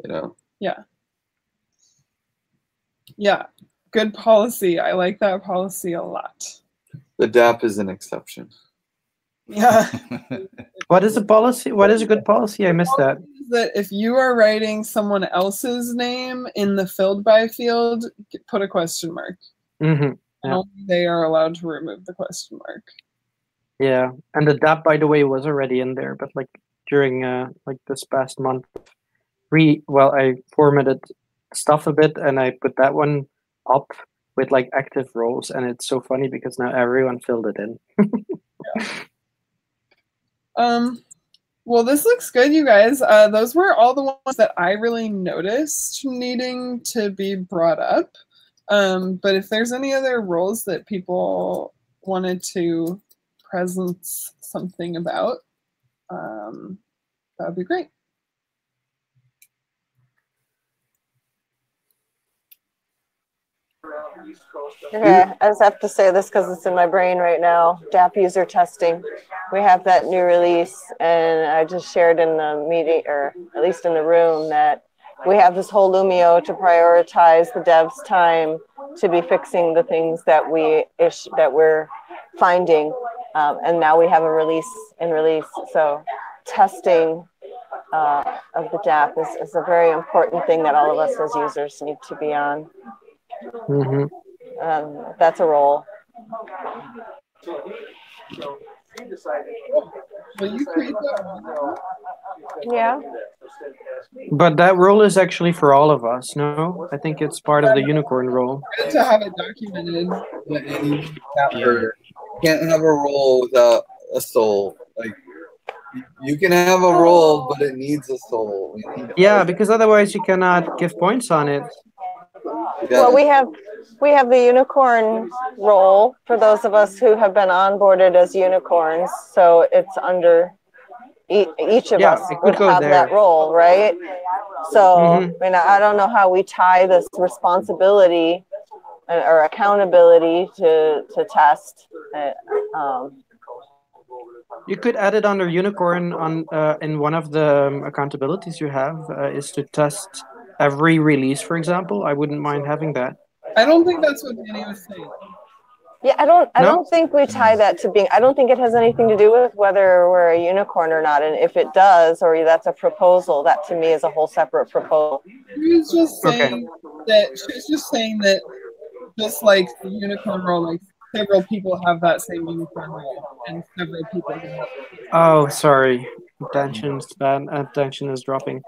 You know. Yeah. Yeah. Good policy. I like that policy a lot. The DApp is an exception. Yeah. What is a policy? What is a good policy? I missed that. That if you are writing someone else's name in the filled by field, put a question mark. Mm-hmm. Yeah. Only they are allowed to remove the question mark. Yeah, and the DApp, by the way, was already in there, but like during like this past month, I formatted stuff a bit and I put that one up with like active roles, and it's so funny because now everyone filled it in. Yeah. Well, this looks good, you guys. Those were all the ones that I really noticed needing to be brought up. But if there's any other roles that people wanted to presence something about, that would be great. Okay, I just have to say this because it's in my brain right now. DApp user testing. We have that new release, and I just shared in the meeting, or at least in the room, that we have this whole Lumio to prioritize the devs' time to be fixing the things that we're finding, and now we have a release. So testing of the DApp is a very important thing that all of us as users need to be on. Mm-hmm. That's a role. Will you create that? Yeah. But that role is actually for all of us, no? I think it's part of the unicorn role. Good to have it documented. You can't have a role without a soul. Like, you can have a role, but it needs a soul. Yeah, because otherwise you cannot give points on it. Yeah. Well, we have the unicorn role for those of us who have been onboarded as unicorns. So it's under each of us it would could go have that there. role, right? So Mhm. I mean, I don't know how we tie this responsibility or accountability to test. You could add it under unicorn on in one of the accountabilities you have is to test every release, for example. I wouldn't mind having that. I don't think that's what Danny was saying. Yeah, I No? don't think we tie that to being. I don't think it has anything to do with whether we're a unicorn or not. And if it does, or that's a proposal, that to me is a whole separate proposal. She was just saying that just like the unicorn role, like several people have that same unicorn role, and several people can help. Oh, sorry. Attention span. Attention is dropping.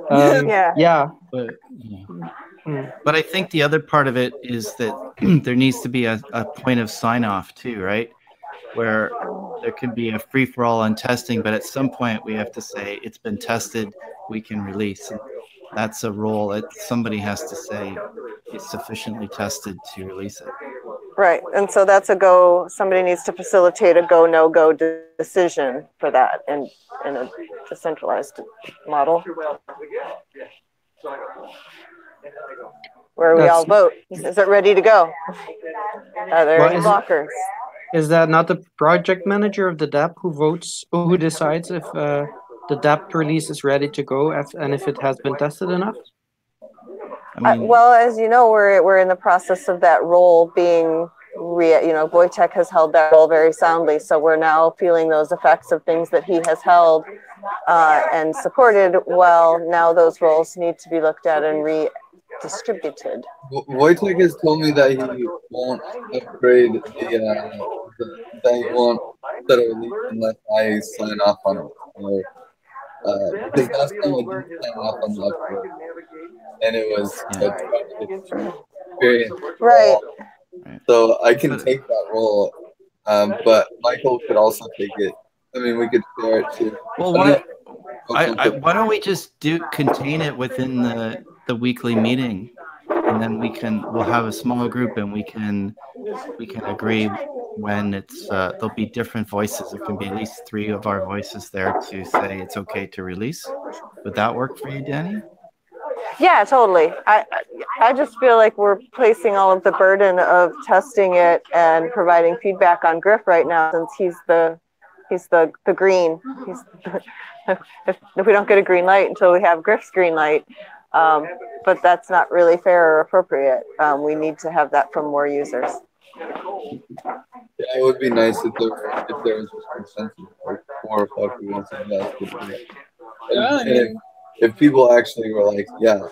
Yeah. Yeah. But, yeah. Mm. But I think the other part of it is that there needs to be a point of sign off too, right? Where there can be a free for all on testing, but at some point we have to say it's been tested, we can release. And that's a role that somebody has to say it's sufficiently tested to release it. Right, and so that's a go. Somebody needs to facilitate a go no go decision for that in a decentralized model where we all vote. Is it ready to go? Are there any blockers? Is that not the project manager of the DApp who votes, who decides if the DApp release is ready to go and if it has been tested enough? I mean, Well, as you know, we're in the process of that role being, Wojtek has held that role very soundly. So we're now feeling those effects of things that he has held and supported. Well, now those roles need to be looked at and redistributed. Wojtek has told me that he won't upgrade that he won't set a release unless I sign off on it. Because last time I didn't sign off on the upgrade, and it was a tragic experience. Right. So I can take that role, but Michael could also take it. I mean, we could share it too. Well, why don't we just contain it within the weekly meeting, and then we'll have a small group and we can agree when it's there'll be different voices. There can be at least 3 of our voices there to say it's okay to release. Would that work for you, Danny? Yeah, totally. I just feel like we're placing all of the burden of testing it and providing feedback on Griff right now, since he's the green. If we don't get a green light until we have Griff's green light, but that's not really fair or appropriate. We need to have that from more users. Yeah, it would be nice if there was a consensus, like 4 or 5 people saying that's good. And if people actually were like, yeah,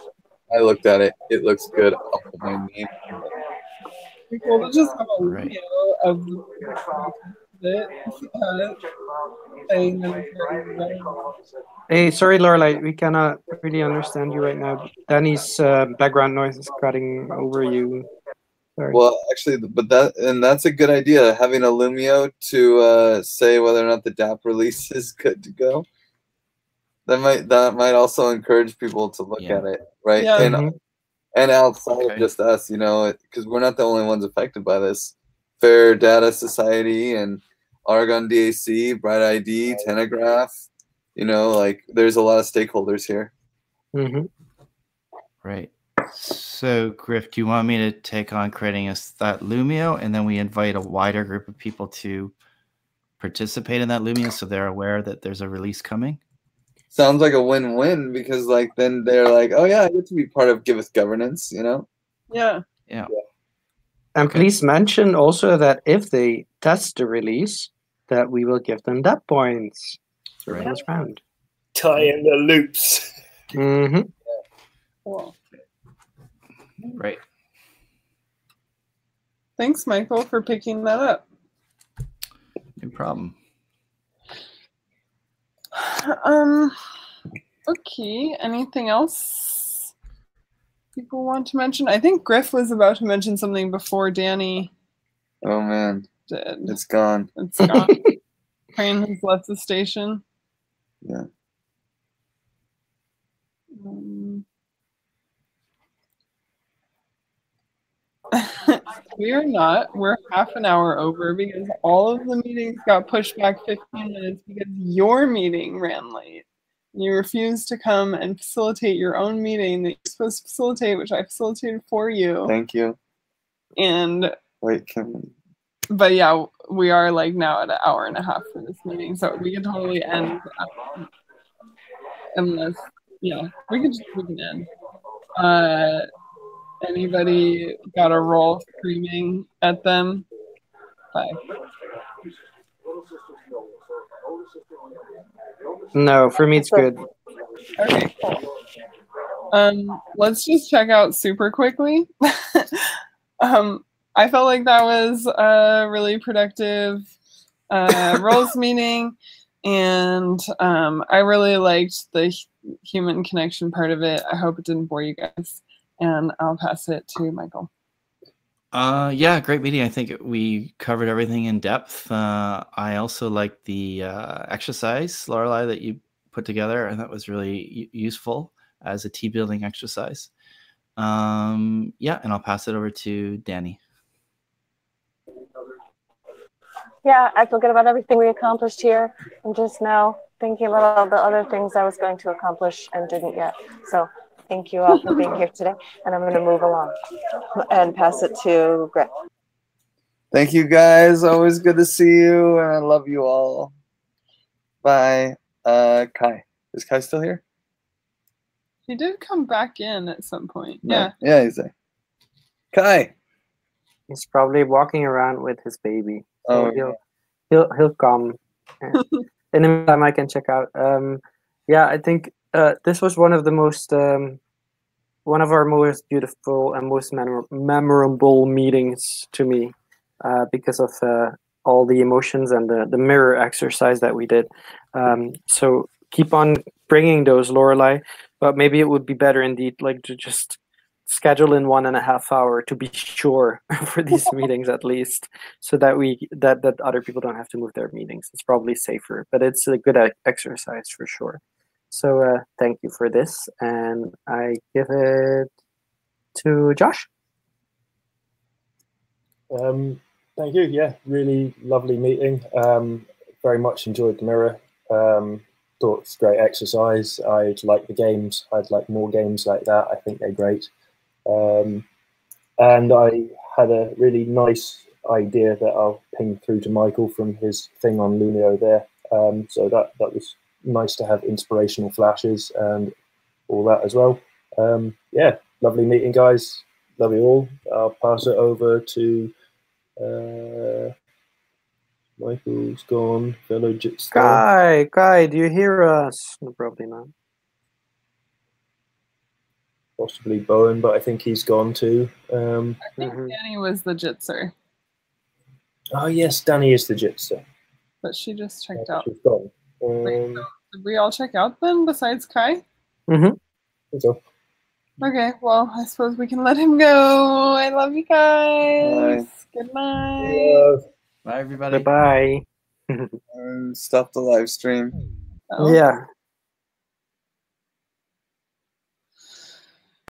I looked at it, it looks good, I'll put my name on it. We'll just have a video of it. Hey, sorry, Lorelai, we cannot really understand you right now. Danny's background noise is cutting over you. Sorry. Well, actually, that's a good idea, having a Lumio to say whether or not the DApp release is good to go. That might also encourage people to look at it, right? Yeah. And outside of just us, because we're not the only ones affected by this. Fair Data Society and Argonne DAC, Bright ID, Telegraph, there's a lot of stakeholders here. Mm-hmm. Right. So, Griff, do you want me to take on creating that Lumio, and then we invite a wider group of people to participate in that Lumio so they're aware that there's a release coming? Sounds like a win-win, because then they're like, oh yeah, I get to be part of Giveth governance, Yeah. And please mention also that if they test the release, that we will give them that points for this round. Tie in the loops. Mm-hmm. Cool. Right. Thanks, Michael, for picking that up. No problem. Okay, anything else people want to mention? I think Griff was about to mention something before Danny Oh man, did. it's gone. It's gone. Train has left the station. Yeah. We are not. We're half an hour over because all of the meetings got pushed back 15 minutes because your meeting ran late. You refused to come and facilitate your own meeting that you're supposed to facilitate, which I facilitated for you. Thank you. And wait, can we? But yeah, we are like now at an hour and a half for this meeting, so we can totally end. Unless, yeah, we can end. Anybody got a roll screaming at them? Bye. No, for me it's good. Okay, cool. Let's just check out super quickly. I felt like that was a really productive roles meeting, and I really liked the human connection part of it. I hope it didn't bore you guys, and I'll pass it to Michael. Yeah, great meeting. I think we covered everything in depth. I also liked the exercise, Lorelei, that you put together, and that was really useful as a team building exercise. Yeah, and I'll pass it over to Danny. Yeah, I feel good about everything we accomplished here. I'm just now thinking about all the other things I was going to accomplish and didn't yet. So thank you all for being here today. And I'm going to move along and pass it to Greg. Thank you, guys. Always good to see you, and I love you all. Bye. Kai. Is Kai still here? He did come back in at some point. No. Yeah. Yeah, he's there. Kai. He's probably walking around with his baby. So Oh, he'll come. In the meantime, I can check out. Yeah, I think this was one of the most one of our most beautiful and most memorable meetings to me because of all the emotions and the mirror exercise that we did. So keep on bringing those, Lorelei, but maybe it would be better indeed, like to just schedule in 1.5 hours to be sure for these meetings at least, so that that other people don't have to move their meetings. It's probably safer, but it's a good exercise for sure. So thank you for this, and I give it to Josh. Thank you. Yeah, really lovely meeting. Very much enjoyed the mirror. Thought it's great exercise. I'd like the games. I'd like more games like that. I think they're great. And I had a really nice idea that I'll ping through to Michael from his thing on Lumio there. So that was nice to have inspirational flashes and all that as well. Yeah, lovely meeting, guys. Love you all. I'll pass it over to Michael's gone. Fellow Jitster. Kai, do you hear us? No, probably not. Possibly Bowen, but I think he's gone too. I think Danny was the Jitser, Oh yes, Danny is the Jitster. but she just checked out. She's gone. Wait, so did we all check out then, besides Kai? So. Okay, well, I suppose we can let him go. I love you guys. Bye. Good night. Bye, everybody. Bye. Stop the live stream. Oh. Yeah.